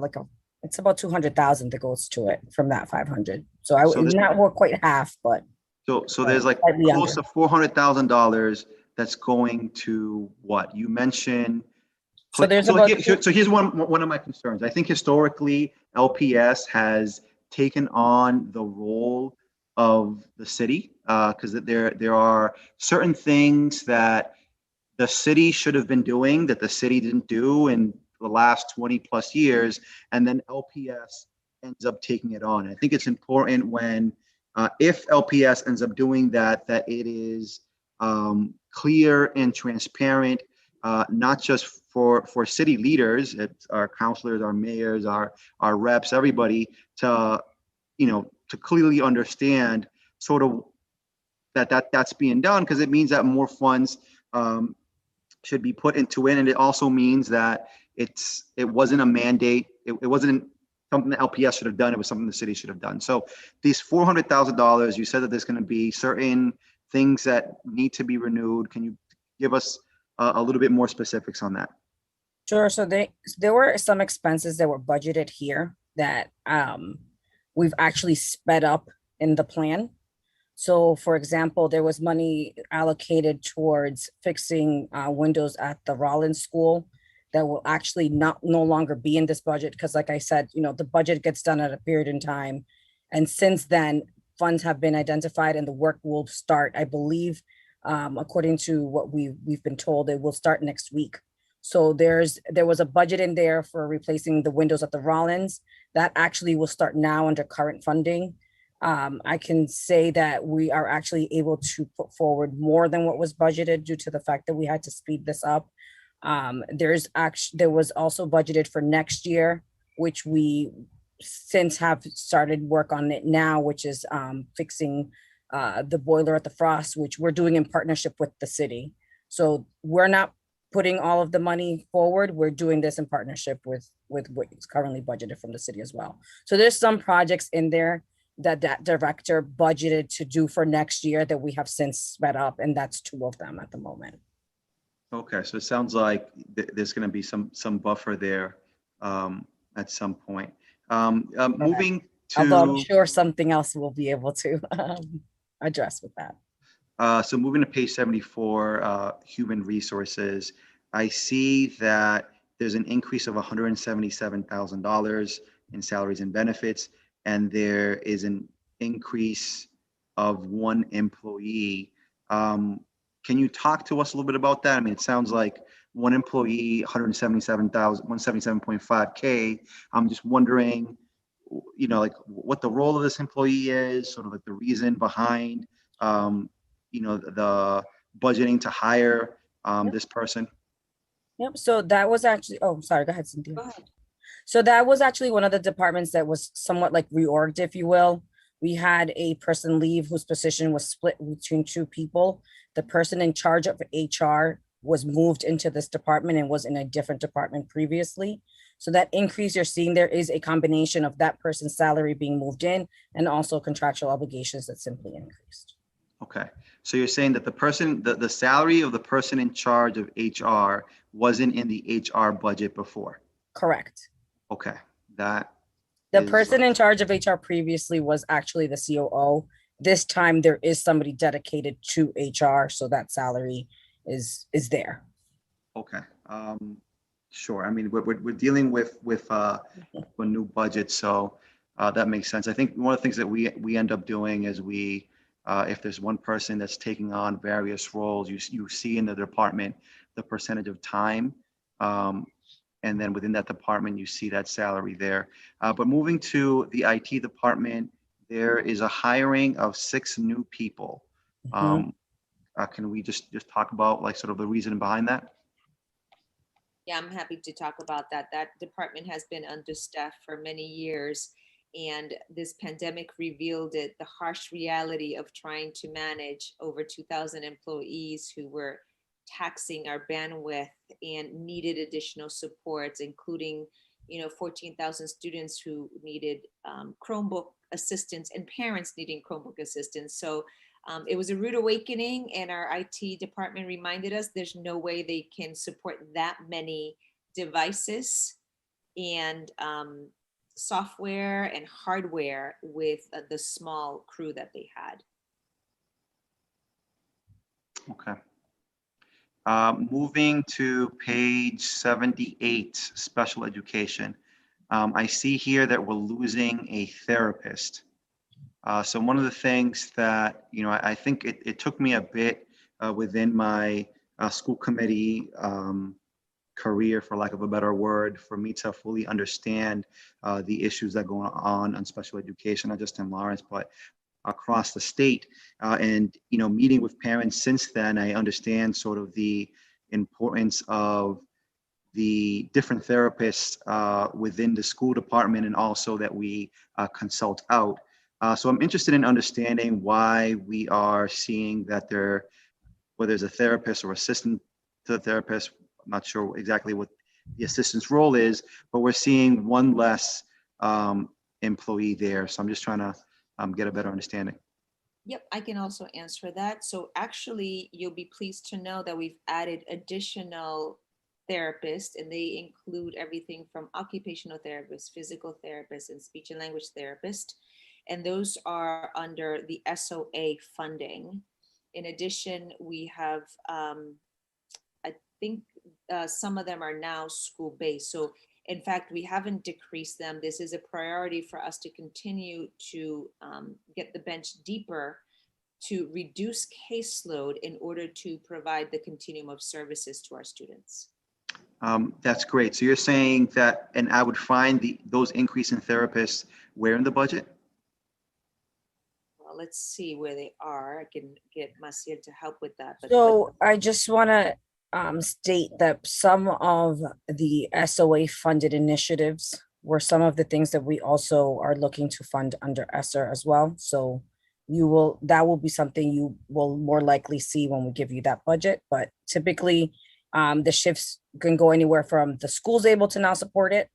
it's about 200,000 that goes to it from that 500. So not more quite half, but. So there's like close to $400,000 that's going to what you mentioned. So here's one of my concerns. I think historically LPS has taken on the role of the city because there are certain things that the city should have been doing that the city didn't do in the last 20 plus years, and then LPS ends up taking it on. I think it's important when if LPS ends up doing that it is clear and transparent, not just for city leaders, it's our councilors, our mayors, our reps, everybody to clearly understand sort of that's being done, because it means that more funds should be put into it. And it also means that it wasn't a mandate. It wasn't something that LPS should have done. It was something the city should have done. So these $400,000, you said that there's going to be certain things that need to be renewed. Can you give us a little bit more specifics on that? Sure. So there were some expenses that were budgeted here that we've actually sped up in the plan. So for example, there was money allocated towards fixing windows at the Rollins School that will actually no longer be in this budget, because like I said, the budget gets done at a period in time. And since then, funds have been identified and the work will start, I believe, according to what we've been told, it will start next week. So there was a budget in there for replacing the windows at the Rollins. That actually will start now under current funding. I can say that we are actually able to put forward more than what was budgeted due to the fact that we had to speed this up. There was also budgeted for next year, which we since have started work on it now, which is fixing the boiler at the Frost, which we're doing in partnership with the city. So we're not putting all of the money forward. We're doing this in partnership with what's currently budgeted from the city as well. So there's some projects in there that director budgeted to do for next year that we have since sped up, and that's 2 of them at the moment. Okay, so it sounds like there's going to be some buffer there at some point. Moving to, although I'm sure something else we'll be able to address with that. So moving to page 74, human resources, I see that there's an increase of $177,000 in salaries and benefits, and there is an increase of 1 employee. Can you talk to us a little bit about that? I mean, it sounds like 1 employee, 177.5K. I'm just wondering, like what the role of this employee is, sort of like the reason behind, the budgeting to hire this person. Yep. So that was actually, oh, sorry, go ahead, Cynthia. Go ahead. So that was actually one of the departments that was somewhat like reorged, if you will. We had a person leave whose position was split between 2 people. The person in charge of HR was moved into this department and was in a different department previously. So that increase you're seeing there is a combination of that person's salary being moved in and also contractual obligations that simply increased. Okay, so you're saying that the salary of the person in charge of HR wasn't in the HR budget before? Correct. Okay, the person in charge of HR previously was actually the COO. This time there is somebody dedicated to HR, so that salary is there. Okay, sure. I mean, we're dealing with a new budget, so that makes sense. I think one of the things that we end up doing is if there's one person that's taking on various roles, you see in the department the percentage of time, and then within that department you see that salary there. But moving to the IT department, there is a hiring of 6 new people. Can we just talk about like sort of the reason behind that? Yeah, I'm happy to talk about that. That department has been understaffed for many years, and this pandemic revealed the harsh reality of trying to manage over 2,000 employees who were taxing our bandwidth and needed additional supports, including 14,000 students who needed Chromebook assistance and parents needing Chromebook assistance. So it was a rude awakening, and our IT department reminded us there's no way they can support that many devices and software and hardware with the small crew that they had. Okay. Moving to page 78, special education. I see here that we're losing a therapist. So one of the things that, I think it took me a bit within my school committee career, for lack of a better word, for me to fully understand the issues that go on special education, not just in Lawrence, but across the state. And, meeting with parents since then, I understand sort of the importance of the different therapists within the school department, and also that we consult out. So I'm interested in understanding why we are seeing that whether there's a therapist or assistant to the therapist, I'm not sure exactly what the assistant's role is, but we're seeing 1 less employee there. So I'm just trying to get a better understanding. Yep, I can also answer that. So actually, you'll be pleased to know that we've added additional therapists, and they include everything from occupational therapists, physical therapists, and speech and language therapists. and those are under the SOA funding. In addition, we have, I think some of them are now school-based. So in fact, we haven't decreased them. This is a priority for us to continue to get the bench deeper to reduce caseload in order to provide the continuum of services to our students. That's great. So you're saying that, and I would find those increase in therapists where in the budget? Well, let's see where they are. I can get Maciel to help with that. But So I just want to state that some of the SOA funded initiatives were some of the things that we also are looking to fund under ESSER as well. So that will be something you will more likely see when we give you that budget. But typically the shifts can go anywhere from the school's able to now support it.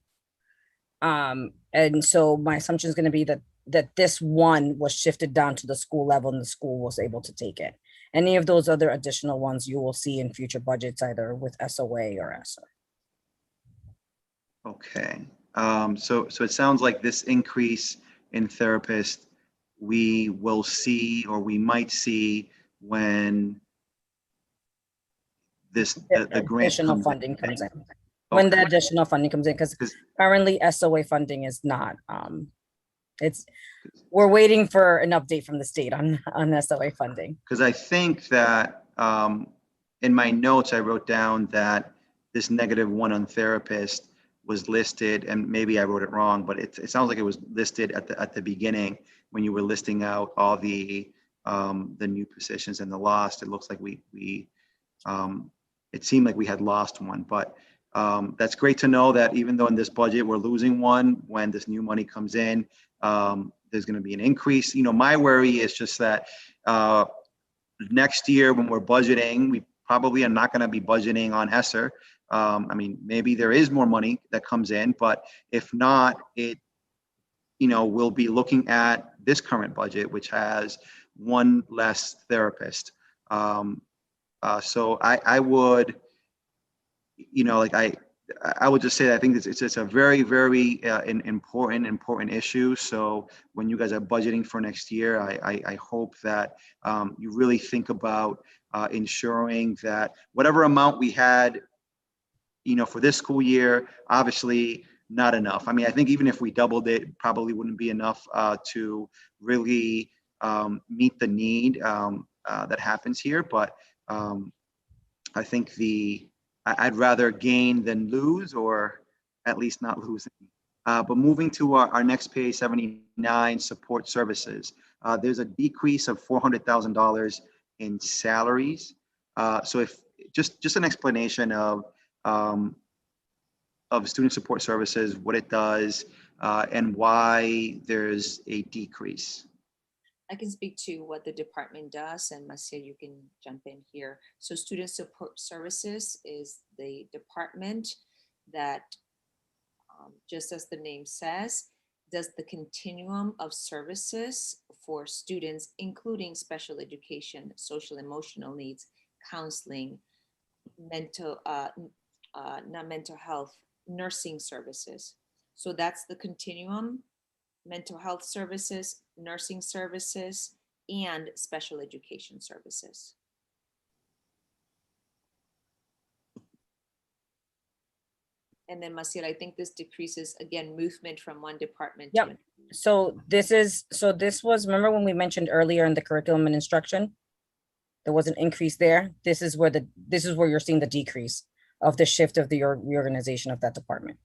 And so my assumption is going to be that this one was shifted down to the school level and the school was able to take it. Any of those other additional ones you will see in future budgets, either with SOA or ESSER. Okay. So it sounds like this increase in therapists we will see, or we might see, when the grant additional funding comes in. When the additional funding comes in, because currently SOA funding is not, we're waiting for an update from the state on SOA funding. Because I think that in my notes, I wrote down that this -1 on therapist was listed, and maybe I wrote it wrong, but it sounds like it was listed at the beginning when you were listing out all the new positions and the lost. It looks like it seemed like we had lost one, but that's great to know that even though in this budget we're losing one, when this new money comes in, there's going to be an increase. You know, my worry is just that next year when we're budgeting, we probably are not going to be budgeting on ESSER. I mean, maybe there is more money that comes in, but if not, we'll be looking at this current budget, which has one less therapist. So I would, I would just say that I think it's a very, very important issue. So when you guys are budgeting for next year, I hope that you really think about ensuring that whatever amount we had, for this school year, obviously not enough. I mean, I think even if we doubled it, probably wouldn't be enough to really meet the need that happens here. But I think I'd rather gain than lose, or at least not losing. But moving to our next page, 79, support services. There's a decrease of $400,000 in salaries. So if just an explanation of student support services, what it does, and why there's a decrease. I can speak to what the department does, and Maciel, you can jump in here. So student support services is the department that, just as the name says, does the continuum of services for students, including special education, social emotional needs, counseling, not mental health, nursing services. So that's the continuum: mental health services, nursing services, and special education services. And then Maciel, I think this decreases, again, movement from one department to another. So this was, remember when we mentioned earlier in the curriculum and instruction, there was an increase there. This is where you're seeing the decrease of the shift of the reorganization of that department.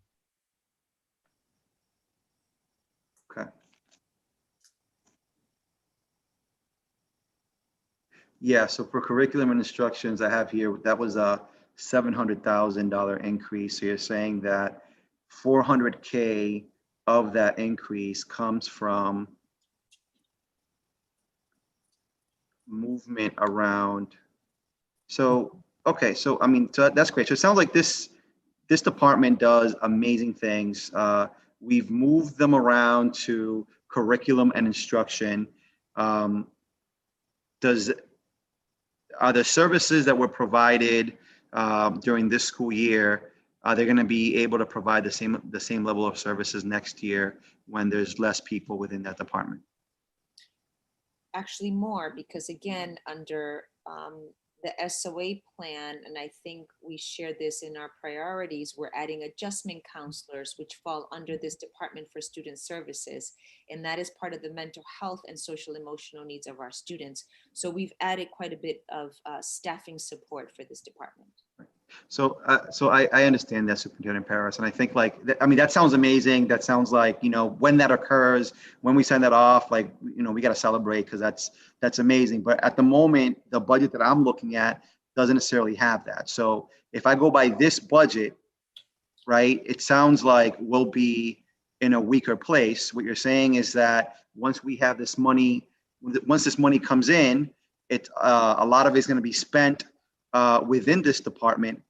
Okay. Yeah, so for curriculum and instructions, I have here, that was a $700,000 increase. So you're saying that 400K of that increase comes from movement around. So, okay, so I mean, so that's great. So it sounds like this department does amazing things. We've moved them around to curriculum and instruction. Are the services that were provided during this school year, are they going to be able to provide the same level of services next year when there's less people within that department? actually more, because again, under the SOA plan, and I think we share this in our priorities, we're adding adjustment counselors, which fall under this Department for Student Services. And that is part of the mental health and social emotional needs of our students. So we've added quite a bit of staffing support for this department. So, I understand that, Superintendent Paris, and I think I mean, that sounds amazing. That sounds like, you know, when that occurs, when we sign that off, like, you know, we got to celebrate because that's amazing. But at the moment, the budget that I'm looking at doesn't necessarily have that. So if I go by this budget, right, it sounds like we'll be in a weaker place. What you're saying is that once we have this money, once this money comes in, a lot of it's going to be spent within this department.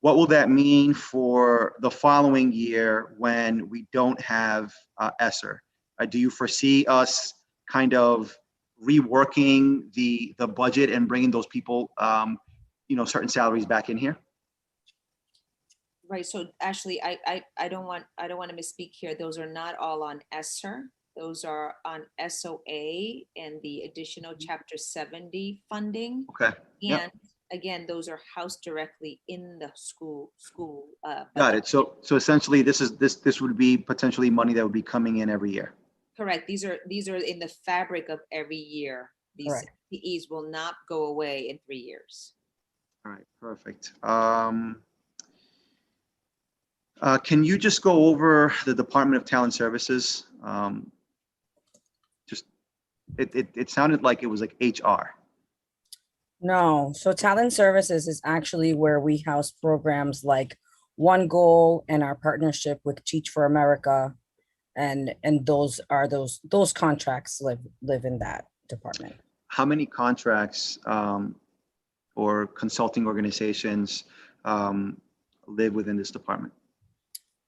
What will that mean for the following year when we don't have ESSER? Do you foresee us kind of reworking the budget and bringing those people, you know, certain salaries back in here? Right. So Ashley, I don't want to misspeak here. Those are not all on ESSER. Those are on SOA and the additional Chapter 70 funding. Okay. And Yep. again, those are housed directly in the school. Got it. So essentially, this would be potentially money that would be coming in every year. Correct. These are in the fabric of every year. These Correct. CPEs will not go away in 3 years. All right, perfect. Can you just go over the Department of Talent Services? It sounded like it was like HR. No, so Talent Services is actually where we house programs like One Goal and our partnership with Teach for America. And those contracts live in that department. How many contracts or consulting organizations live within this department?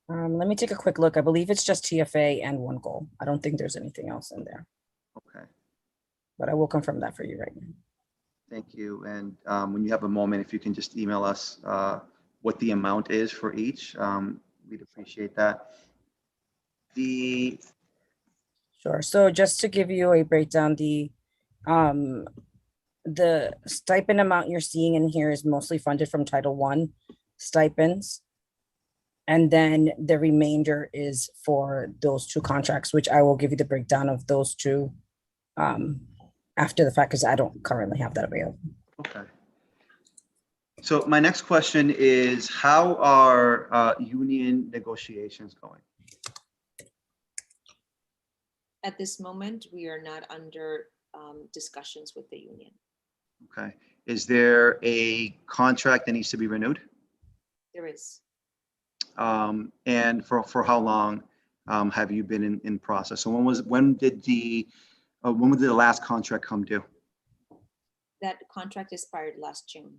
Let me take a quick look. I believe it's just TFA and One Goal. I don't think there's anything else in there, Okay, but I will confirm that for you right now. thank you. And when you have a moment, if you can just email us what the amount is for each, we'd appreciate that. Sure. So just to give you a breakdown, the stipend amount you're seeing in here is mostly funded from Title I stipends. And then the remainder is for those two contracts, which I will give you the breakdown of those two after the fact, because I don't currently have that available. Okay. So my next question is, how are union negotiations going? At this moment, we are not under discussions with the union. Okay. Is there a contract that needs to be renewed? There is. And for how long have you been in process? So when did the last contract come due? That contract expired last June.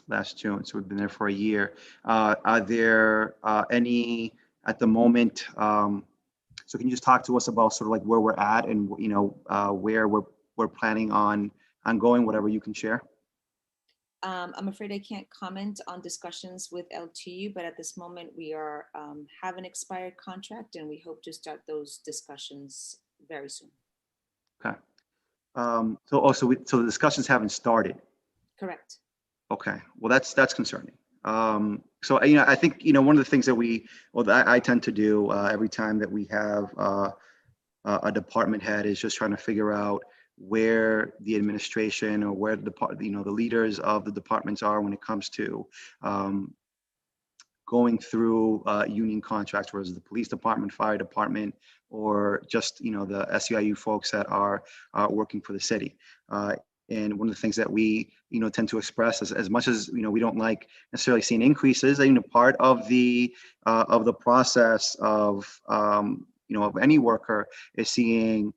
Last June, so we've been there for a year. Are there any at the moment? So can you just talk to us about sort of like where we're at and, you know, where we're planning on going, whatever you can share? I'm afraid I can't comment on discussions with LTU, but at this moment we have an expired contract and we hope to start those discussions very soon. Okay. So the discussions haven't started. Correct. Okay. Well, that's concerning. So, you know, I think, you know, one of the things that I tend to do every time that we have a department head is just trying to figure out where the administration or where the leaders of the departments are when it comes to going through union contracts, whether it's the police department, fire department, or just, you know, the SEIU folks that are working for the city. And one of the things that we, you know, tend to express as much as, you know, we don't like necessarily seeing increases, you know, part of the process of, you know, of any worker is seeing,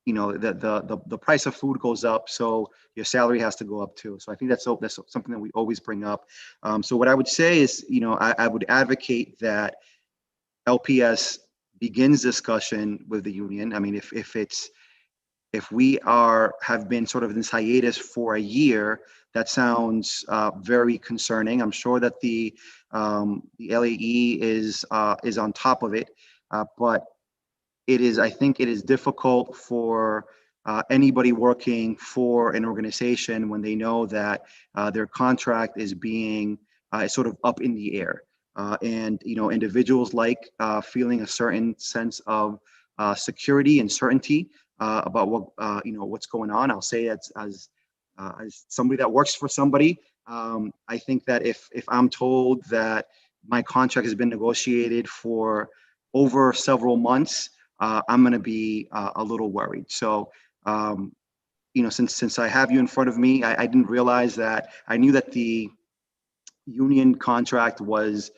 you know, the price of food goes up, so your salary has to go up too. So I think that's something that we always bring up. So what I would say is, you know, I would advocate that LPS begins discussion with the union. I mean, if we have been sort of in this hiatus for a year, that sounds very concerning. I'm sure that the LAE is on top of it, but I think it is difficult for anybody working for an organization when they know that their contract is being sort of up in the air. And, individuals like feeling a certain sense of security and certainty about what's going on. I'll say as somebody that works for somebody, I think that if I'm told that my contract has been negotiated for over several months, I'm going to be a little worried. So, since I have you in front of me, I didn't realize that. I knew that the union contract was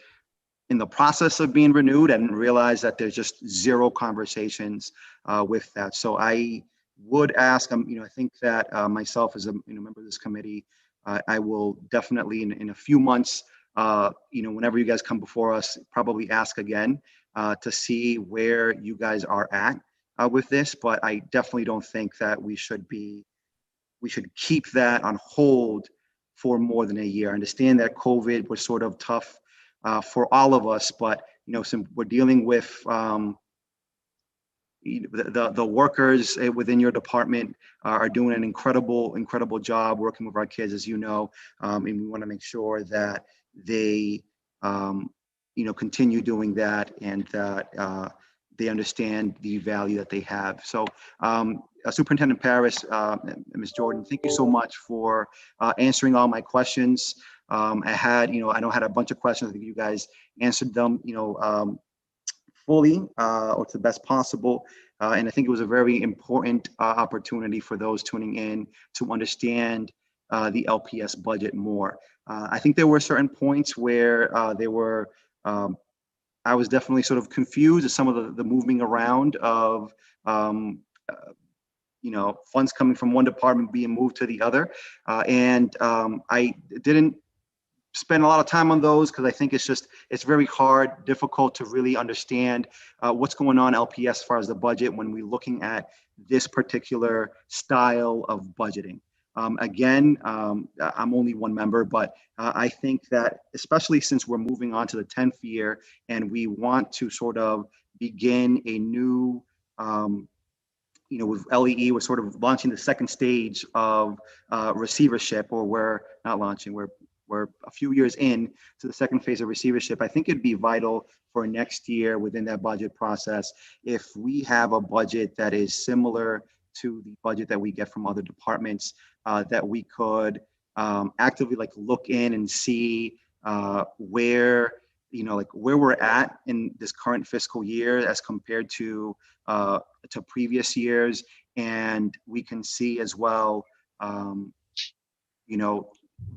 in the process of being renewed. I didn't realize that there's just zero conversations with that. So I would ask, I think that myself as a member of this committee, I will definitely in a few months, whenever you guys come before us, probably ask again to see where you guys are at with this. But I definitely don't think that we should keep that on hold for more than a year. I understand that COVID was sort of tough for all of us, but we're dealing with the workers within your department are doing an incredible job working with our kids, as you know, and we want to make sure that they continue doing that and that they understand the value that they have. So Superintendent Paris, Ms. Jordan, thank you so much for answering all my questions. I know I had a bunch of questions. I think you guys answered them, fully or to the best possible. And I think it was a very important opportunity for those tuning in to understand the LPS budget more. I think there were certain points where I was definitely sort of confused at some of the moving around of funds coming from one department being moved to the other. And I didn't spend a lot of time on those because I think it's very difficult to really understand what's going on LPS as far as the budget when we're looking at this particular style of budgeting. Again, I'm only one member, but I think that especially since we're moving on to the 10th year and we want to sort of begin a new with LEE, we're sort of launching the second stage of receivership, or we're not launching, we're a few years in to the second phase of receivership. I think it'd be vital for next year within that budget process if we have a budget that is similar to the budget that we get from other departments, that we could actively look in and see where we're at in this current fiscal year as compared to previous years, and we can see as well,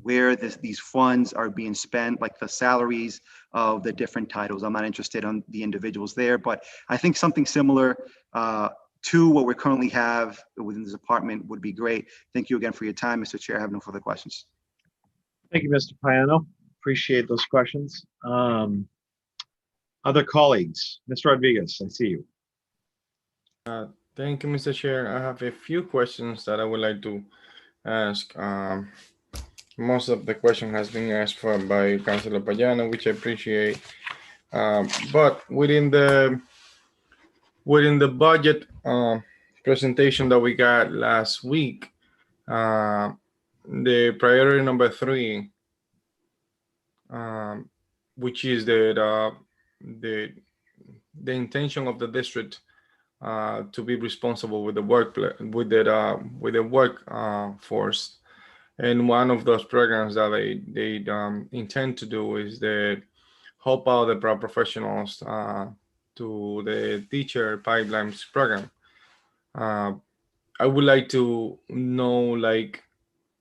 where these funds are being spent, like the salaries of the different titles. I'm not interested on the individuals there, but I think something similar to what we currently have within this department would be great. Thank you again for your time, Mr. Chair. I have no further questions. Thank you, Mr. Payano. Appreciate those questions. Other colleagues, Mr. Rodriguez, I see you. Thank you, Mr. Chair. I have a few questions that I would like to ask. Most of the question has been asked for by Councilor Payano, which I appreciate. But within the budget presentation that we got last week, the priority number 3, which is the intention of the district to be responsible with the workforce. And one of those programs that they intend to do is the help out the paraprofessionals to the teacher pipelines program. I would like to know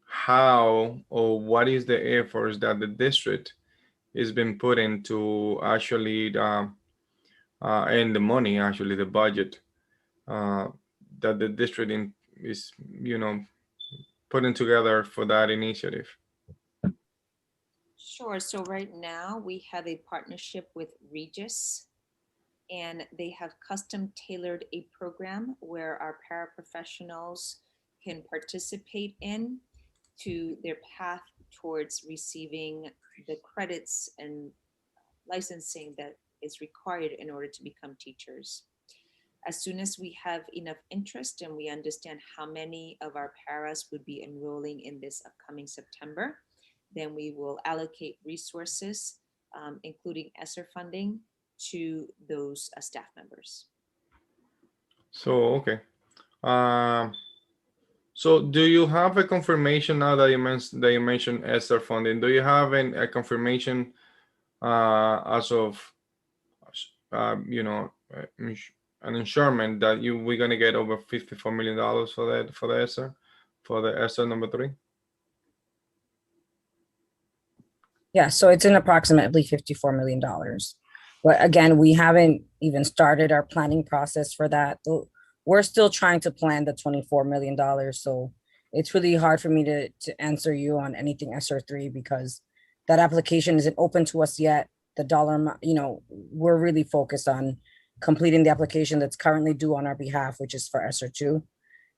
how or what is the efforts that the district has been putting to actually and the money, actually the budget that the district is putting together for that initiative. Sure. So right now we have a partnership with Regis, and they have custom tailored a program where our paraprofessionals can participate in to their path towards receiving the credits and licensing that is required in order to become teachers. As soon as we have enough interest and we understand how many of our paras would be enrolling in this upcoming September, then we will allocate resources, including ESSER funding, to those staff members. So, okay. So do you have a confirmation now that you mentioned ESSER funding? Do you have a confirmation as of an insurement that we're gonna get over $54 million for the ESSER number 3? Yeah, so it's an approximately $54 million. But again, we haven't even started our planning process for that. We're still trying to plan the $24 million. So it's really hard for me to answer you on anything ESSER 3 because that application isn't open to us yet. The dollar amount, we're really focused on completing the application that's currently due on our behalf, which is for ESSER 2.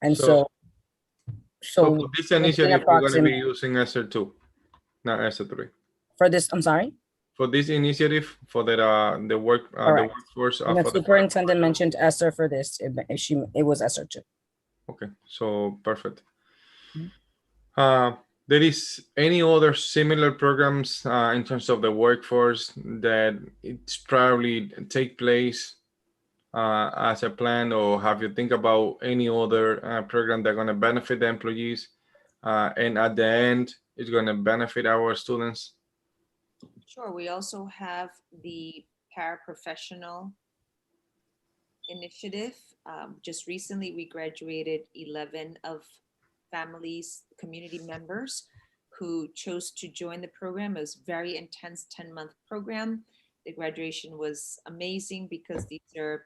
And so for this initiative, we're going to be using ESSER 2, not ESSER 3. For this, I'm sorry? For this initiative, for the workforce. And the superintendent mentioned ESSER for this. It was ESSER 2. Okay, so perfect. There is any other similar programs in terms of the workforce that it's probably take place as a plan, or have you think about any other program that's going to benefit the employees and at the end it's going to benefit our students? Sure. We also have the paraprofessional initiative. Just recently, we graduated 11 of families, community members who chose to join the program. It was a very intense 10-month program. The graduation was amazing because these are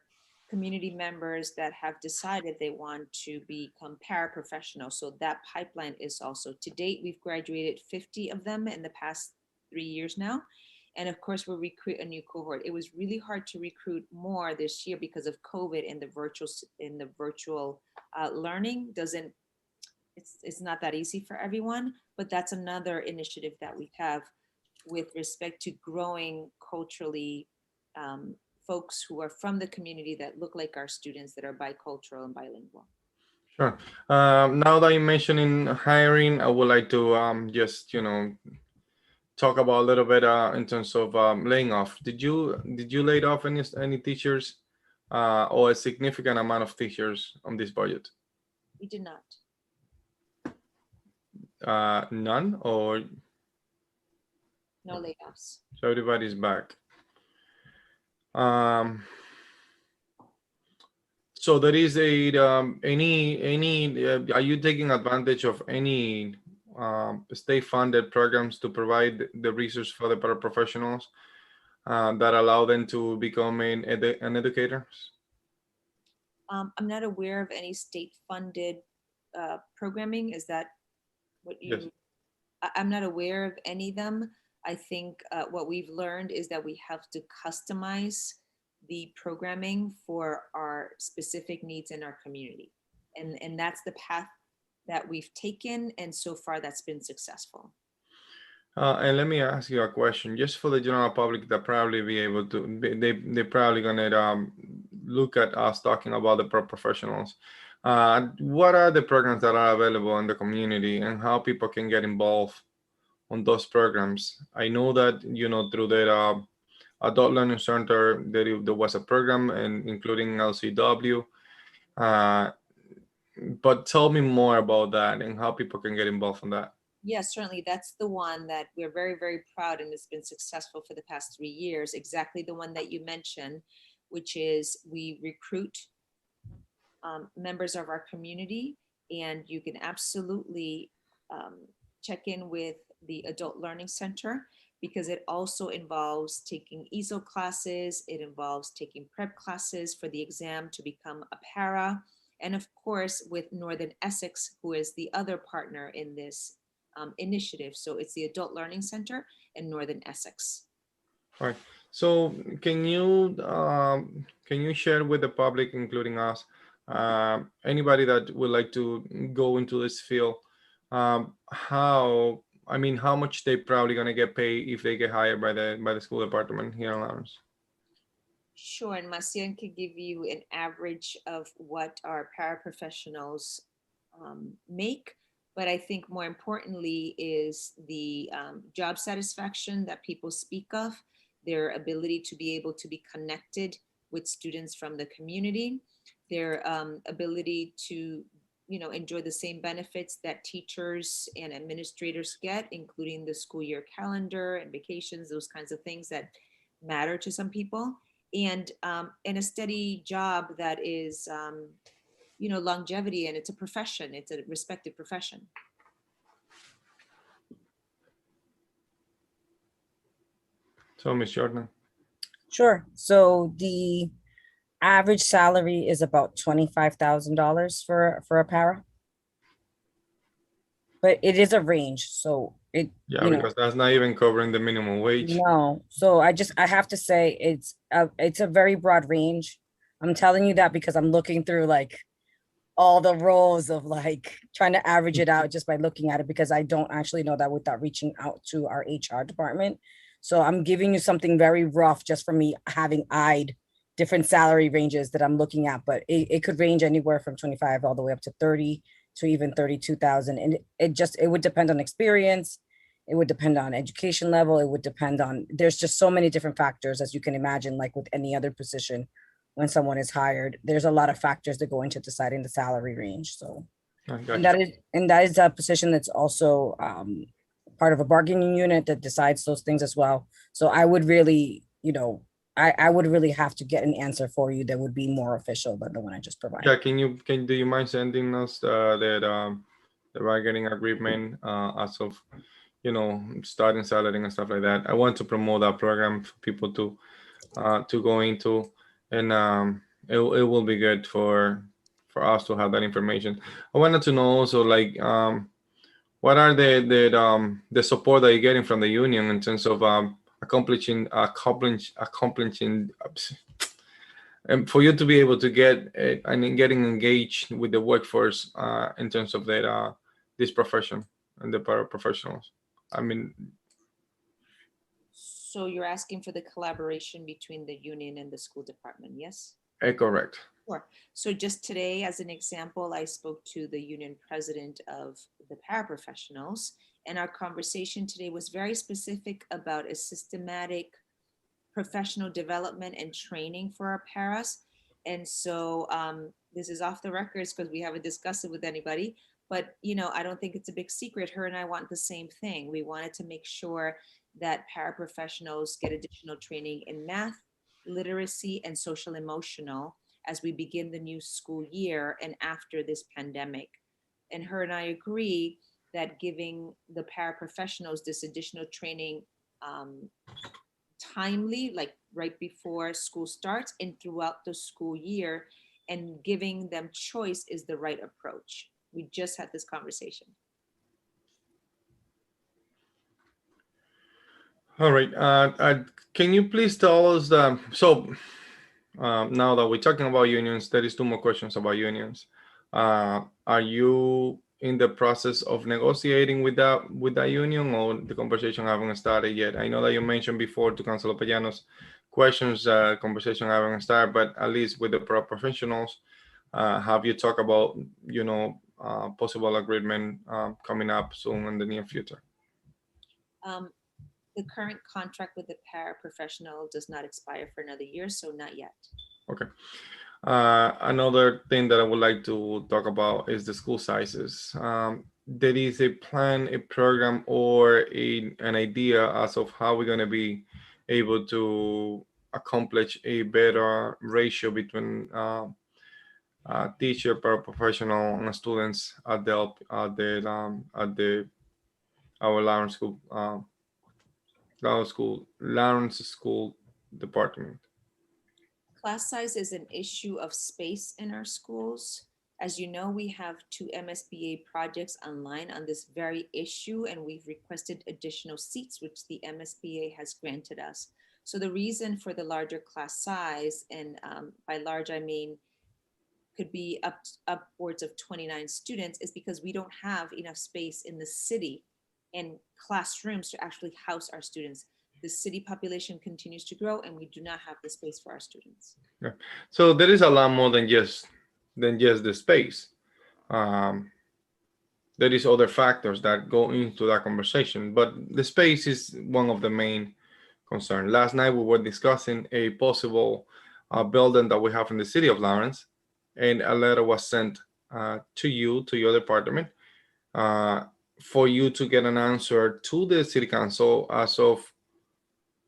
community members that have decided they want to become paraprofessionals. So that pipeline is also, to date, we've graduated 50 of them in the past 3 years now. And of course, we'll recruit a new cohort. It was really hard to recruit more this year because of COVID and the virtual learning it's not that easy for everyone, but that's another initiative that we have with respect to growing culturally folks who are from the community that look like our students that are bicultural and bilingual. Sure. Now that you're mentioning hiring, I would like to just, talk about a little bit in terms of laying off. Did you lay off any teachers or a significant amount of teachers on this budget? We did not. None, or no layoffs? So everybody's back. So there is are you taking advantage of any state-funded programs to provide the research for the paraprofessionals that allow them to become an educator? I'm not aware of any state-funded programming. Is that what you? Yes. I'm not aware of any of them. I think what we've learned is that we have to customize the programming for our specific needs in our community. And that's the path that we've taken. And so far that's been successful. And let me ask you a question, just for the general public that probably be able to, they're probably gonna look at us talking about the paraprofessionals. What are the programs that are available in the community and how people can get involved on those programs? I know that, through the Adult Learning Center, there was a program and including LCW. But tell me more about that and how people can get involved in that. Yes, certainly. That's the one that we're very, very proud and has been successful for the past 3 years. Exactly the one that you mentioned, which is we recruit members of our community, and you can absolutely check in with the Adult Learning Center because it also involves taking ESOL classes. It involves taking prep classes for the exam to become a para. And of course, with Northern Essex, who is the other partner in this initiative. So it's the Adult Learning Center and Northern Essex. All right. So can you share with the public, including us, anybody that would like to go into this field, how much they probably gonna get paid if they get hired by the school department here in Lawrence? Sure, and Marcian could give you an average of what our paraprofessionals make. But I think more importantly is the job satisfaction that people speak of, their ability to be able to be connected with students from the community, their ability to enjoy the same benefits that teachers and administrators get, including the school year calendar and vacations, those kinds of things that matter to some people, and a steady job that is longevity, and it's a profession, it's a respected profession. So, Ms. Jordan. Sure. So the average salary is about $25,000 for a para. But it is a range, so it, Yeah, you know, because that's not even covering the minimum wage. no. So I have to say it's a very broad range. I'm telling you that because I'm looking through like all the roles of like trying to average it out just by looking at it, because I don't actually know that without reaching out to our HR department. So I'm giving you something very rough just from me having eyed different salary ranges that I'm looking at, but it could range anywhere from 25 all the way up to 30 to even 32,000. And it would depend on experience. It would depend on education level. It would depend on, there's just so many different factors, as you can imagine, like with any other position. When someone is hired, there's a lot of factors that go into deciding the salary range. So, and that is a position that's also part of a bargaining unit that decides those things as well. So I would really, I would really have to get an answer for you that would be more official than the one I just provided. Yeah, do you mind sending us the bargaining agreement as of starting salary and stuff like that? I want to promote that program for people to go into, and it will be good for us to have that information. I wanted to know also, like, what are the support that you're getting from the union in terms of accomplishing and for you to be able to get and getting engaged with the workforce in terms of this profession and the paraprofessionals. I mean, so you're asking for the collaboration between the union and the school department, yes? Correct. Sure. So just today, as an example, I spoke to the union president of the paraprofessionals, and our conversation today was very specific about a systematic professional development and training for our paras. And so this is off the records because we haven't discussed it with anybody, but I don't think it's a big secret. Her and I want the same thing. We wanted to make sure that paraprofessionals get additional training in math, literacy, and social emotional as we begin the new school year and after this pandemic. And her and I agree that giving the paraprofessionals this additional training timely, like right before school starts and throughout the school year, and giving them choice is the right approach. We just had this conversation. All right. Can you please tell us now that we're talking about unions, there is 2 more questions about unions. Are you in the process of negotiating with that union, or the conversation haven't started yet? I know that you mentioned before to Councilor Payano's questions, conversation haven't started, but at least with the professionals, have you talked about, possible agreement coming up soon in the near future? The current contract with the paraprofessional does not expire for another year, so not yet. Okay. Another thing that I would like to talk about is the school sizes. There is a plan, a program, or an idea as of how we're going to be able to accomplish a better ratio between teacher, paraprofessional, and students at our Lawrence School Department. Class size is an issue of space in our schools. As you know, we have 2 MSBA projects online on this very issue, and we've requested additional seats, which the MSBA has granted us. So the reason for the larger class size, and by large, I mean could be upwards of 29 students, is because we don't have enough space in the city and classrooms to actually house our students. the city population continues to grow and we do not have the space for our students. Yeah. So there is a lot more than just the space. There is other factors that go into that conversation, but the space is one of the main concerns. Last night we were discussing a possible building that we have in the city of Lawrence, and a letter was sent to you, to your department, for you to get an answer to the city council as of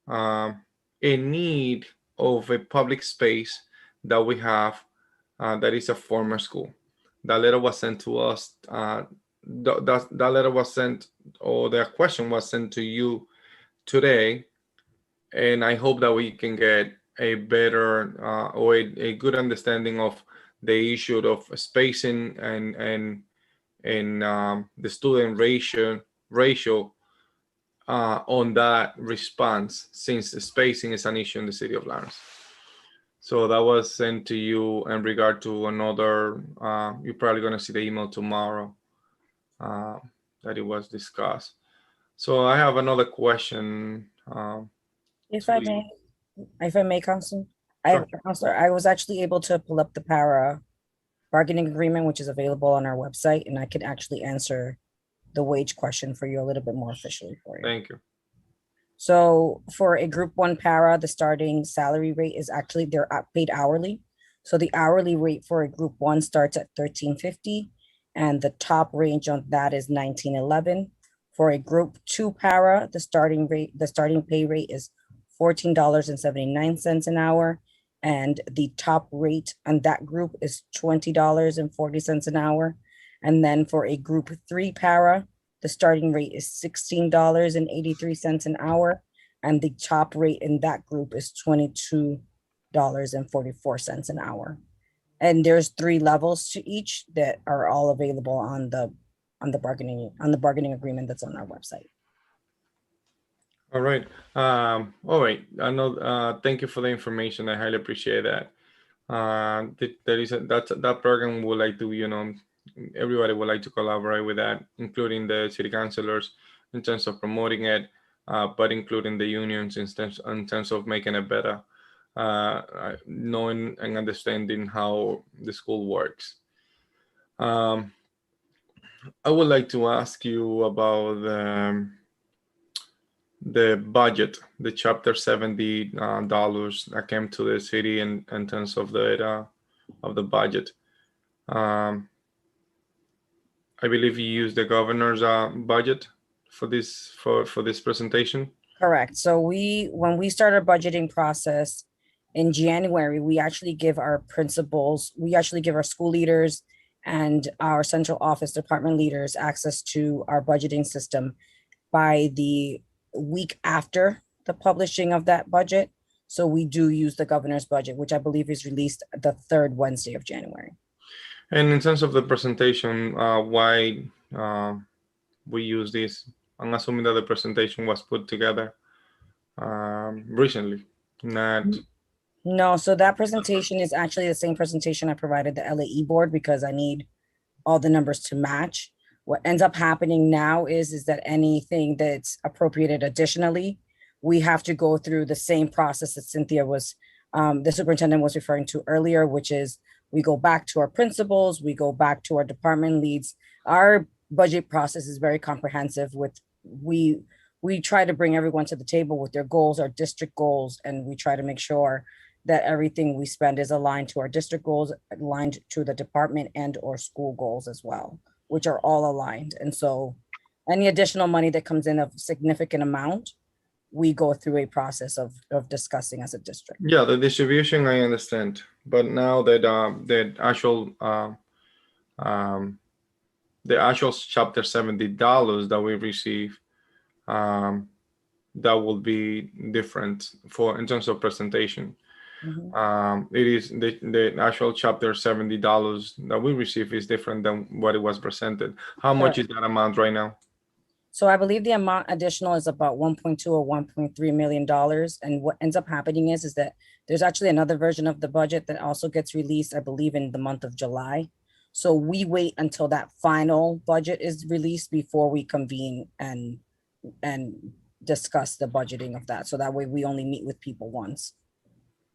a need of a public space that we have that is a former school. That letter was sent to us. That letter was sent, or the question was sent to you today, and I hope that we can get a better or a good understanding of the issue of spacing and the student ratio on that response, since the spacing is an issue in the city of Lawrence. So that was sent to you in regard to another, you're probably going to see the email tomorrow that it was discussed. So I have another question. If I may, Council, I was actually able to pull up the para bargaining agreement, which is available on our website, and I could actually answer the wage question for you a little bit more officially for you. Thank you. So for a group 1 para, the starting salary rate is actually, they're paid hourly. So the hourly rate for a group 1 starts at $13.50, and the top range on that is $19.11. For a group 2 para, the starting pay rate is $14.79 an hour, and the top rate on that group is $20.40 an hour. And then for a group 3 para, the starting rate is $16.83 an hour, and the top rate in that group is $22.44 an hour. And there's 3 levels to each that are all available on the bargaining agreement that's on our website. All right. All right. I know. Thank you for the information. I highly appreciate that. That program would like to, everybody would like to collaborate with that, including the city councilors in terms of promoting it, but including the unions in terms of making it better, knowing and understanding how the school works. I would like to ask you about the budget, the Chapter 70 dollars that came to the city in terms of the budget. I believe you used the governor's budget for this presentation. Correct. So when we start our budgeting process in January, we actually give our principals, we actually give our school leaders and our central office department leaders access to our budgeting system by the week after the publishing of that budget. So we do use the governor's budget, which I believe is released the 3rd Wednesday of January. And in terms of the presentation, why we use this? I'm assuming that the presentation was put together recently, not. No, so that presentation is actually the same presentation I provided the LAE board because I need all the numbers to match. What ends up happening now is that anything that's appropriated additionally, we have to go through the same process that Cynthia was, the superintendent was referring to earlier, which is we go back to our principals, we go back to our department leads. Our budget process is very comprehensive with, we try to bring everyone to the table with their goals, our district goals, and we try to make sure that everything we spend is aligned to our district goals, aligned to the department and or school goals as well, which are all aligned. And so any additional money that comes in of significant amount, we go through a process of discussing as a district. Yeah, the distribution, I understand. But now that the actual Chapter 70 dollars that we receive, that will be different in terms of presentation. It is the actual Chapter 70 dollars that we receive is different than what it was presented. How much is that amount right now? So I believe the amount additional is about 1.2 or 1.3 million dollars. And what ends up happening is that there's actually another version of the budget that also gets released, I believe, in the month of July. So we wait until that final budget is released before we convene and discuss the budgeting of that. So that way we only meet with people once.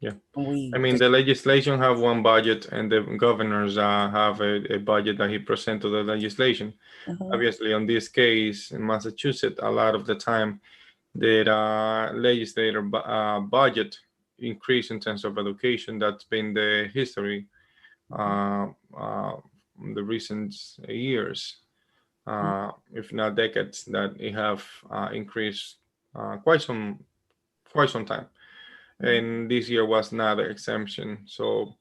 Yeah. And we I mean, the legislation have one budget and the governors have a budget that he present to the legislation. Mhm. Obviously, on this case in Massachusetts, a lot of the time the legislator budget increase in terms of education. That's been the history the recent years, if not decades, that it have increased quite some time. And this year was not an exemption. So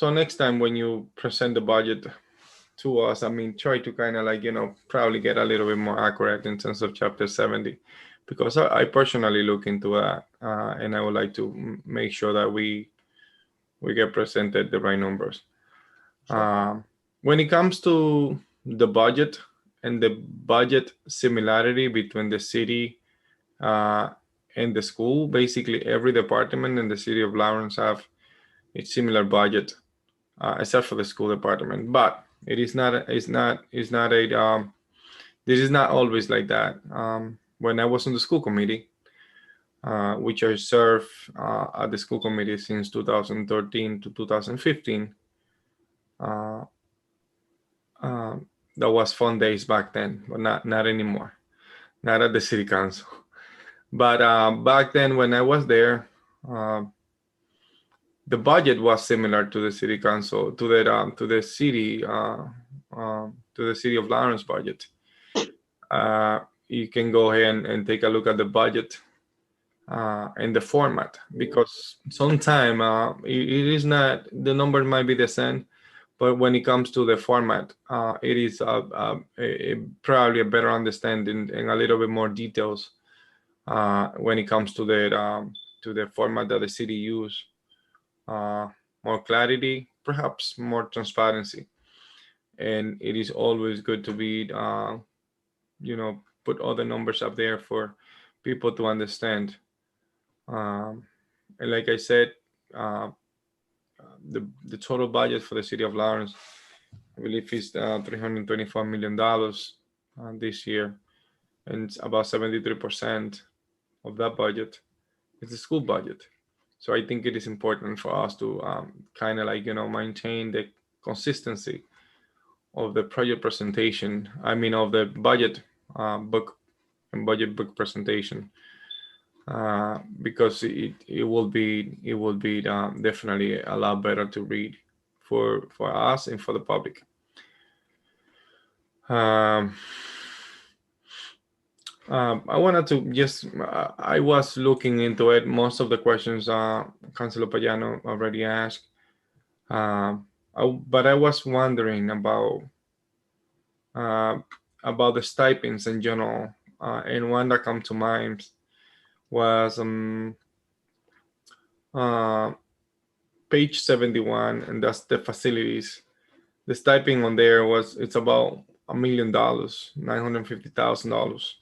next time when you present the budget to us, I mean, try to kind of like, probably get a little bit more accurate in terms of Chapter 70, because I personally look into that, and I would like to make sure that we get presented the right numbers. When it comes to the budget and the budget similarity between the city and the school, basically every department in the city of Lawrence have a similar budget, except for the school department. But it is not. This is not always like that. When I was on the school committee, which I served at the school committee since 2013 to 2015. That was fun days back then, but not anymore. Not at the city council. But back then, when I was there, the budget was similar to the city council, to the city of Lawrence budget. You can go ahead and take a look at the budget and the format, because sometimes it is not, the number might be the same, but when it comes to the format, it is probably a better understanding and a little bit more details when it comes to the format that the city use. More clarity, perhaps more transparency, and it is always good to be, put all the numbers up there for people to understand. And like I said, the total budget for the city of Lawrence, I believe, is $324 million this year, and it's about 73% of that budget is the school budget. So I think it is important for us to kind of like, maintain the consistency of the project presentation. I mean, of the budget book and budget book presentation, because it will be definitely a lot better to read for us and for the public. I wanted to just, I was looking into it. Most of the questions Councilor Payano already asked, but I was wondering about the stipends in general, and one that come to mind was page 71, and that's the facilities. The stipend on there it's about $1 million, $950,000.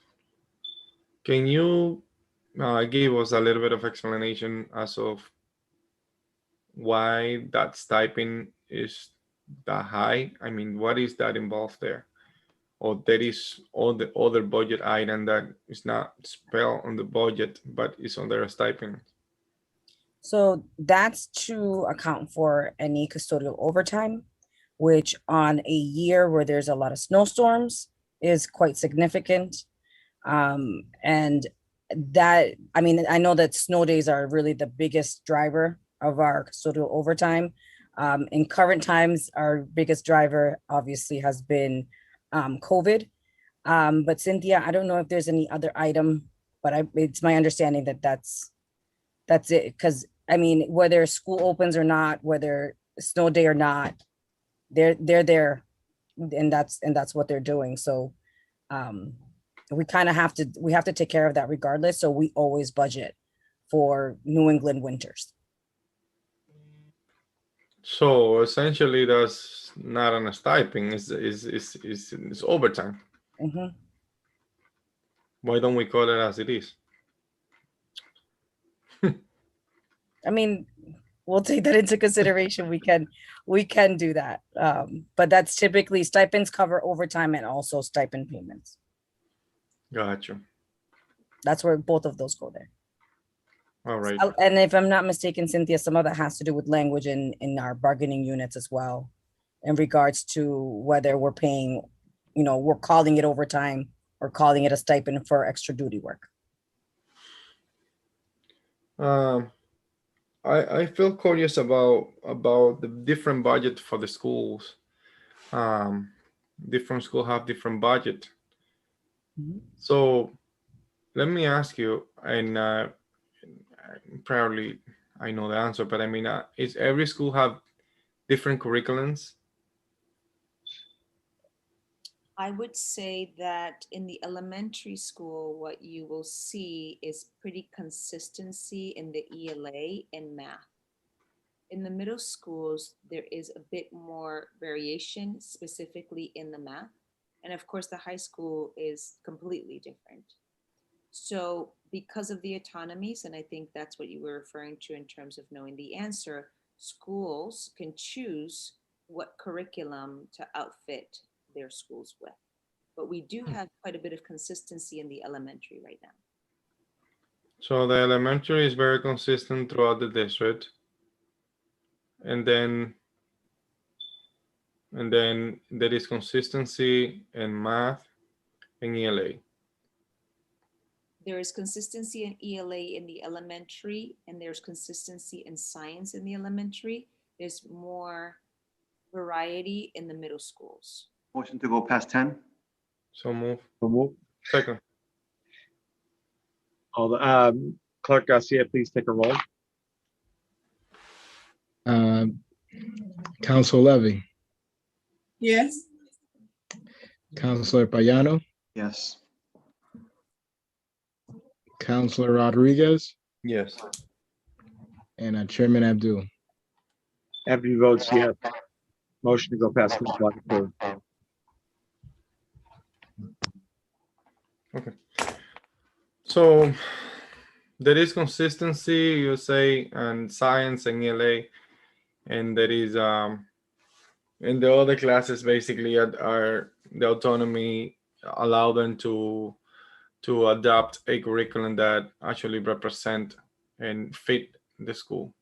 Can you give us a little bit of explanation as of why that stipend is that high? I mean, what is that involved there? Or there is all the other budget item that is not spelled on the budget, but is under a stipend? So that's to account for any custodial overtime, which on a year where there's a lot of snowstorms is quite significant. And that, I mean, I know that snow days are really the biggest driver of our custodial overtime. In current times, our biggest driver obviously has been COVID. But Cynthia, I don't know if there's any other item, but it's my understanding that that's it. Because I mean, whether school opens or not, whether snow day or not, they're there, and that's what they're doing. So we kind of have to take care of that regardless. So we always budget for New England winters. So essentially, that's not on a stipend. It's overtime. Mm-hmm. Why don't we call it as it is? I mean, we'll take that into consideration. We can do that. But that's typically stipends cover overtime and also stipend payments. Gotcha. That's where both of those go there. All right. And if I'm not mistaken, Cynthia, some of that has to do with language in our bargaining units as well, in regards to whether we're paying, we're calling it overtime or calling it a stipend for extra duty work. I feel curious about the different budget for the schools. Different schools have different budget. So let me ask you, and probably I know the answer, but I mean, is every school have different curriculums? I would say that in the elementary school, what you will see is pretty consistency in the ELA and math. In the middle schools, there is a bit more variation, specifically in the math. And of course, the high school is completely different. So because of the autonomies, and I think that's what you were referring to in terms of knowing the answer, schools can choose what curriculum to outfit their schools with. But we do have quite a bit of consistency in the elementary right now. So the elementary is very consistent throughout the district. And then there is consistency in math and ELA. There is consistency in ELA in the elementary, and there's consistency in science in the elementary. There's more variety in the middle schools. Motion to go past 10. So move. So move. Second. All the Clerk Garcia, please take a roll. Council Levy, Yes. Councilor Payano, Yes. Councilor Rodriguez, Yes. and Chairman Abdul. Abdu votes yes. Motion to go past the block approved. Okay. So there is consistency, you say, and science and ELA, and there is in the other classes basically are the autonomy allow them to adopt a curriculum that actually represent and fit the school.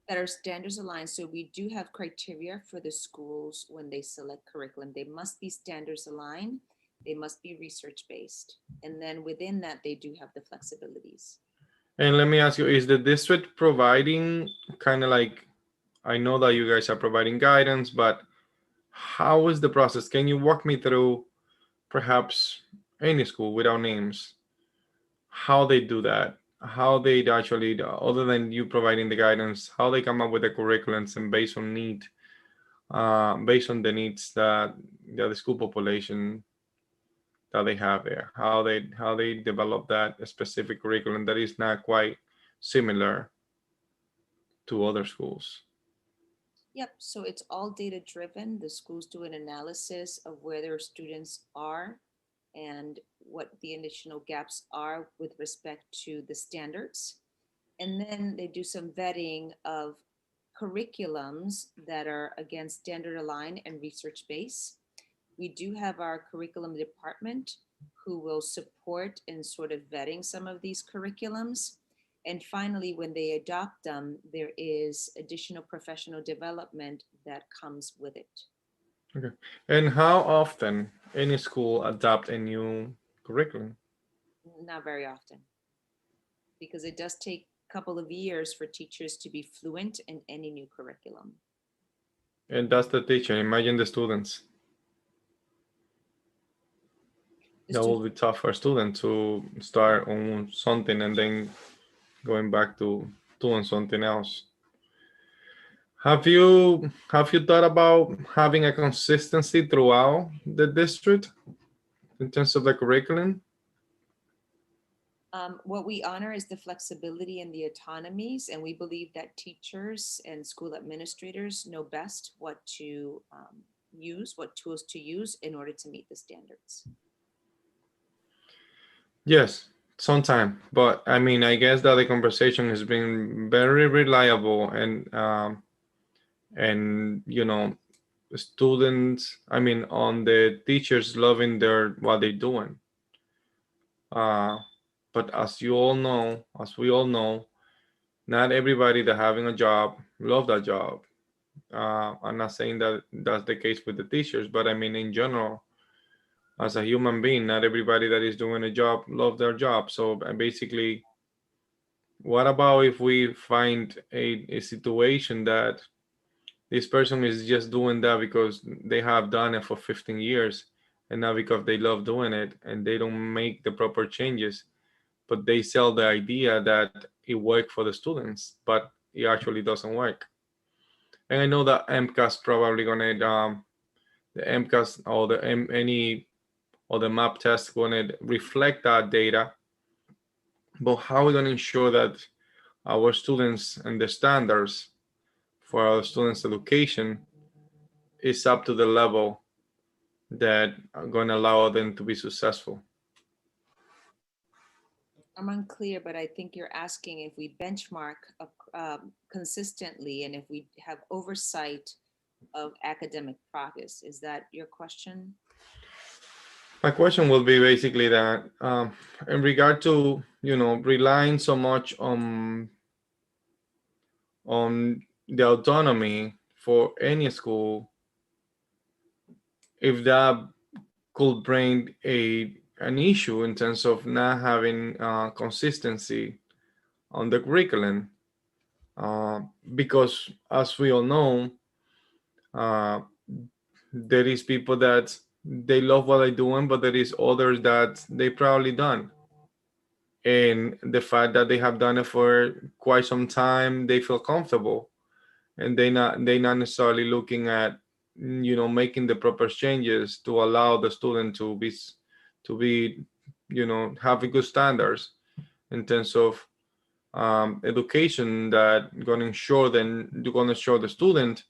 That are standards aligned. So we do have criteria for the schools when they select curriculum. They must be standards aligned. They must be research based. And then within that, they do have the flexibilities. And let me ask you, is the district providing kind of like, I know that you guys are providing guidance, but how is the process? Can you walk me through perhaps any school without names, how they do that? How they actually, other than you providing the guidance, how they come up with the curriculums and based on need, based on the needs that the school population that they have there, how they develop that specific curriculum that is not quite similar to other schools. Yep, so it's all data driven. The schools do an analysis of where their students are and what the additional gaps are with respect to the standards. And then they do some vetting of curriculums that are, again, standard aligned and research based. We do have our curriculum department who will support in sort of vetting some of these curriculums. And finally, when they adopt them, there is additional professional development that comes with it. Okay. And how often any school adopt a new curriculum? Not very often, because it does take a couple of years for teachers to be fluent in any new curriculum. And that's the teacher. Imagine the students. That will be tough for a student to start on something and then going back to doing something else. Have you thought about having a consistency throughout the district in terms of the curriculum? What we honor is the flexibility and the autonomies, and we believe that teachers and school administrators know best what to use, what tools to use in order to meet the standards. Yes, sometime, but I mean, I guess that the conversation has been very reliable and you know, students, I mean, on the teachers loving what they're doing. But as you all know, as we all know, not everybody that having a job love that job. I'm not saying that that's the case with the teachers, but I mean in general, as a human being, not everybody that is doing a job love their job. So basically, what about if we find a situation that this person is just doing that because they have done it for 15 years and not because they love doing it, and they don't make the proper changes, but they sell the idea that it worked for the students, but it actually doesn't work. And I know that MCAS probably gonna the MCAS or any or the MAP test gonna reflect that data. But how are we gonna ensure that our students and the standards for our students' education is up to the level that are gonna allow them to be successful? I'm unclear, but I think you're asking if we benchmark consistently and if we have oversight of academic progress. Is that your question? My question will be basically that in regard to, relying so much on the autonomy for any school, if that could bring an issue in terms of not having consistency on the curriculum, because as we all know, there is people that they love what they're doing, but there is others that they probably don't. And the fact that they have done it for quite some time, they feel comfortable, and they not necessarily looking at making the proper changes to allow the student to be having good standards in terms of education that going to ensure the student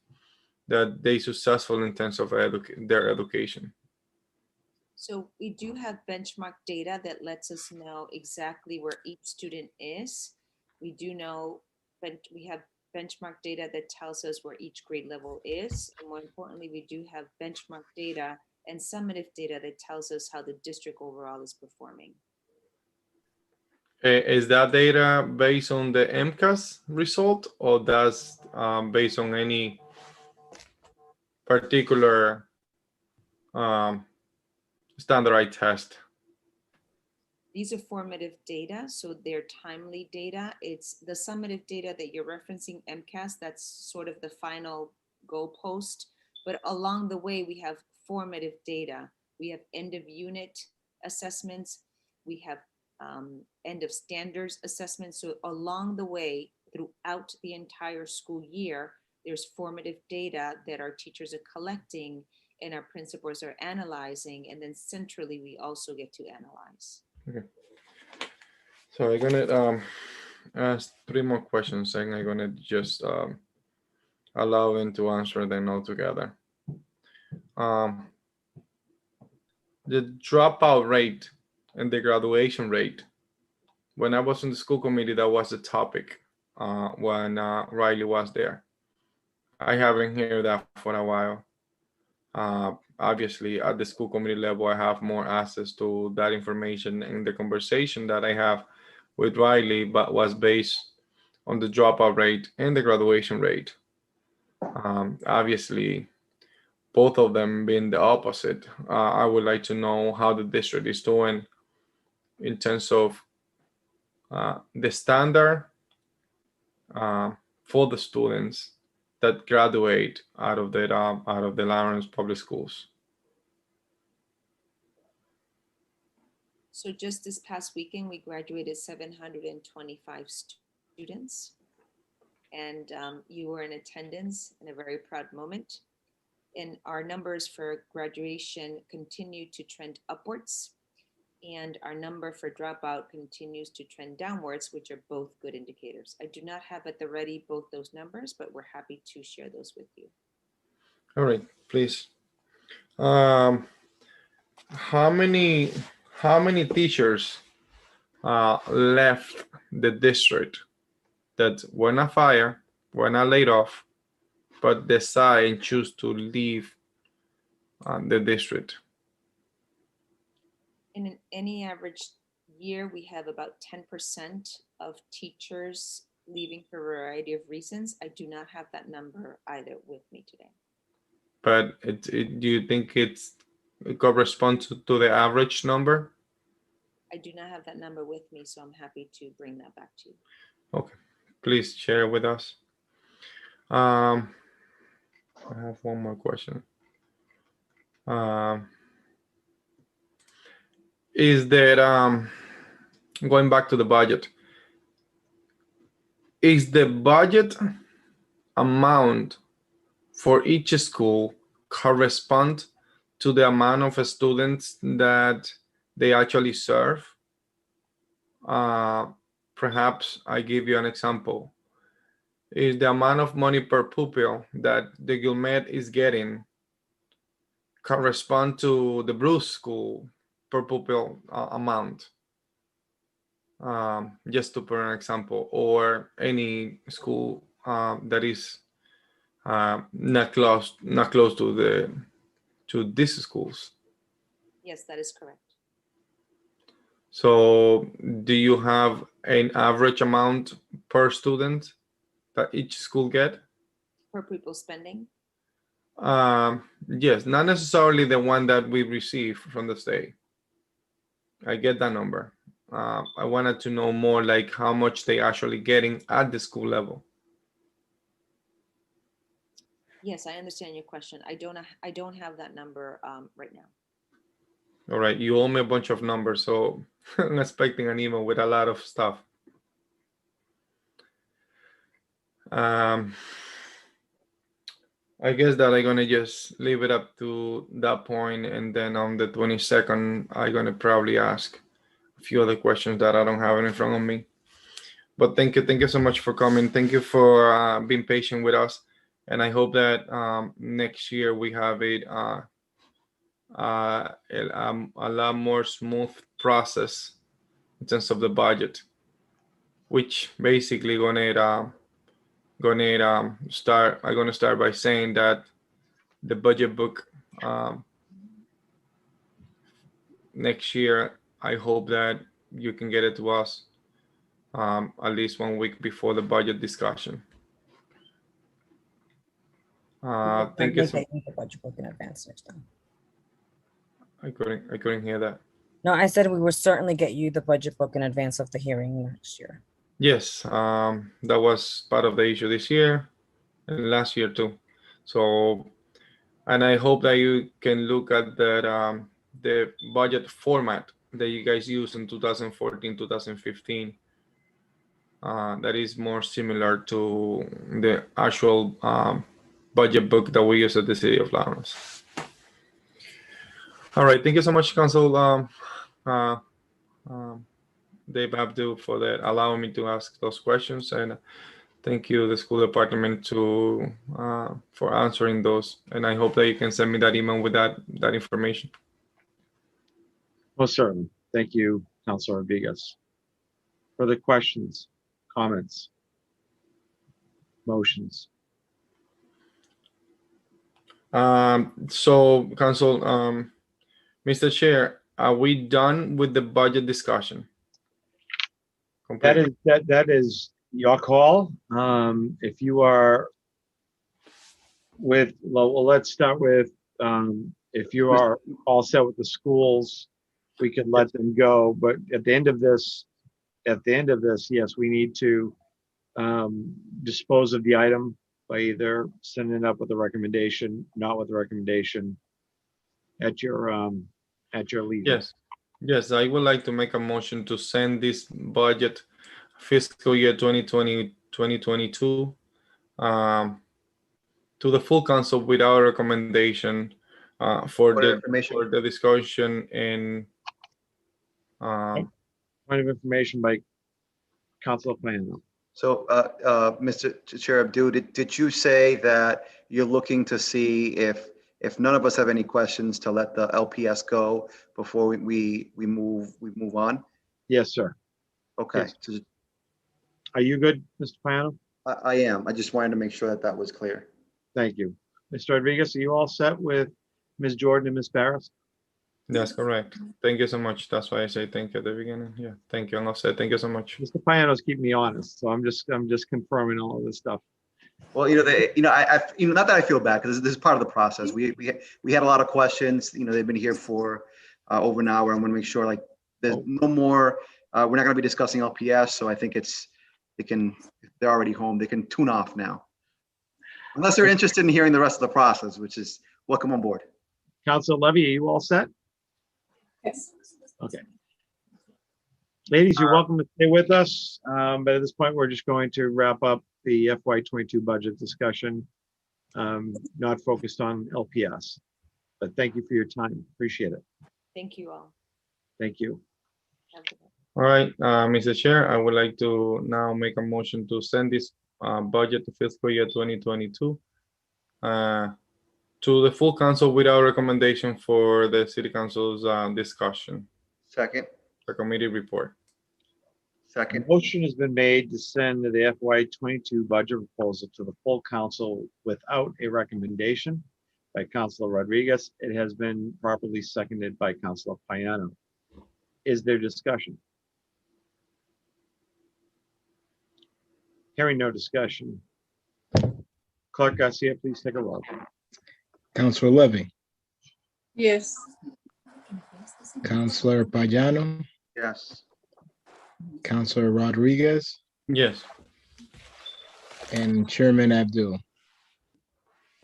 that they successful in terms of their education. So we do have benchmark data that lets us know exactly where each student is. We do know, but we have benchmark data that tells us where each grade level is. And more importantly, we do have benchmark data and summative data that tells us how the district overall is performing. Is that data based on the MCAS result, or that's based on any particular standardized test? These are formative data, so they're timely data. It's the summative data that you're referencing, MCAS, that's sort of the final goalpost. But along the way, we have formative data. We have end of unit assessments. We have end of standards assessments. So along the way, throughout the entire school year, there's formative data that our teachers are collecting and our principals are analyzing. And then centrally, we also get to analyze. Okay. So I'm gonna ask 3 more questions, and I'm gonna just allow them to answer them all together. The dropout rate and the graduation rate. When I was in the school committee, that was the topic when Riley was there. I haven't heard that for a while. Obviously, at the school committee level, I have more access to that information, and the conversation that I have with Riley, but was based on the dropout rate and the graduation rate. Obviously, both of them being the opposite. I would like to know how the district is doing in terms of the standard for the students that graduate out of the Lawrence Public Schools. So just this past weekend, we graduated 725 students, and you were in attendance in a very proud moment. And our numbers for graduation continue to trend upwards, and our number for dropout continues to trend downwards, which are both good indicators. I do not have at the ready both those numbers, but we're happy to share those with you. All right, please. How many teachers left the district that were not fired, were not laid off, but decide and choose to leave the district? In any average year, we have about 10% of teachers leaving for a variety of reasons. I do not have that number either with me today. But do you think it corresponds to the average number? I do not have that number with me, so I'm happy to bring that back to you. Okay, please share with us. I have one more question. Is that going back to the budget? Is the budget amount for each school correspond to the amount of students that they actually serve? Perhaps I give you an example. Is the amount of money per pupil that the Gilmet is getting correspond to the Bruce School per pupil amount? Just to put an example, or any school that is not close to these schools. Yes, that is correct. So do you have an average amount per student that each school get? Per pupil spending? Yes, not necessarily the one that we receive from the state. I get that number. I wanted to know more like how much they actually getting at the school level. Yes, I understand your question. I don't have that number right now. All right, you owe me a bunch of numbers, so I'm expecting an email with a lot of stuff. I guess that I'm gonna just leave it up to that point, and then on the 22nd, I'm gonna probably ask a few other questions that I don't have in front of me. But thank you so much for coming. Thank you for being patient with us, and I hope that next year we have it a lot more smooth process in terms of the budget, which basically gonna start by saying that the budget book next year, I hope that you can get it to us at least 1 week before the budget discussion. Thank you. The budget book in advance next time. I couldn't hear that. No, I said we will certainly get you the budget book in advance of the hearing next year. Yes, that was part of the issue this year and last year too. So, and I hope that you can look at that the budget format that you guys used in 2014, 2015. That is more similar to the actual budget book that we use at the City of Lawrence. All right, thank you so much, Council Dave Abdu, for that, allowing me to ask those questions, and thank you, the school department, for answering those. And I hope that you can send me that email with that information. Most certainly. Thank you, Councilor Vegas. Further questions, comments, motions? So, Council, Mr. Chair, are we done with the budget discussion? That is your call. If you are well, let's start with if you are all set with the schools, we can let them go. But at the end of this, yes, we need to dispose of the item by either sending it up with a recommendation, not with a recommendation, at your leisure. Yes, I would like to make a motion to send this budget fiscal year 2020-2022 to the full council without a recommendation for the discussion and point of information by Councilor Plano. So, Mr. Chair Abdu, did you say that you're looking to see if none of us have any questions to let the LPS go before we move on? Yes, sir. Okay. Yes. Are you good, Mr. Plano? I am. I just wanted to make sure that was clear. Thank you. Mr. Rodriguez, are you all set with Ms. Jordan and Ms. Barris? That's correct. Thank you so much. That's why I say thank you at the beginning. Yeah, thank you. And I'll say thank you so much. Mr. Payano's keeping me honest, so I'm just confirming all of this stuff. Well, not that I feel bad, because this is part of the process. We had a lot of questions. They've been here for over an hour. I want to make sure like there's no more. We're not going to be discussing LPS, so I think if they're already home, they can tune off now, unless they're interested in hearing the rest of the process, which is welcome on board. Council Levy, are you all set? Yes. Okay. Ladies, you're welcome to stay with us, but at this point, we're just going to wrap up the FY22 budget discussion, not focused on LPS. But thank you for your time. Appreciate it. Thank you all. Thank you. Have a good one. All right, Mr. Chair, I would like to now make a motion to send this budget to fiscal year 2022 to the full council without recommendation for the city council's discussion. Second. The committee report. Second. Motion has been made to send the FY22 budget proposal to the full council without a recommendation by Councilor Rodriguez. It has been properly seconded by Councilor Payano. Is there discussion? Hearing no discussion. Clerk Garcia, please take a roll. Councilor Levy, Yes. Councilor Payano, Yes. Councilor Rodriguez, Yes. and Chairman Abdul.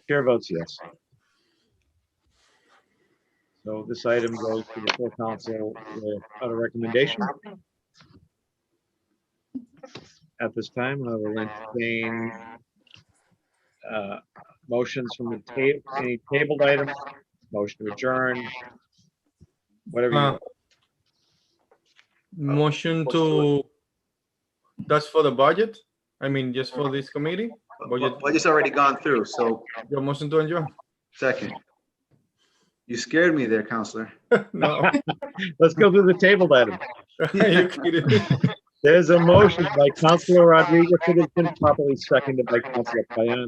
Chair votes yes. So this item goes to the full council without a recommendation. At this time, I will entertain motions from the table, any tabled items, motion to adjourn, whatever you want. Motion to, that's for the budget? I mean, just for this committee? Budget's already gone through, so Your motion to adjourn? second. You scared me there, Counselor. No. Let's go through the tabled items. Are you kidding me? There's a motion by Councilor Rodriguez that has been properly seconded by Councilor Payano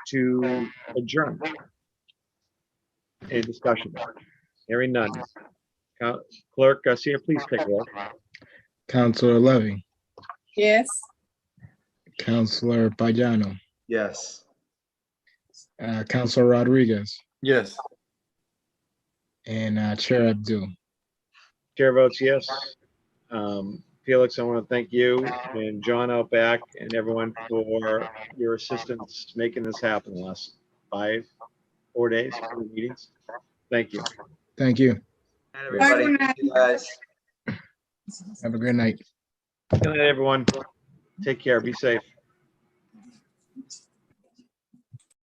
to adjourn. Any discussion? Hearing none. Clerk Garcia, please take a roll. Councilor Levy, Yes. Councilor Payano, Yes. Councilor Rodriguez, Yes. and Chair Abdul. Chair votes yes. Felix, I want to thank you and John out back and everyone for your assistance making this happen the last 4 days, 4 meetings. Thank you. Thank you. Everybody, Good night. thank you guys. Have a great night. Good night, everyone. Take care. Be safe.